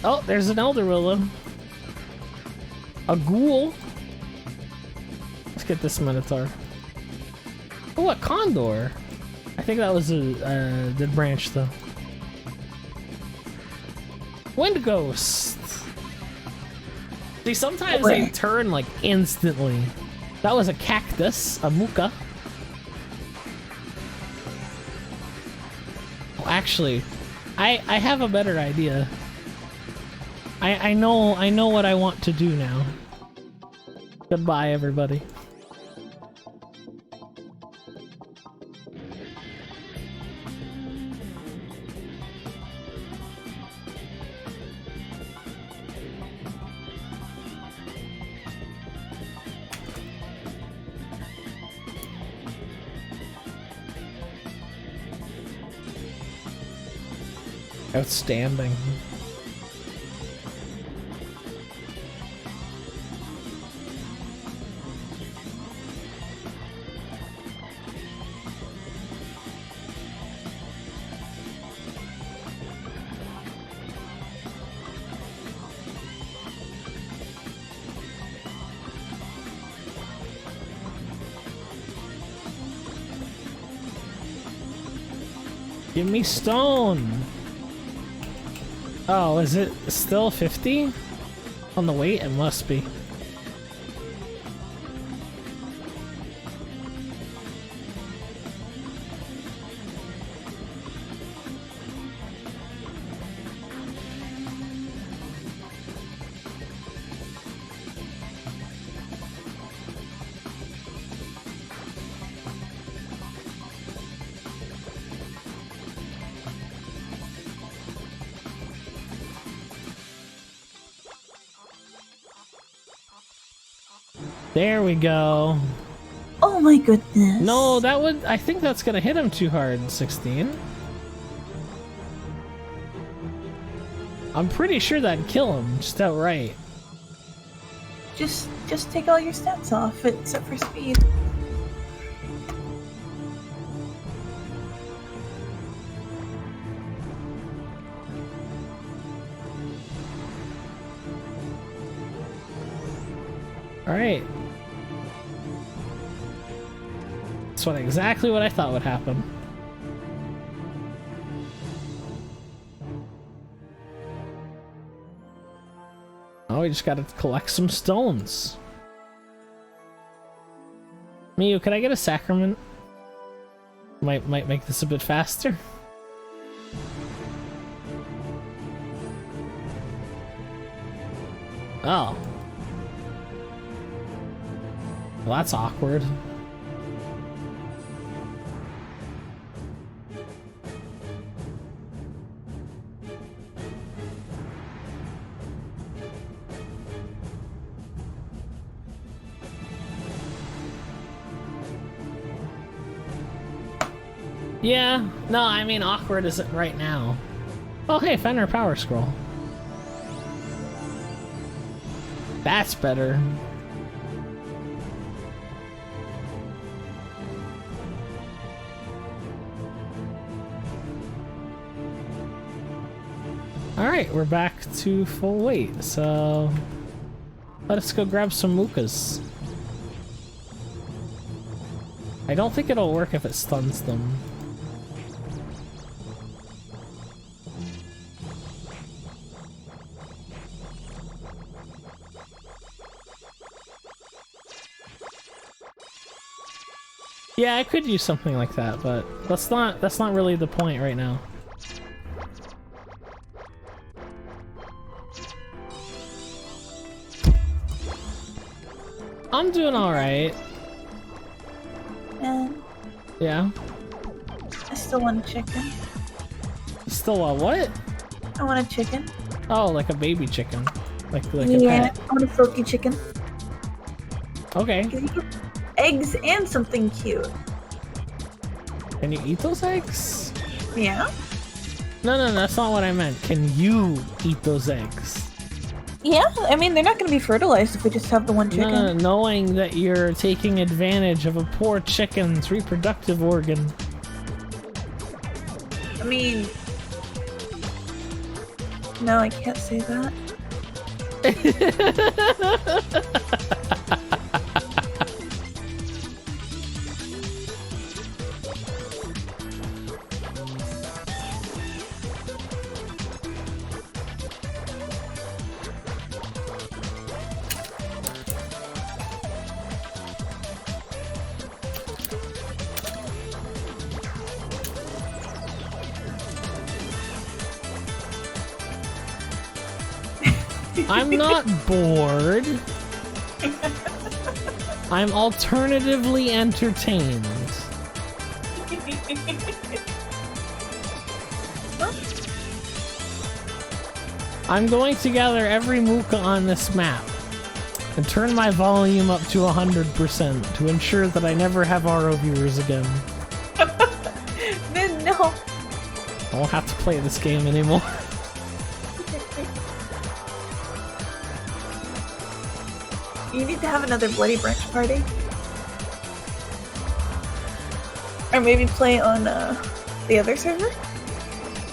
Oh, there's an Elder Willow. A ghoul. Let's get this Minotaur. Oh, a Condor. I think that was a dead branch, though. Wind Ghost. See, sometimes they turn like instantly. That was a cactus, a Muka. Oh, actually, I have a better idea. I know what I want to do now. Goodbye, everybody. Outstanding. Give me stone. Oh, is it still 50 on the weight? It must be. There we go. Oh my goodness. No, that would... I think that's gonna hit him too hard, 16. I'm pretty sure that'd kill him, just outright. Just take all your stats off, except for speed. Alright. That's exactly what I thought would happen. Oh, we just gotta collect some stones. Miyu, can I get a sacrament? Might make this a bit faster. Oh. Well, that's awkward. Yeah, no, I mean awkward isn't right now. Oh hey, Fenrir Power Scroll. That's better. Alright, we're back to full weight, so let us go grab some Mookas. I don't think it'll work if it stuns them. Yeah, I could use something like that, but that's not really the point right now. I'm doing alright. And Yeah? I still want a chicken. Still a what? I want a chicken. Oh, like a baby chicken. Like a Yeah, pet. I want a silky chicken. Okay. 'Cause you get eggs and something cute. Can you eat those eggs? Yeah? No, that's not what I meant. Can you eat those eggs? Yeah, I mean, they're not going to be fertilized if we just have the one chicken. No, knowing that you're taking advantage of a poor chicken's reproductive organ. I mean... No, I can't say that. I'm not bored. I'm alternatively entertained. I'm going to gather every Mooka on this map and turn my volume up to 100% to ensure that I never have RO viewers again. Then no. I won't have to play this game anymore. You need to have another Bloody Branch party. Or maybe play on the other server?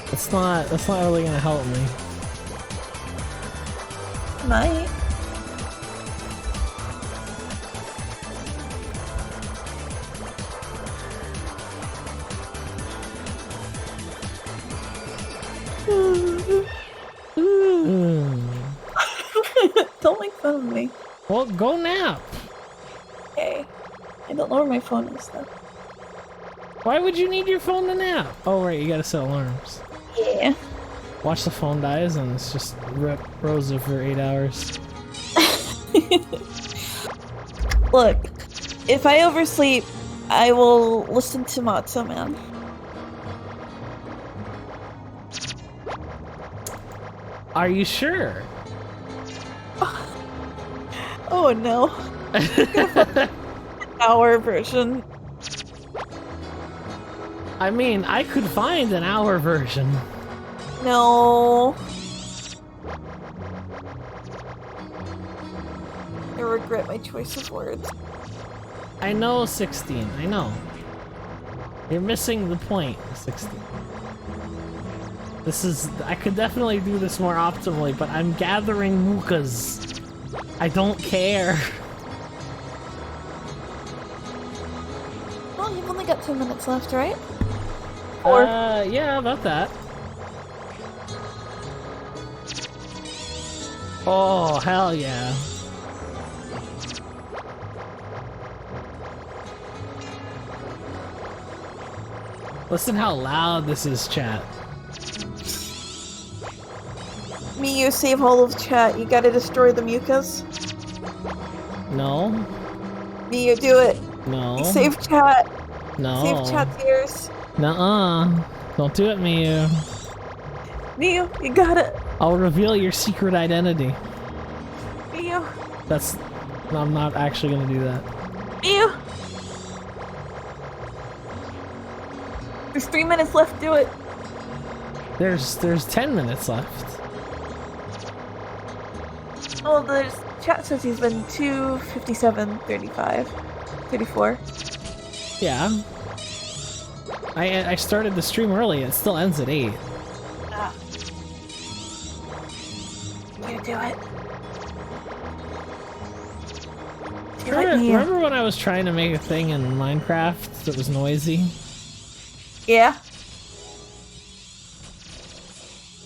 That's not really gonna help me. Might. Don't make fun of me. Well, go nap. Okay. I don't know where my phone is though. Why would you need your phone to nap? Oh right, you gotta set alarms. Yeah. Watch the phone dies and it's just rip Rosa for 8 hours. Look, if I oversleep, I will listen to Matzo Man. Are you sure? Oh no. Hour version. I mean, I could find an hour version. No. I regret my choice of words. I know 16, I know. You're missing the point, 16. I could definitely do this more optimally, but I'm gathering mookas. I don't care. Well, you've only got 2 minutes left, right? Or Yeah, about that. Oh, hell yeah. Listen how loud this is, chat. Miyu, save all of chat. You gotta destroy the mucus. No. Miyu, do it. No. Save chat. No. Save chat's ears. Nuh-uh. Don't do it, Miyu. Miyu, you got it. I'll reveal your secret identity. Miyu. I'm not actually gonna do that. Miyu. There's 3 minutes left. Do it. There's 10 minutes left. Oh, the chat says he's been 2:57, 35, 34. Yeah. I started the stream early. It still ends at 8. Ah. You do it. Do it, Miyu. Remember when I was trying to make a thing in Minecraft that was noisy? Yeah.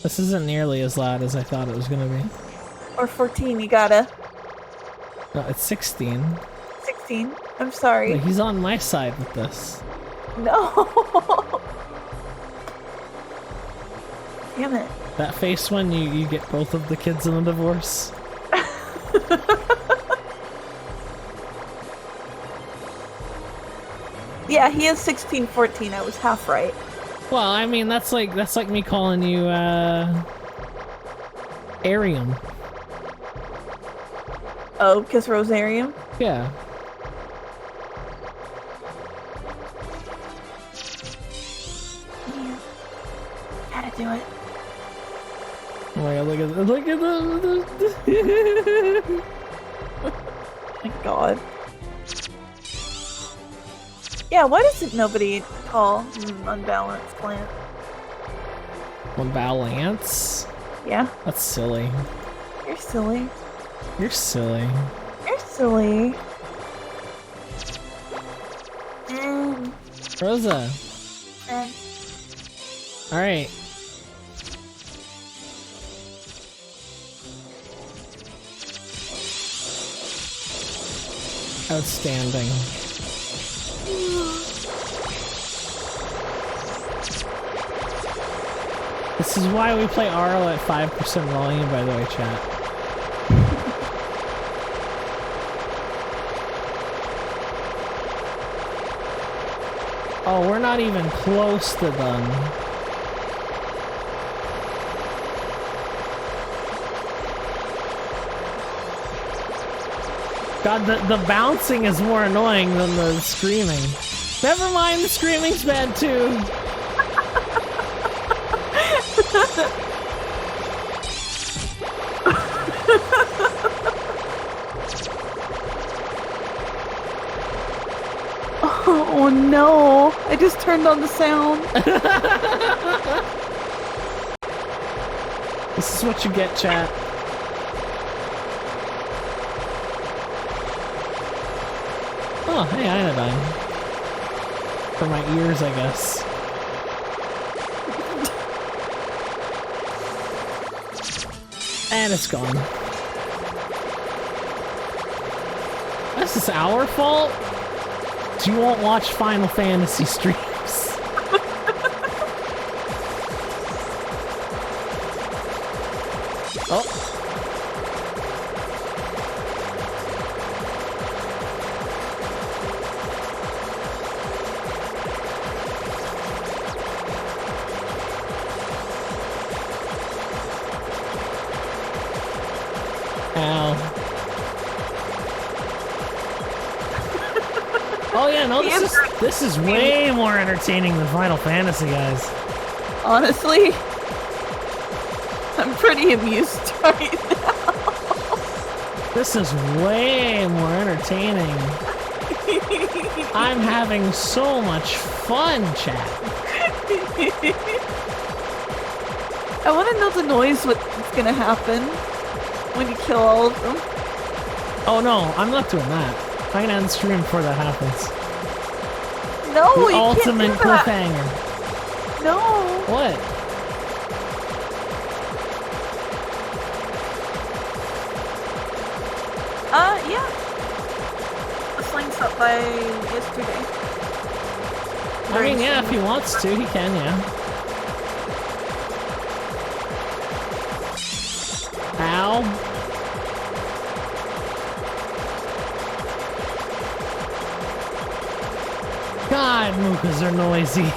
This isn't nearly as loud as I thought it was gonna be. Or 14, you gotta. No, it's 16. 16. I'm sorry. But he's on my side with this. No. Damn it. That face when you get both of the kids in a divorce. Yeah, he is 16, 14. I was half right. Well, I mean that's like me calling you Arium. Oh, because Rosarium? Yeah. Yeah. Gotta do it. Oh my god, look at the My god. Yeah, why doesn't nobody call Unbalanced Plant? Balance? Yeah, That's silly. you're silly. You're silly. You're silly. Mm. Rosa. Alright. Outstanding. This is why we play RO at 5% volume, by the way, chat. Oh, we're not even close to done. God, the bouncing is more annoying than the screaming. Never mind, the screaming's bad too. Oh no! I just turned on the sound. This is what you get, chat. Oh, hey, Iodine. For my ears, I guess. And it's gone. This is our fault? You won't watch Final Fantasy streams. Oh. Ow. Oh yeah, no, this is way more entertaining than Final Fantasy, guys. Honestly, I'm pretty amused right now. This is way more entertaining. I'm having so much fun, chat. I want to know the noise, what's gonna happen when you kill all of them. Oh no, I'm not doing that. I'm gonna end stream before that happens. No, The you ultimate can't do that. cliffhanger. No. What? Yeah. The sling's up by yesterday. I mean, yeah, if he wants to, he can, yeah. Ow. God, Mookas are noisy.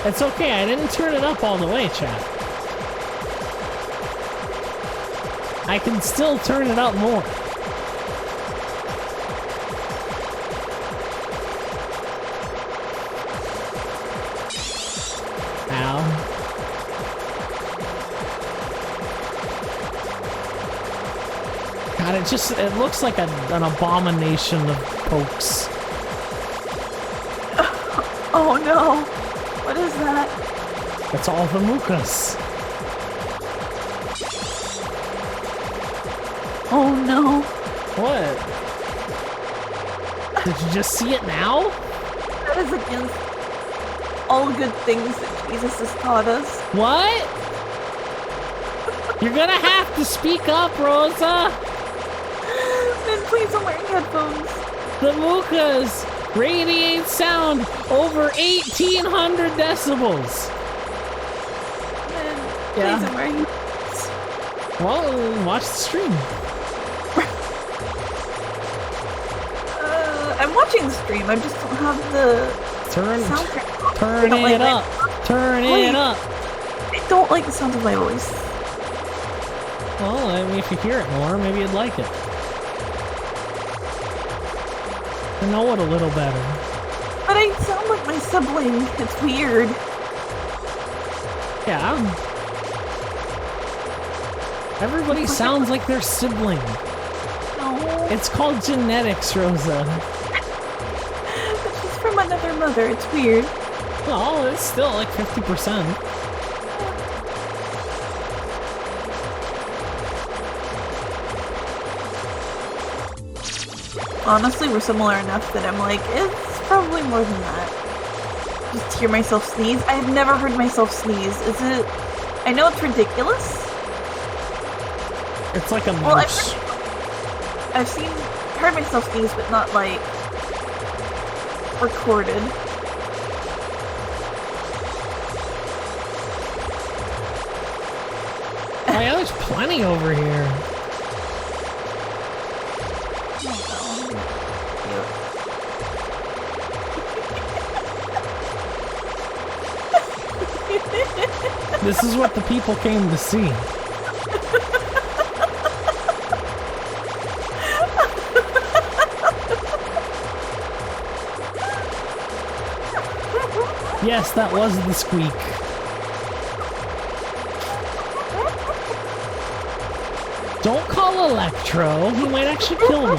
It's okay, I didn't turn it up all the way, chat. I can still turn it up more. Ow. God, it looks like an abomination of pokes. Oh no. What is that? That's all the Mookas. Oh no. What? Did you just see it now? That is against all good things that Jesus has taught us. What? You're gonna have to speak up, Rosa! Then please don't wear headphones. The Mookas radiate sound over 1,800 decibels! Then Yeah. please don't wear headphones. Well, watch the stream. I'm watching the stream, I just don't have the Turn soundtrack. Turn I don't it like up! Turn Wait. it up! I don't like the sound of my voice. Well, I mean, if you hear it more, maybe you'd like it. I know it a little better. But I sound like my sibling. It's weird. Yeah. Everybody sounds like their sibling. No. It's called genetics, Rosa. But she's from another mother. It's weird. Well, it's still like 50%. Honestly, we're similar enough that I'm like, it's probably more than that. Just hear myself sneeze. I have never heard myself sneeze. Is it... I know it's ridiculous. It's like a Well, mouse. I've heard myself sneeze, but not like recorded. Oh yeah, there's plenty over here. This is what the people came to see. Yes, that was the squeak. Don't call Electro. He might actually kill them.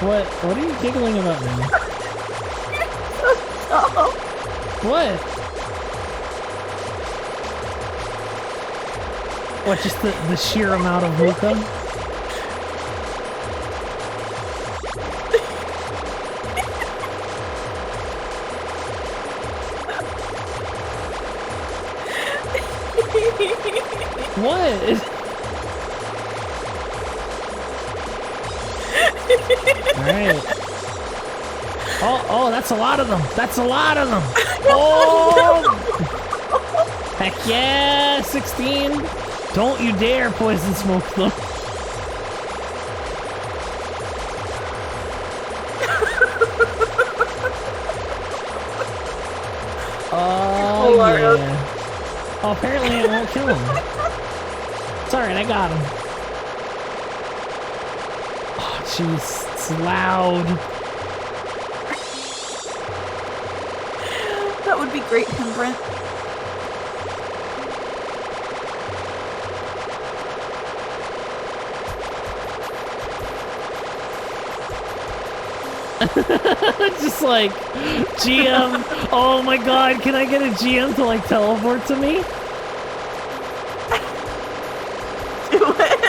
What are you giggling about now? What? What, just the sheer amount of Luca? What? Alright. Oh, that's a lot of them. That's a lot of them. Oh! Heck yeah, 16. Don't you dare poison smoke them. yeah. Oh, apparently it won't kill him. It's alright, I got him. Oh, jeez, it's loud. That would be great, Brent. Just like, GM, oh my god, can I get a GM to like teleport to me? Do it.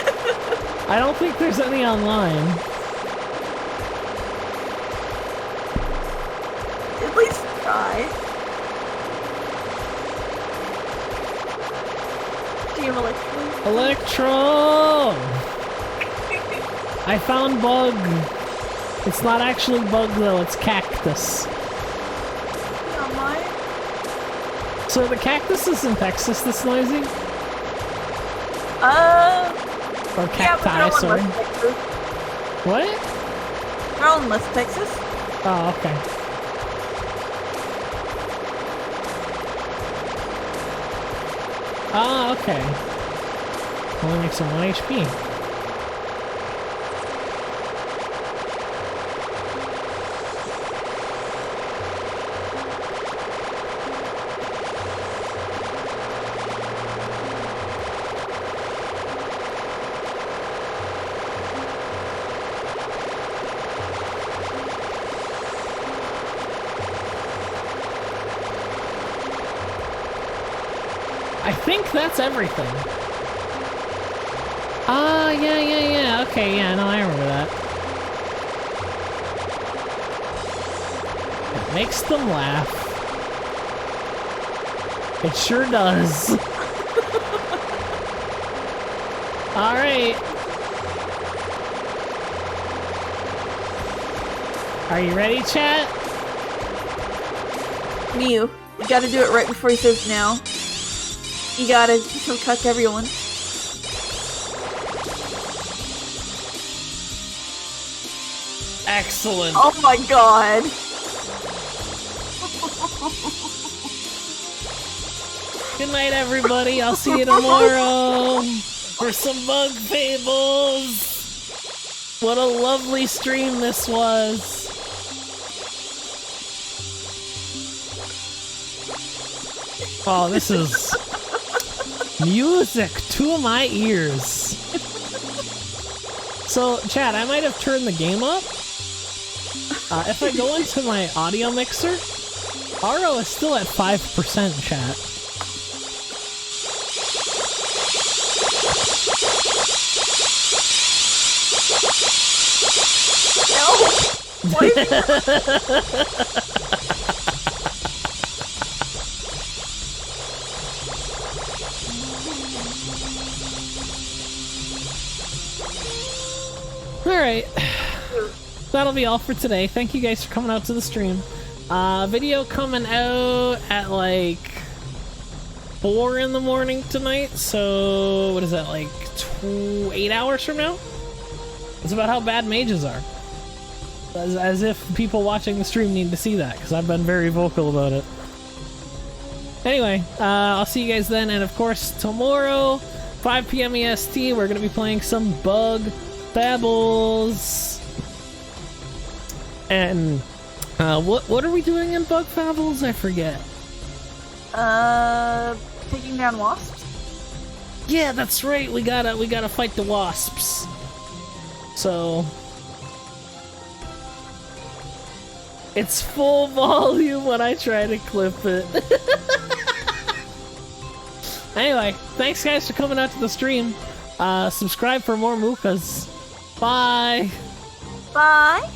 I don't think there's any online. At least try. GM Electro. Electro! I found bug. It's not actually bug though, it's cactus. Online? So are the cactuses in Texas this noisy? Or Yeah, but cacti, they're all in sorry. West Texas. What? They're all in West Texas. Oh, okay. Ah, okay. Only makes him 1 HP. I think that's everything. Ah, yeah. Okay, yeah, no, I remember that. It makes them laugh. It sure does. Alright. Are you ready, chat? Mew, you gotta do it right before he says now. You gotta, he'll cuck everyone. Excellent. Oh my god. Good night, everybody. I'll see you tomorrow for some Bug Fables. What a lovely stream this was. Oh, this is music to my ears. So, chat, I might have turned the game up. If I go into my audio mixer, RO is still at 5%, chat. No! What is it? Alright. That'll be all for today. Thank you guys for coming out to the stream. Video coming out at like 4 in the morning tonight, so what is that, like 8 hours from now? It's about how bad mages are. As if people watching the stream need to see that, because I've been very vocal about it. Anyway, I'll see you guys then, and of course tomorrow, 5 PM EST, we're going to be playing some Bug Fables. And what are we doing in Bug Fables? I forget. Taking down wasps? Yeah, that's right. We gotta fight the wasps. So it's full volume when I try to clip it. Anyway, thanks guys for coming out to the stream. Subscribe for more Mookas. Bye. Bye.